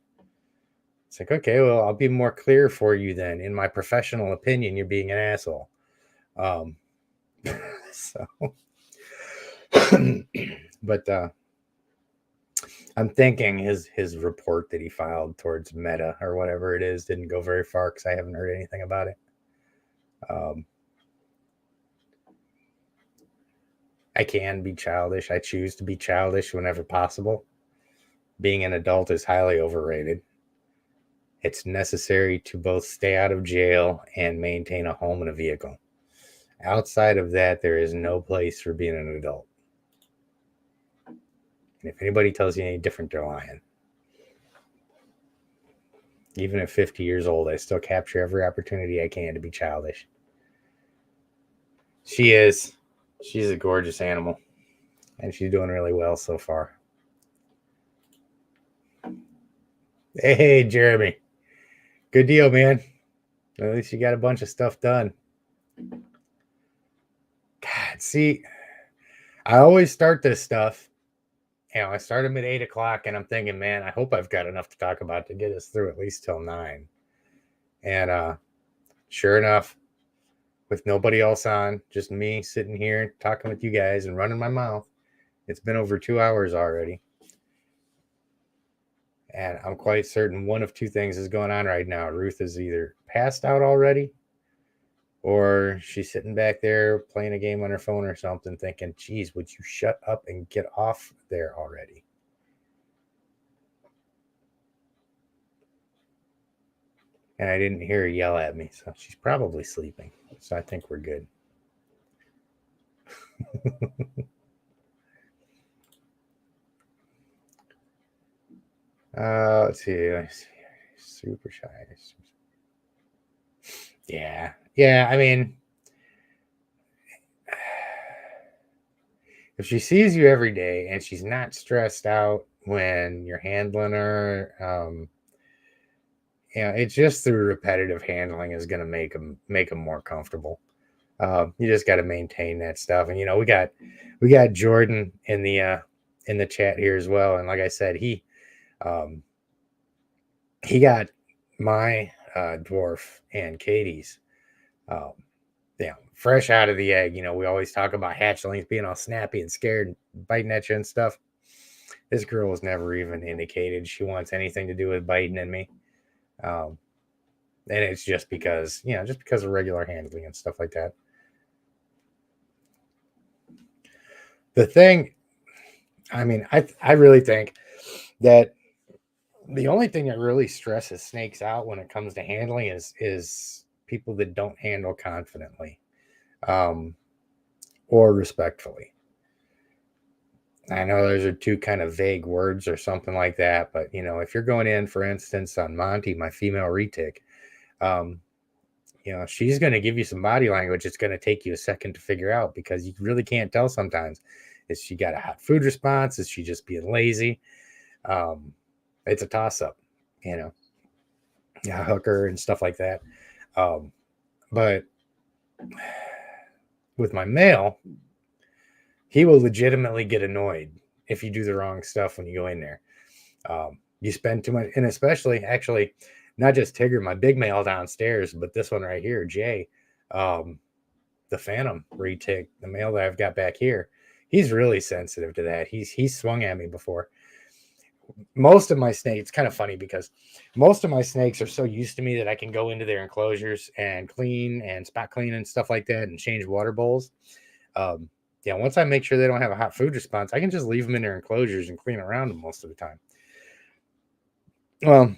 Speaker 1: It's like, okay, well, I'll be more clear for you then. In my professional opinion, you're being an asshole. So, but I'm thinking his report that he filed towards Meta or whatever it is didn't go very far because I haven't heard anything about it. I can be childish. I choose to be childish whenever possible. Being an adult is highly overrated. It's necessary to both stay out of jail and maintain a home and a vehicle. Outside of that, there is no place for being an adult. And if anybody tells you any different, they're lying. Even at 50 years old, I still capture every opportunity I can to be childish. She is. She's a gorgeous animal. And she's doing really well so far. Hey, Jeremy. Good deal, man. At least you got a bunch of stuff done. God, see, I always start this stuff. I start them at 8 o'clock, and I'm thinking, man, I hope I've got enough to talk about to get us through at least till 9. And sure enough, with nobody else on, just me sitting here talking with you guys and running my mouth, it's been over 2 hours already. And I'm quite certain one of two things is going on right now. Ruth is either passed out already, or she's sitting back there playing a game on her phone or something, thinking, geez, would you shut up and get off there already? And I didn't hear her yell at me, so she's probably sleeping. So I think we're good. Let's see. Super shy. Yeah. I mean, if she sees you every day and she's not stressed out when you're handling her, it's just the repetitive handling is going to make them more comfortable. You just got to maintain that stuff. And we got Jordan in the chat here as well. And like I said, he got my dwarf and Katie's, fresh out of the egg. We always talk about hatchlings being all snappy and scared and biting at you and stuff. This girl was never even indicated she wants anything to do with biting in me. And it's just because of regular handling and stuff like that. The thing, I mean, I really think that the only thing that really stresses snakes out when it comes to handling is people that don't handle confidently, or respectfully. I know those are two kind of vague words or something like that, but if you're going in, for instance, on Monty, my female retic, she's going to give you some body language. It's going to take you a second to figure out because you really can't tell sometimes. Is she got a hot food response? Is she just being lazy? It's a toss-up, hooker and stuff like that. But with my male, he will legitimately get annoyed if you do the wrong stuff when you go in there. You spend too much, and especially, actually, not just Tigger, my big male downstairs, but this one right here, Jay, the Phantom retic, the male that I've got back here, he's really sensitive to that. He's swung at me before. Most of my snakes, it's kind of funny because most of my snakes are so used to me that I can go into their enclosures and clean and spot clean and stuff like that and change water bowls. Once I make sure they don't have a hot food response, I can just leave them in their enclosures and clean around them most of the time. Well,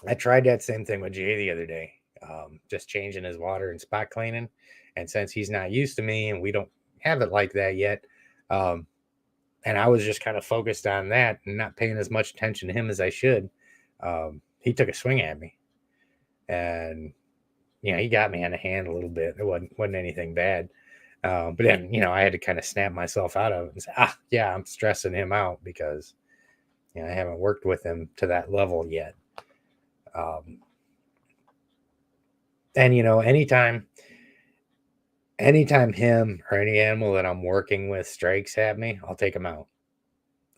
Speaker 1: I tried that same thing with Jay the other day, just changing his water and spot cleaning. And since he's not used to me and we don't have it like that yet, and I was just kind of focused on that and not paying as much attention to him as I should, he took a swing at me. And, he got me on the hand a little bit. It wasn't anything bad. But then, I had to kind of snap myself out of it and say, I'm stressing him out because, I haven't worked with him to that level yet. And, anytime him or any animal that I'm working with strikes at me, I'll take him out.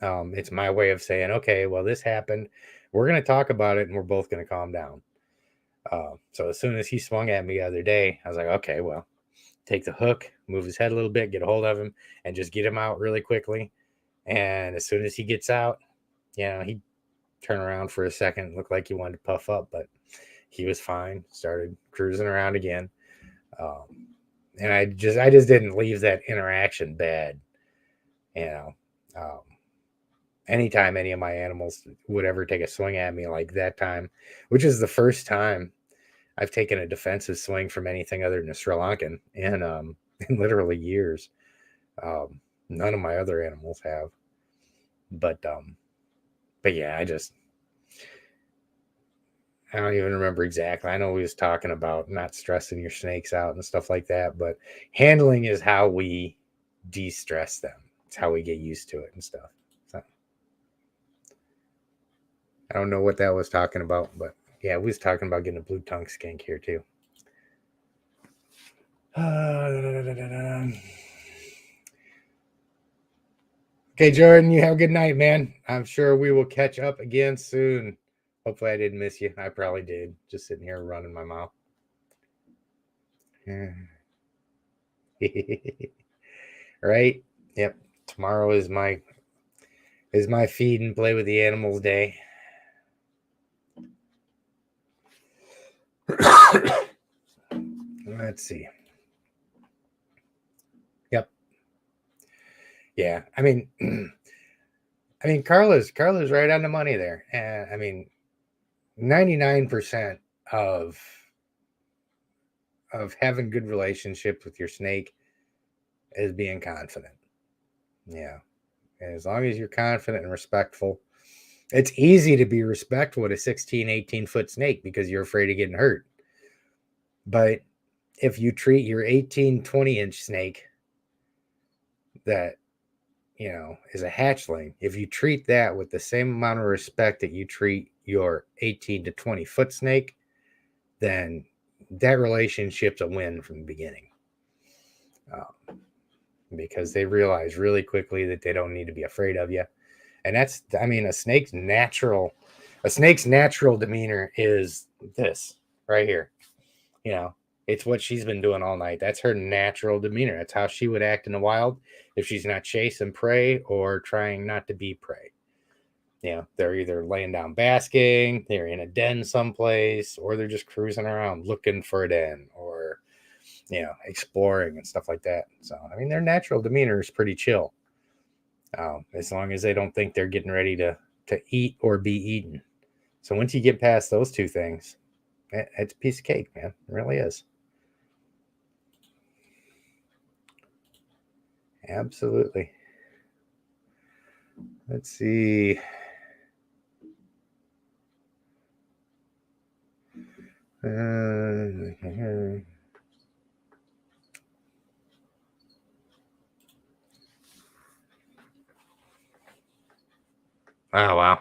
Speaker 1: It's my way of saying, okay, well, this happened. We're going to talk about it and we're both going to calm down. So as soon as he swung at me the other day, I was like, okay, well, take the hook, move his head a little bit, get a hold of him, and just get him out really quickly. And as soon as he gets out, he turned around for a second, looked like he wanted to puff up, but he was fine, started cruising around again. And I just didn't leave that interaction bad, anytime any of my animals would ever take a swing at me like that time, which is the first time I've taken a defensive swing from anything other than a Sri Lankan in literally years. None of my other animals have. But yeah, I don't even remember exactly. I know we was talking about not stressing your snakes out and stuff like that, but handling is how we de-stress them. It's how we get used to it and stuff. So I don't know what that was talking about, but yeah, we was talking about getting a blue tongue skink here too. Okay, Jordan, you have a good night, man. I'm sure we will catch up again soon. Hopefully I didn't miss you. I probably did. Just sitting here running my mouth. Right? Yep. Tomorrow is my feed and play with the animals day. Let's see. Yep. Yeah. I mean Carla's right on the money there. And I mean 99% of having good relationship with your snake is being confident. Yeah. And as long as you're confident and respectful, it's easy to be respectful with a 16, 18-foot snake because you're afraid of getting hurt. But if you treat your 18, 20-inch snake that, is a hatchling, if you treat that with the same amount of respect that you treat your 18 to 20-foot snake, then that relationship's a win from the beginning. Because they realize really quickly that they don't need to be afraid of you. And that's, a snake's natural demeanor is this right here. It's what she's been doing all night. That's her natural demeanor. That's how she would act in the wild if she's not chasing prey or trying not to be prey. They're either laying down basking, they're in a den someplace, or they're just cruising around looking for a den or, exploring and stuff like that. So, their natural demeanor is pretty chill. As long as they don't think they're getting ready to eat or be eaten. So once you get past those two things, it's a piece of cake, man. It really is. Absolutely. Let's see. Oh, wow.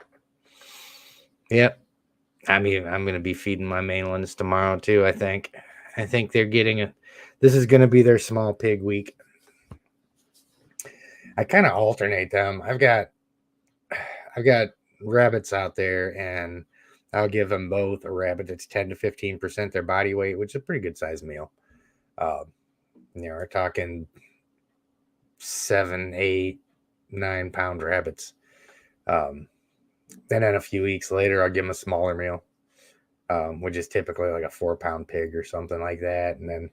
Speaker 1: Yep. I'm going to be feeding my mainlands tomorrow too. I think they're getting this is going to be their small pig week. I kind of alternate them. I've got rabbits out there, and I'll give them both a rabbit that's 10 to 15% their body weight, which is a pretty good sized meal. We're talking 7, 8, 9 pound rabbits. Then a few weeks later, I'll give them a smaller meal, which is typically like a 4-pound pig or something like that. And then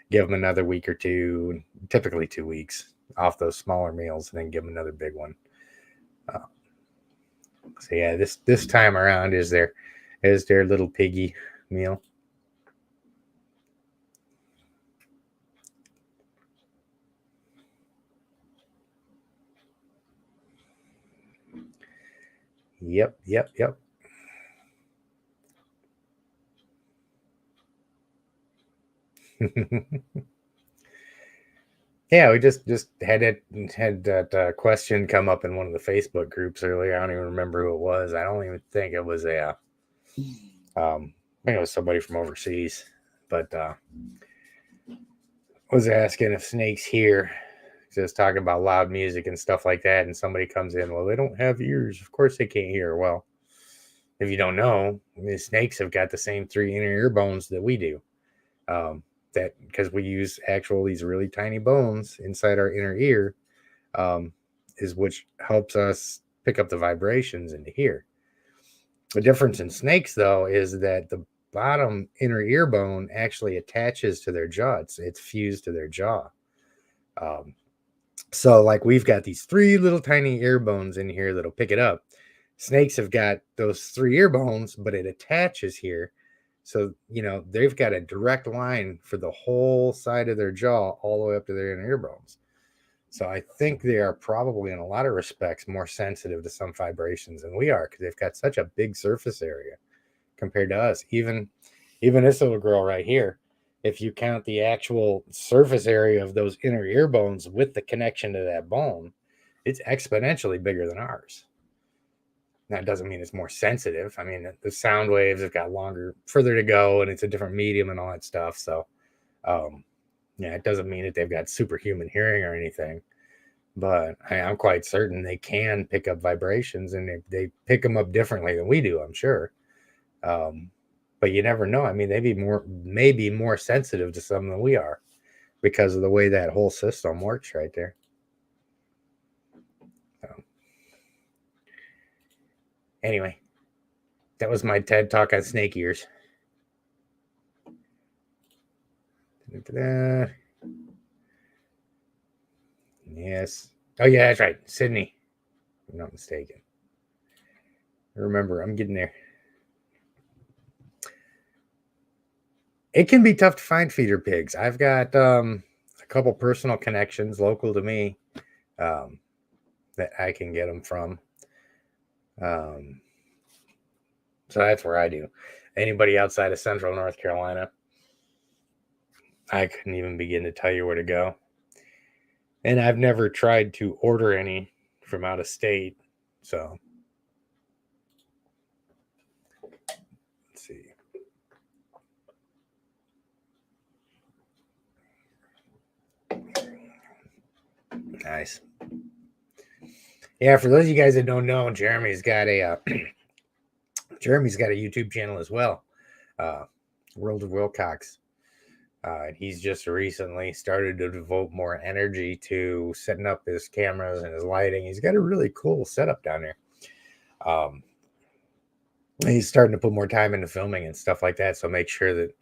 Speaker 1: give them another week or two, typically 2 weeks off those smaller meals, and then give them another big one. So yeah, this time around is their little piggy meal. Yep. Yeah, we just had that question come up in one of the Facebook groups earlier. I don't even remember who it was. I don't even think it was I think it was somebody from overseas, but was asking if snakes hear. Just talking about loud music and stuff like that, and somebody comes in, well, they don't have ears. Of course they can't hear. Well, if you don't know, the snakes have got the same 3 inner ear bones that we do. That because we use these really tiny bones inside our inner ear, is which helps us pick up the vibrations and to hear. The difference in snakes, though, is that the bottom inner ear bone actually attaches to their jaw. It's fused to their jaw. So, like, we've got these 3 little tiny ear bones in here that'll pick it up. Snakes have got those 3 ear bones, but it attaches here. So, they've got a direct line for the whole side of their jaw all the way up to their inner ear bones. So I think they are probably, in a lot of respects, more sensitive to some vibrations than we are because they've got such a big surface area compared to us. Even this little girl right here, if you count the actual surface area of those inner ear bones with the connection to that bone, it's exponentially bigger than ours. That doesn't mean it's more sensitive. I mean, the sound waves have got further to go, and it's a different medium and all that stuff. So, yeah, it doesn't mean that they've got superhuman hearing or anything. But I'm quite certain they can pick up vibrations, and they pick them up differently than we do, I'm sure. But you never know. I mean, they may be more sensitive to some than we are because of the way that whole system works right there. So, anyway, that was my TED talk on snake ears. Da-da-da. Yes. Oh, yeah, that's right. Sydney. If I'm not mistaken. Remember, I'm getting there. It can be tough to find feeder pigs. I've got a couple personal connections local to me that I can get them from. So that's where I do. Anybody outside of Central North Carolina, I couldn't even begin to tell you where to go. And I've never tried to order any from out of state. So let's see. Nice. Yeah, for those of you guys that don't know, Jeremy's got a YouTube channel as well, World of Wilcox. And he's just recently started to devote more energy to setting up his cameras and his lighting. He's got a really cool setup down there. He's starting to put more time into filming and stuff like that. So make sure that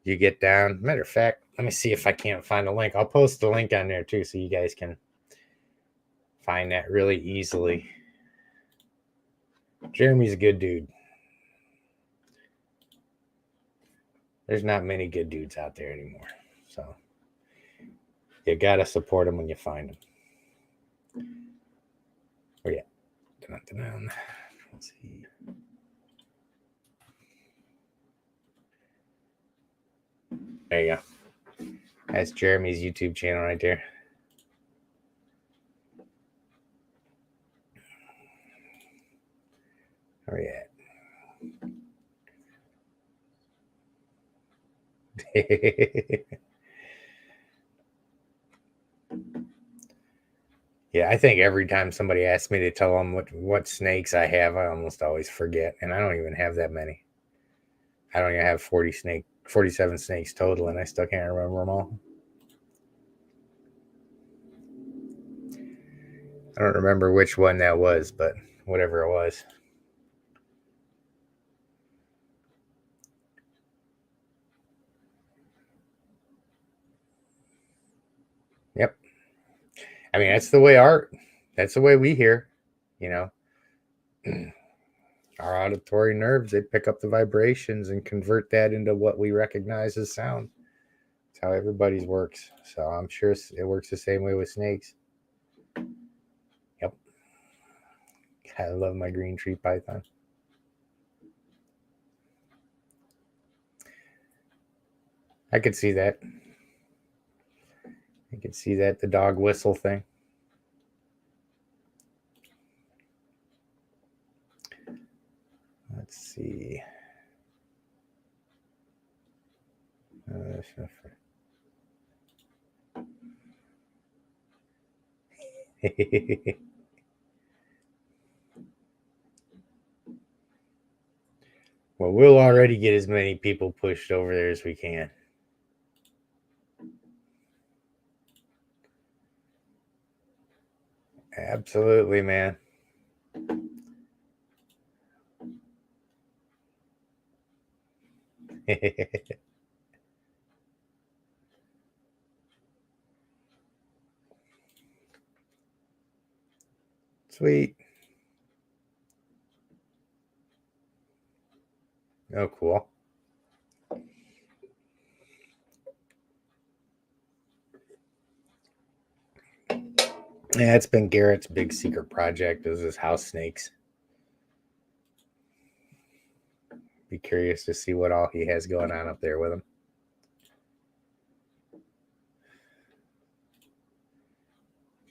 Speaker 1: you get down. Matter of fact, let me see if I can't find a link. I'll post the link on there too, so you guys can find that really easily. Jeremy's a good dude. There's not many good dudes out there anymore. So you got to support them when you find them. Oh, yeah. Let's see. There you go. That's Jeremy's YouTube channel right there. Where are you at? Yeah, I think every time somebody asks me to tell them what snakes I have, I almost always forget, and I don't even have that many. I don't even have 47 snakes total, and I still can't remember them all. I don't remember which one that was, but whatever it was. Yep. I mean, that's the way we hear, you know. Our auditory nerves, they pick up the vibrations and convert that into what we recognize as sound. That's how everybody's works. So I'm sure it works the same way with snakes. Yep. I love my green tree python. I could see that. I could see that, the dog whistle thing. Let's see. Well, we'll already get as many people pushed over there as we can. Absolutely, man. Sweet. Oh, cool. Yeah, it's been Garrett's big secret project is his house snakes. Be curious to see what all he has going on up there with him.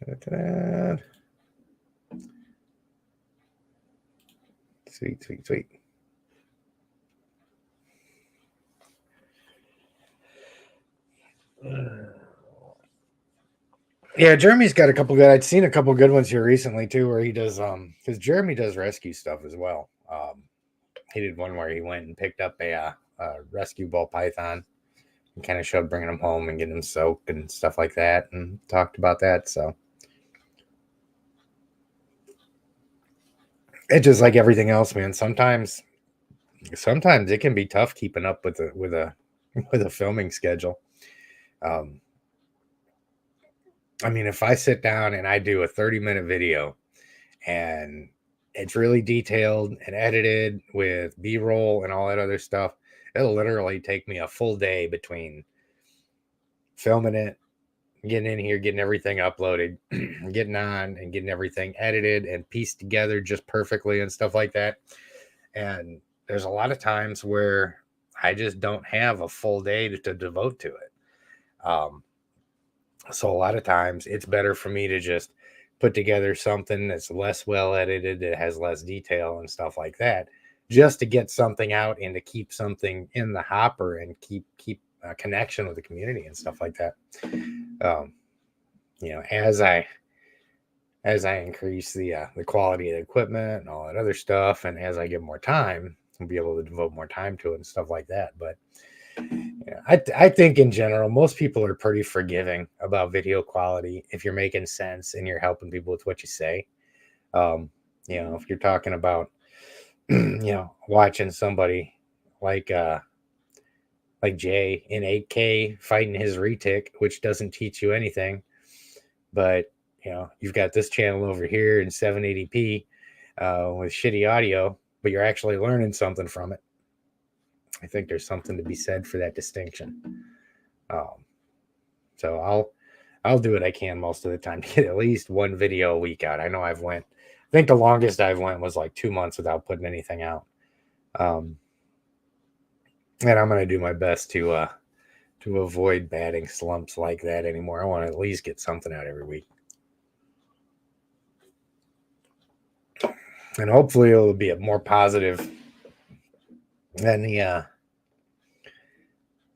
Speaker 1: Ta-da. Sweet, sweet, sweet. Yeah, Jeremy's got a couple good. I'd seen a couple good ones here recently too, where he does because Jeremy does rescue stuff as well. He did one where he went and picked up a rescue ball python and kind of showed bringing him home and getting him soaked and stuff like that, and talked about that. So it's just like everything else, man. Sometimes it can be tough keeping up with a with a filming schedule. Um, I mean, if I sit down and I do a 30-minute video and it's really detailed and edited with B-roll and all that other stuff, it'll literally take me a full day between filming it, getting in here, getting everything uploaded, getting on and getting everything edited and pieced together just perfectly and stuff like that. And there's a lot of times where I just don't have a full day to devote to it. So a lot of times it's better for me to just put together something that's less well edited, that has less detail and stuff like that, just to get something out and to keep something in the hopper and keep a connection with the community and stuff like that. Um, as I increase the quality of the equipment and all that other stuff, and as I get more time, I'll be able to devote more time to it and stuff like that. But yeah, I think in general, most people are pretty forgiving about video quality if you're making sense and you're helping people with what you say. Um, if you're talking about, watching somebody like like Jay in 8K fighting his retic, which doesn't teach you anything, but you've got this channel over here in 780p with shitty audio, but you're actually learning something from it. I think there's something to be said for that distinction. Um, so I'll do what I can most of the time to get at least one video a week out. I know I think the longest I've went was like 2 months without putting anything out. And I'm gonna do my best to avoid batting slumps like that anymore. I want to at least get something out every week. And hopefully it'll be a more positive than the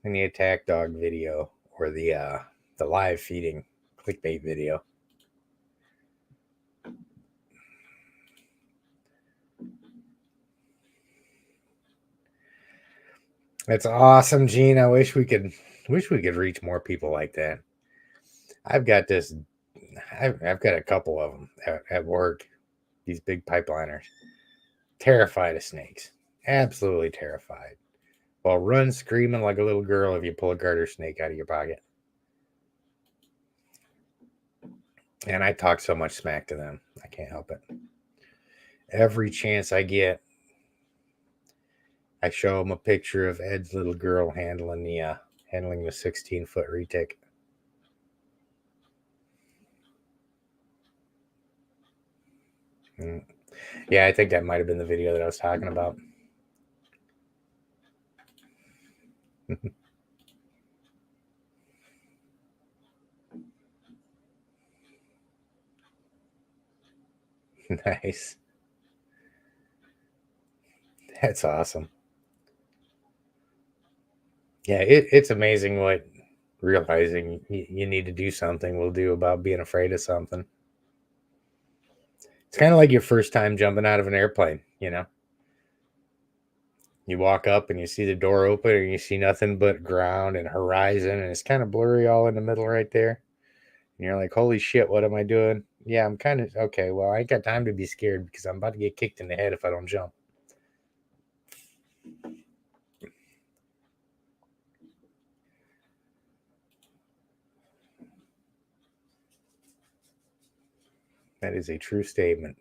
Speaker 1: attack dog video or the live feeding clickbait video. That's awesome, Gene. I wish we could reach more people like that. I've got a couple of them at work. These big pipeliners, terrified of snakes, absolutely terrified. Well, run screaming like a little girl if you pull a garter snake out of your pocket. And I talk so much smack to them, I can't help it. Every chance I get, I show them a picture of Ed's little girl handling the 16-foot retic. Yeah, I think that might have been the video that I was talking about. Nice. That's awesome. Yeah, it's amazing what realizing you need to do something will do about being afraid of something. It's kind of like your first time jumping out of an airplane, You walk up and you see the door open and you see nothing but ground and horizon and it's kind of blurry all in the middle right there. And you're like, holy shit, what am I doing? Yeah, I'm kind of okay. Well, I ain't got time to be scared because I'm about to get kicked in the head if I don't jump. That is a true statement.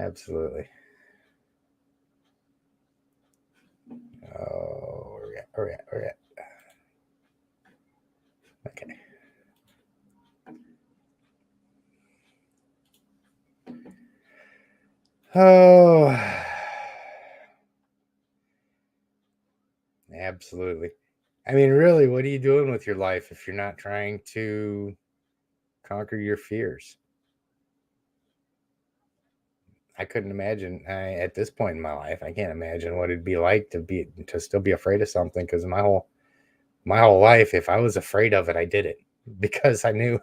Speaker 1: Absolutely. Oh, where we at? Where we at? Where we at? Okay. Oh, absolutely. I mean, really, what are you doing with your life if you're not trying to conquer your fears? I couldn't imagine at this point in my life. I can't imagine what it'd be like to still be afraid of something because my whole life, if I was afraid of it, I did it because I knew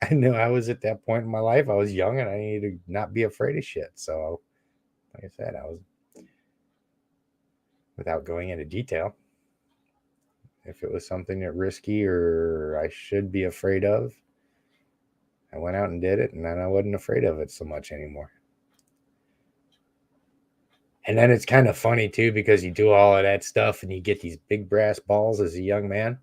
Speaker 1: I knew I was at that point in my life. I was young and I needed to not be afraid of shit. So, like I said, I was without going into detail. If it was something that risky or I should be afraid of, I went out and did it, and then I wasn't afraid of it so much anymore. And then it's kind of funny too because you do all of that stuff and you get these big brass balls as a young man.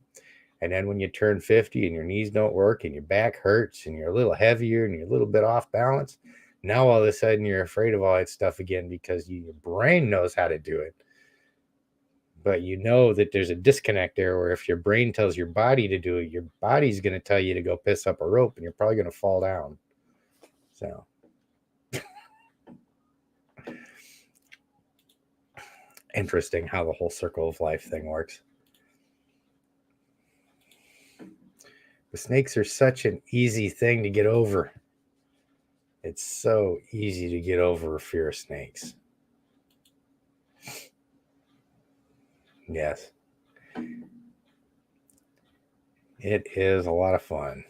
Speaker 1: And then when you turn 50 and your knees don't work and your back hurts and you're a little heavier and you're a little bit off balance, now all of a sudden you're afraid of all that stuff again because your brain knows how to do it. But you know that there's a disconnect there where if your brain tells your body to do it, your body's going to tell you to go piss up a rope and you're probably going to fall down. So interesting how the whole circle of life thing works. The snakes are such an easy thing to get over. It's so easy to get over a fear of snakes. Yes. It is a lot of fun.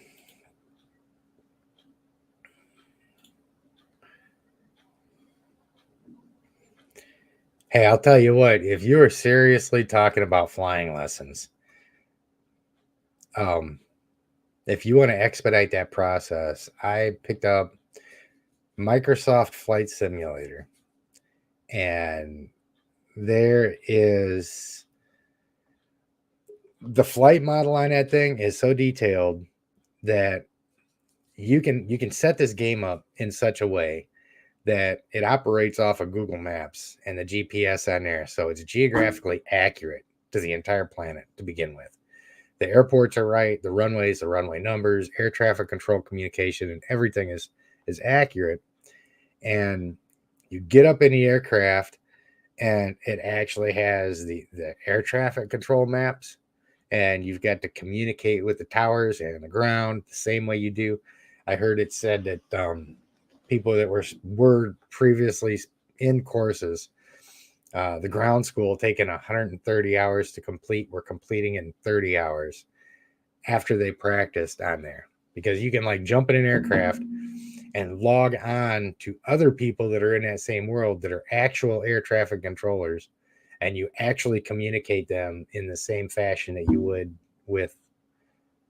Speaker 1: Hey, I'll tell you what, if you are seriously talking about flying lessons, um, if you want to expedite that process, I picked up Microsoft Flight Simulator, and there is the flight model on that thing is so detailed that you can set this game up in such a way that it operates off of Google Maps and the GPS on there, so it's geographically accurate to the entire planet to begin with. The airports are right, the runways, the runway numbers, air traffic control communication, and everything is accurate. And you get up in the aircraft, and it actually has the air traffic control maps, and you've got to communicate with the towers and the ground the same way you do. I heard it said that people that were previously in courses, the ground school taking 130 hours to complete, were completing in 30 hours after they practiced on there, because you can like jump in an aircraft and log on to other people that are in that same world that are actual air traffic controllers, and you actually communicate them in the same fashion that you would with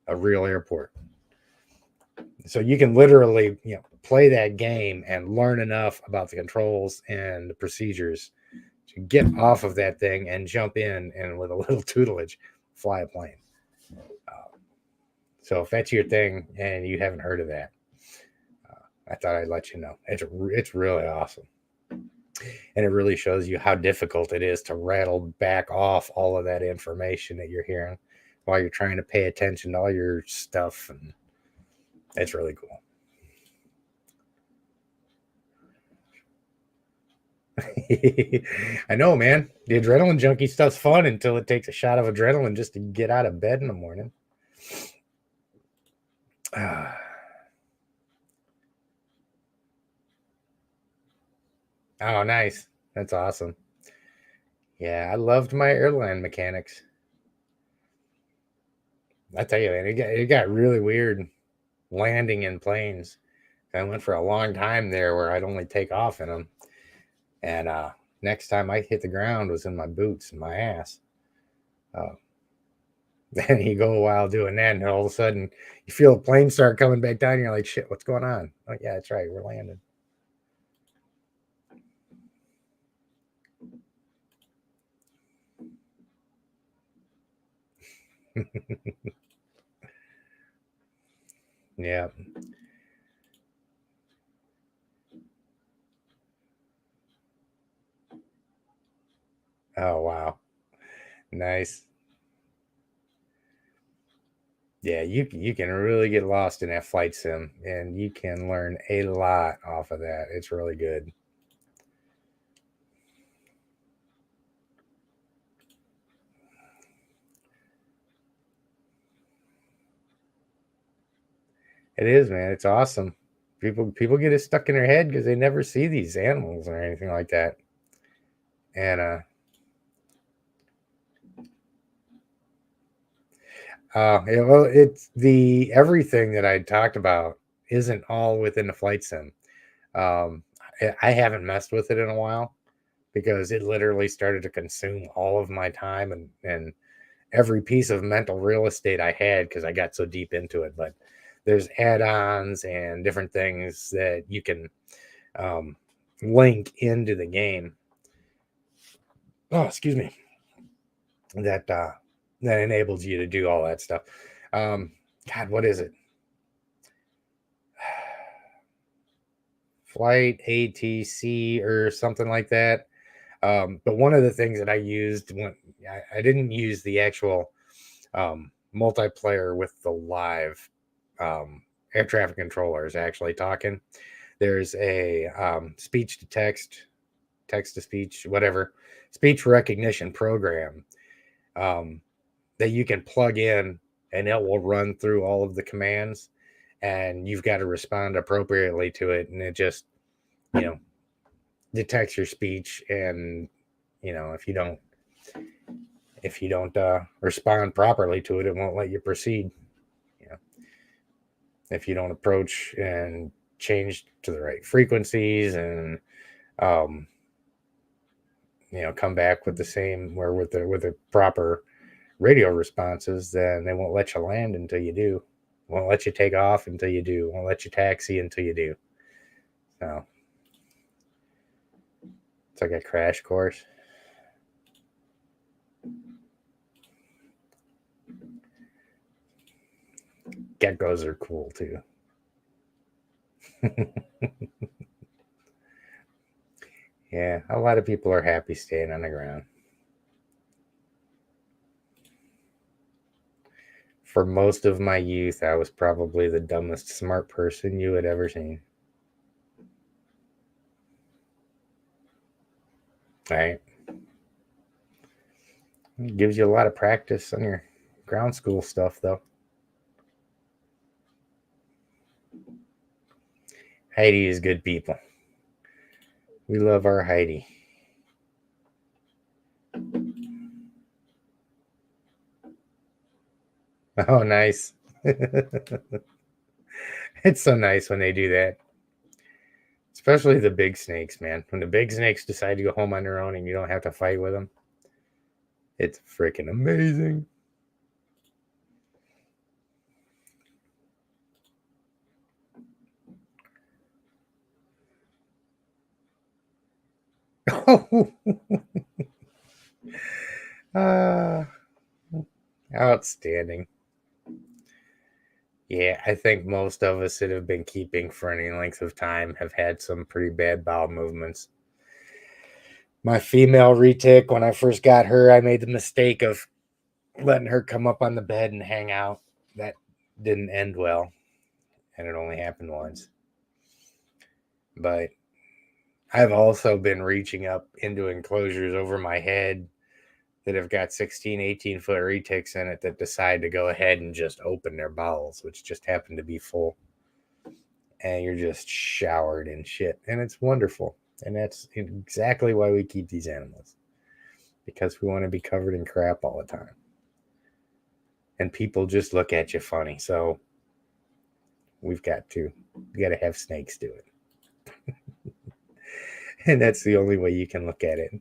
Speaker 1: a real airport. So you can literally, play that game and learn enough about the controls and the procedures to get off of that thing and jump in and with a little tutelage fly a plane. So if that's your thing and you haven't heard of that, I thought I'd let you know. It's really awesome, and it really shows you how difficult it is to rattle back off all of that information that you're hearing while you're trying to pay attention to all your stuff, and it's really cool. I know, man. The adrenaline junkie stuff's fun until it takes a shot of adrenaline just to get out of bed in the morning. Oh, nice. That's awesome. Yeah, I loved my airline mechanics. I tell you, man, it got really weird landing in planes. I went for a long time there where I'd only take off in them. And next time I hit the ground was in my boots and my ass. Uh, then you go a while doing that, and all of a sudden you feel a plane start coming back down. And you're like, shit, what's going on? Oh, yeah, that's right. We're landing. Yeah. Oh, wow. Nice. Yeah, you can really get lost in that flight sim, and you can learn a lot off of that. It's really good. It is, man. It's awesome. People get it stuck in their head because they never see these animals or anything like that. And yeah, well, it's the everything that I talked about isn't all within the flight sim. Um, I haven't messed with it in a while because it literally started to consume all of my time and every piece of mental real estate I had because I got so deep into it. But there's add-ons and different things that you can um, link into the game. Oh, excuse me. That that enables you to do all that stuff. Um, God, what is it? Flight ATC or something like that. But one of the things that I used when I didn't use the actual multiplayer with the live air traffic controllers actually talking. There's a speech to text, text to speech, whatever, speech recognition program um, that you can plug in and it will run through all of the commands and you've got to respond appropriately to it. And it just, you know, detects your speech. And, you know, if you don't respond properly to it, it won't let you proceed. You know, if you don't approach and change to the right frequencies and um, you know, come back with the same where with the proper radio responses, then they won't let you land until you do. Won't let you take off until you do. Won't let you taxi until you do. So it's like a crash course. Geckos are cool too. Yeah, a lot of people are happy staying on the ground. For most of my youth, I was probably the dumbest smart person you had ever seen. Right? It gives you a lot of practice on your ground school stuff, though. Heidi is good people. We love our Heidi. Oh, nice. It's so nice when they do that. Especially the big snakes, man. When the big snakes decide to go home on their own and you don't have to fight with them, it's freaking amazing. uh, outstanding. Yeah, I think most of us that have been keeping for any length of time have had some pretty bad bowel movements. My female retic, when I first got her, I made the mistake of letting her come up on the bed and hang out. That didn't end well, and it only happened once. But I've also been reaching up into enclosures over my head that have got 16, 18-foot retics in it that decide to go ahead and just open their bowels, which just happen to be full. And you're just showered in shit. And it's wonderful. And that's exactly why we keep these animals, because we want to be covered in crap all the time. And people just look at you funny. So we got to have snakes do it. And that's the only way you can look at it.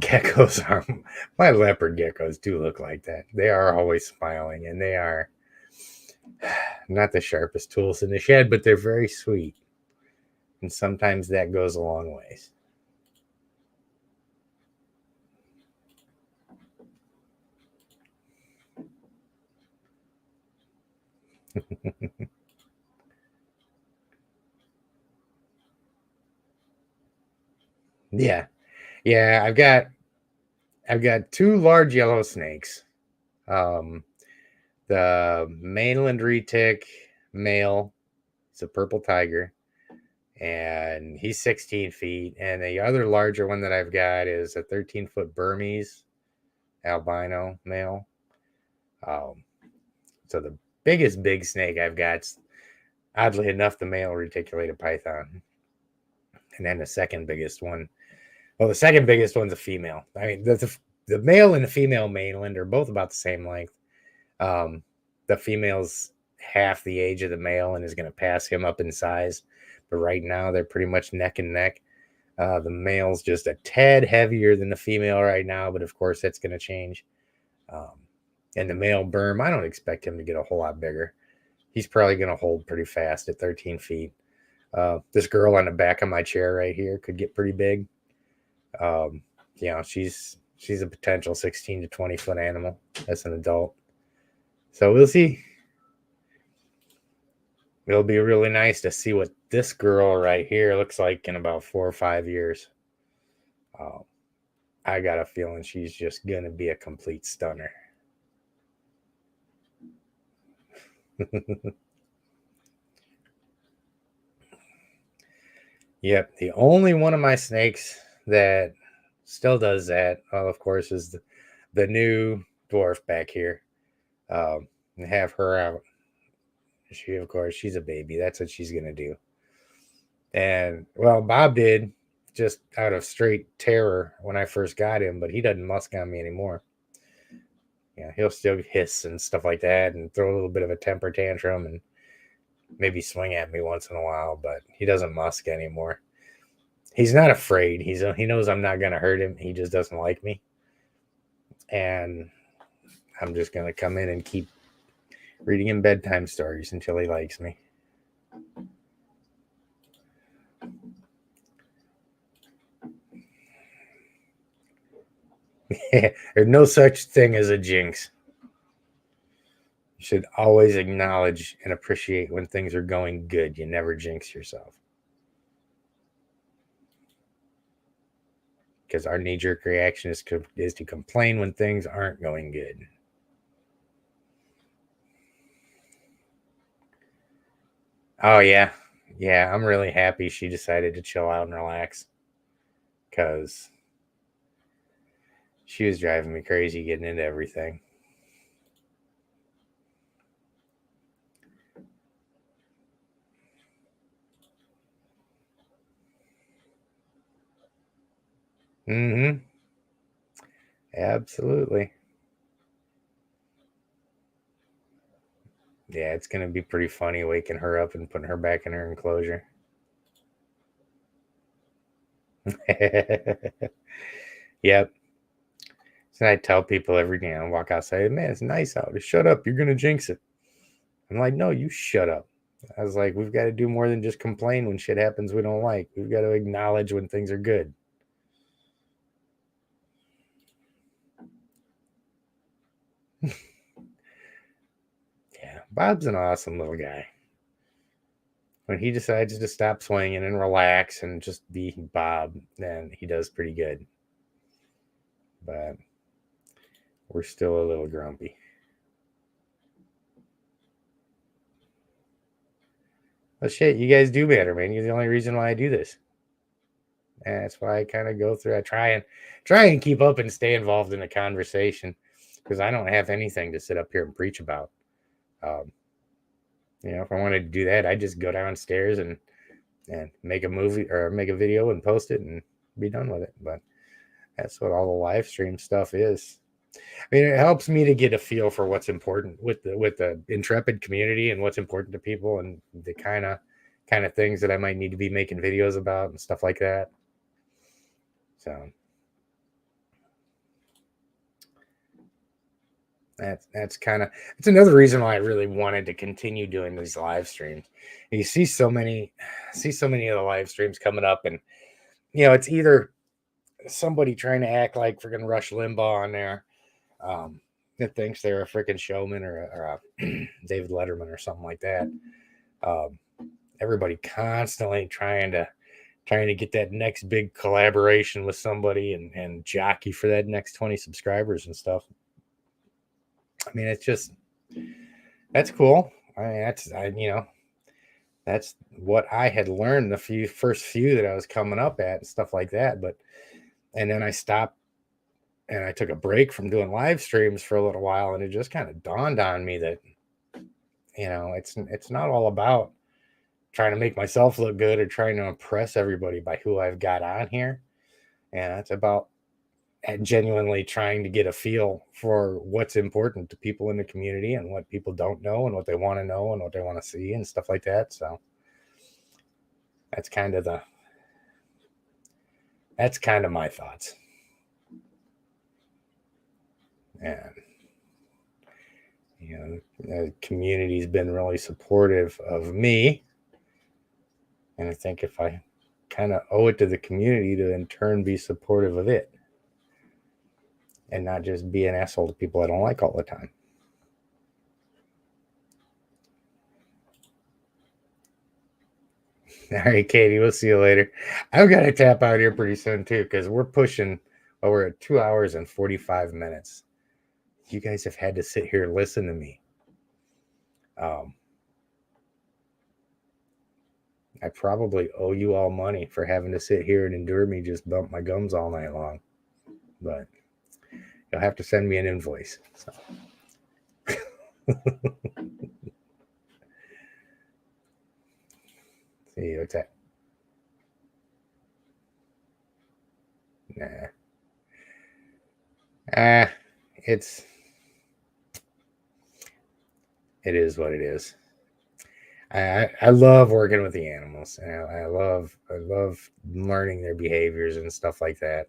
Speaker 1: Geckos are my leopard geckos do look like that. They are always smiling and they are not the sharpest tools in the shed, but they're very sweet. And sometimes that goes a long ways. Yeah. Yeah, I've got two large yellow snakes. Um, the mainland retic male, it's a purple tiger, and he's 16 feet. And the other larger one that I've got is a 13-foot Burmese albino male. Um, so the biggest big snake I've got, oddly enough, the male reticulated python. And then the second biggest one, well, the second biggest one's a female. I mean, the male and the female mainland are both about the same length. Um, the female's half the age of the male and is going to pass him up in size. But right now, they're pretty much neck and neck. The male's just a tad heavier than the female right now, but of course, that's going to change. Um, and the male berm, I don't expect him to get a whole lot bigger. He's probably going to hold pretty fast at 13 feet. This girl on the back of my chair right here could get pretty big. She's a potential 16 to 20 foot animal as an adult. So we'll see. It'll be really nice to see what this girl right here looks like in about 4 or 5 years. I got a feeling she's just gonna be a complete stunner. Yep, the only one of my snakes that still does that, of course, is the new dwarf back here. And have her out. She, of course, she's a baby. That's what she's gonna do. And well, Bob did just out of straight terror when I first got him, but he doesn't musk on me anymore. Yeah, he'll still hiss and stuff like that, and throw a little bit of a temper tantrum, and maybe swing at me once in a while. But he doesn't musk anymore. He's not afraid. He knows I'm not gonna hurt him. He just doesn't like me, and I'm just gonna come in and keep reading him bedtime stories until he likes me. There's no such thing as a jinx. You should always acknowledge and appreciate when things are going good. You never jinx yourself. Because our knee jerk reaction is to complain when things aren't going good. Oh, yeah. Yeah, I'm really happy she decided to chill out and relax. Because she was driving me crazy getting into everything. Mm-hmm. Absolutely. Yeah, it's going to be pretty funny waking her up and putting her back in her enclosure. Yep. So I tell people every day I walk outside, man, it's nice out. Shut up. You're going to jinx it. I'm like, no, you shut up. I was like, we've got to do more than just complain when shit happens we don't like. We've got to acknowledge when things are good. Yeah, Bob's an awesome little guy. When he decides to stop swinging and relax and just be Bob, then he does pretty good. But we're still a little grumpy. Well, shit, you guys do better, man. You're the only reason why I do this. And that's why I kind of go through. I try and keep up and stay involved in the conversation because I don't have anything to sit up here and preach about. Um, if I wanted to do that, I'd just go downstairs and make a movie or make a video and post it and be done with it. But that's what all the live stream stuff is. I mean, it helps me to get a feel for what's important with the intrepid community and what's important to people and the kind of things that I might need to be making videos about and stuff like that. So that's kind of it's another reason why I really wanted to continue doing these live streams. And you see so many of the live streams coming up, and it's either somebody trying to act like freaking Rush Limbaugh on there, that thinks they're a freaking showman or a David Letterman or something like that. Um, Everybody constantly trying to trying to get that next big collaboration with somebody and jockey for that next 20 subscribers and stuff. I mean, it's just, that's cool. I mean, that's what I had learned the first few that I was coming up at and stuff like that. But, and then I stopped and I took a break from doing live streams for a little while, and it just kind of dawned on me that, it's not all about trying to make myself look good or trying to impress everybody by who I've got on here. And it's about genuinely trying to get a feel for what's important to people in the community and what people don't know and what they want to know and what they want to see and stuff like that. So that's kind of my thoughts. And the community's been really supportive of me, and I think if I kind of owe it to the community to in turn be supportive of it and not just be an asshole to people I don't like all the time. All right, Katie, we'll see you later. I've got to tap out here pretty soon too, because we're we're at 2 hours and 45 minutes. You guys have had to sit here and listen to me. I probably owe you all money for having to sit here and endure me just bump my gums all night long. But you'll have to send me an invoice. So. See, what's that? Nah. It is what it is. I love working with the animals. And I love learning their behaviors and stuff like that.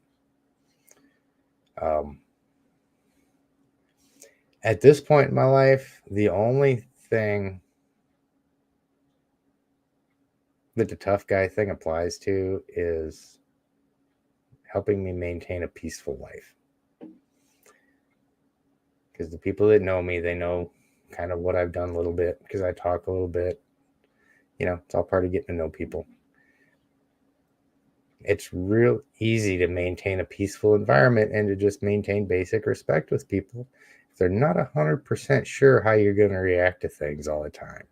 Speaker 1: At this point in my life, the only thing that the tough guy thing applies to is helping me maintain a peaceful life. Because the people that know me, they know kind of what I've done a little bit because I talk a little bit. It's all part of getting to know people. It's real easy to maintain a peaceful environment and to just maintain basic respect with people if they're not 100% sure how you're going to react to things all the time.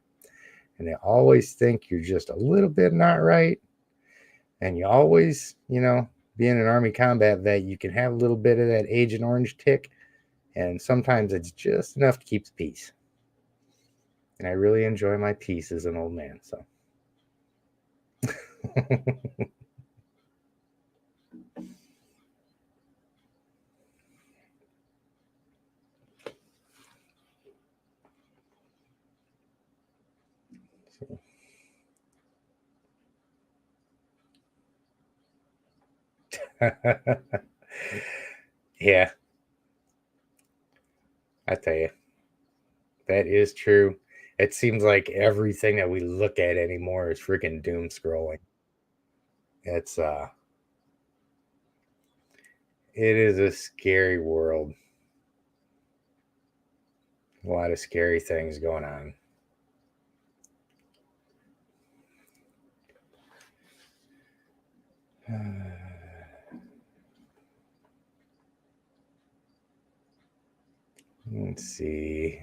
Speaker 1: And they always think you're just a little bit not right. And you always, being an Army combat vet, you can have a little bit of that Agent Orange tick. And sometimes it's just enough to keep the peace. And I really enjoy my peace as an old man. So. Yeah. I tell you, that is true. It seems like everything that we look at anymore is freaking doom scrolling. It is a scary world. A lot of scary things going on. Let's see.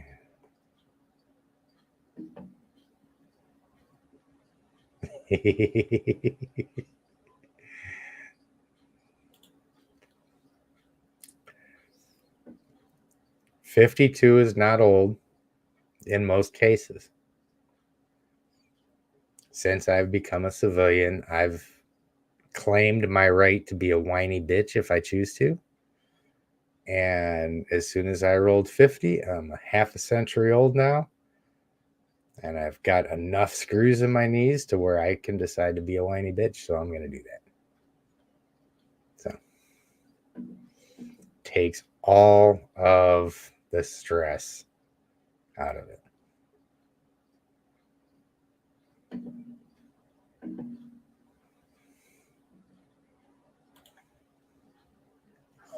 Speaker 1: "52 is not old in most cases. Since I've become a civilian, I've claimed my right to be a whiny bitch if I choose to. And as soon as I rolled 50, I'm a half a century old now. And I've got enough screws in my knees to where I can decide to be a whiny bitch. So I'm going to do that. So takes all of the stress out of it.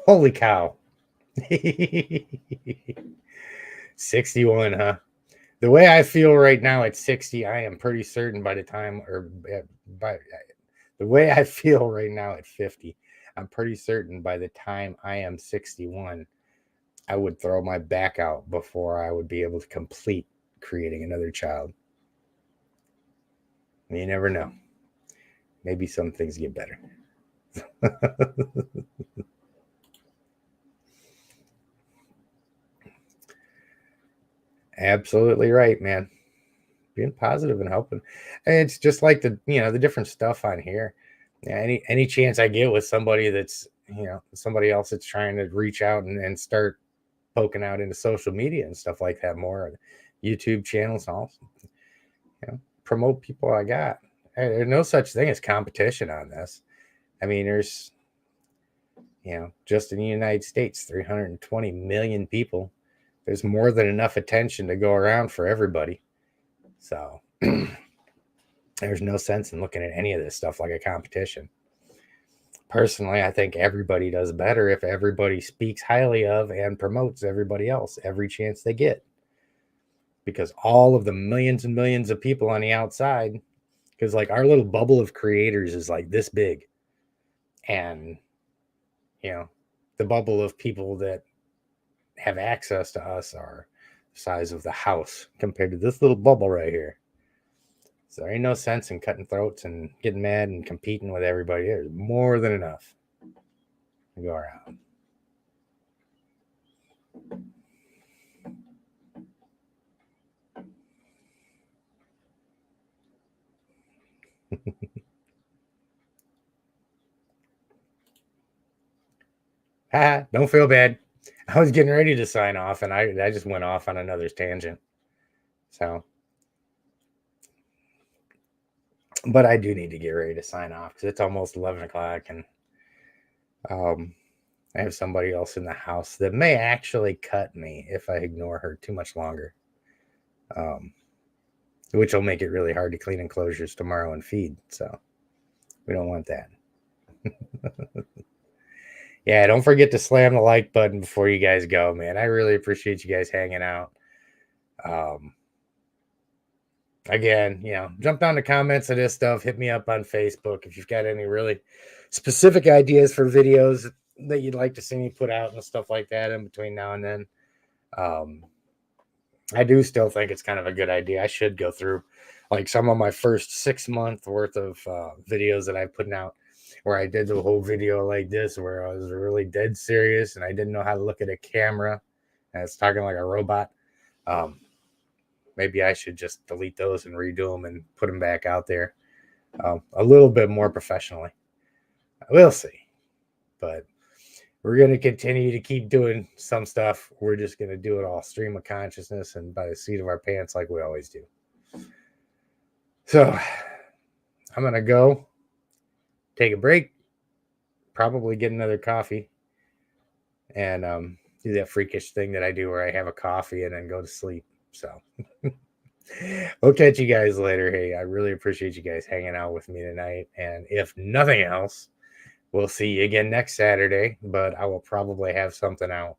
Speaker 1: Holy cow. 61, huh? The way I feel right now at 60, I am pretty certain by the time, or by The way I feel right now at 50, I'm pretty certain by the time I am 61, I would throw my back out before I would be able to complete creating another child. You never know. Maybe some things get better. Absolutely right, man. Being positive and helping. And it's just like the different stuff on here. Yeah, any chance I get with somebody that's somebody else that's trying to reach out and start poking out into social media and stuff like that more, YouTube channels also. Promote people I got. There's no such thing as competition on this. I mean, there's just in the United States, 320 million people. There's more than enough attention to go around for everybody. So there's no sense in looking at any of this stuff like a competition. Personally, I think everybody does better if everybody speaks highly of and promotes everybody else every chance they get. Because all of the millions and millions of people on the outside, because like our little bubble of creators is like this big. And, the bubble of people that have access to us are the size of the house compared to this little bubble right here. So there ain't no sense in cutting throats and getting mad and competing with everybody. There's more than enough to go around. Don't feel bad. I was getting ready to sign off and I just went off on another tangent. So, but I do need to get ready to sign off because it's almost 11 o'clock and I have somebody else in the house that may actually cut me if I ignore her too much longer, which will make it really hard to clean enclosures tomorrow and feed. So we don't want that. Yeah, don't forget to slam the like button before you guys go, man. I really appreciate you guys hanging out. Again, jump down to comments of this stuff. Hit me up on Facebook if you've got any really specific ideas for videos that you'd like to see me put out and stuff like that in between now and then. I do still think it's kind of a good idea. I should go through like some of my first 6 month worth of videos that I put out where I did the whole video like this, where I was really dead serious and I didn't know how to look at a camera. And I was talking like a robot. Maybe I should just delete those and redo them and put them back out there a little bit more professionally. We'll see. But we're going to continue to keep doing some stuff. We're just going to do it all stream of consciousness and by the seat of our pants like we always do. So I'm going to go take a break, probably get another coffee, and do that freakish thing that I do where I have a coffee and then go to sleep. So we'll catch you guys later. Hey, I really appreciate you guys hanging out with me tonight. And if nothing else, we'll see you again next Saturday, but I will probably have something out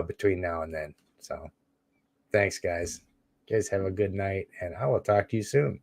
Speaker 1: between now and then. So thanks, guys. You guys have a good night, and I will talk to you soon.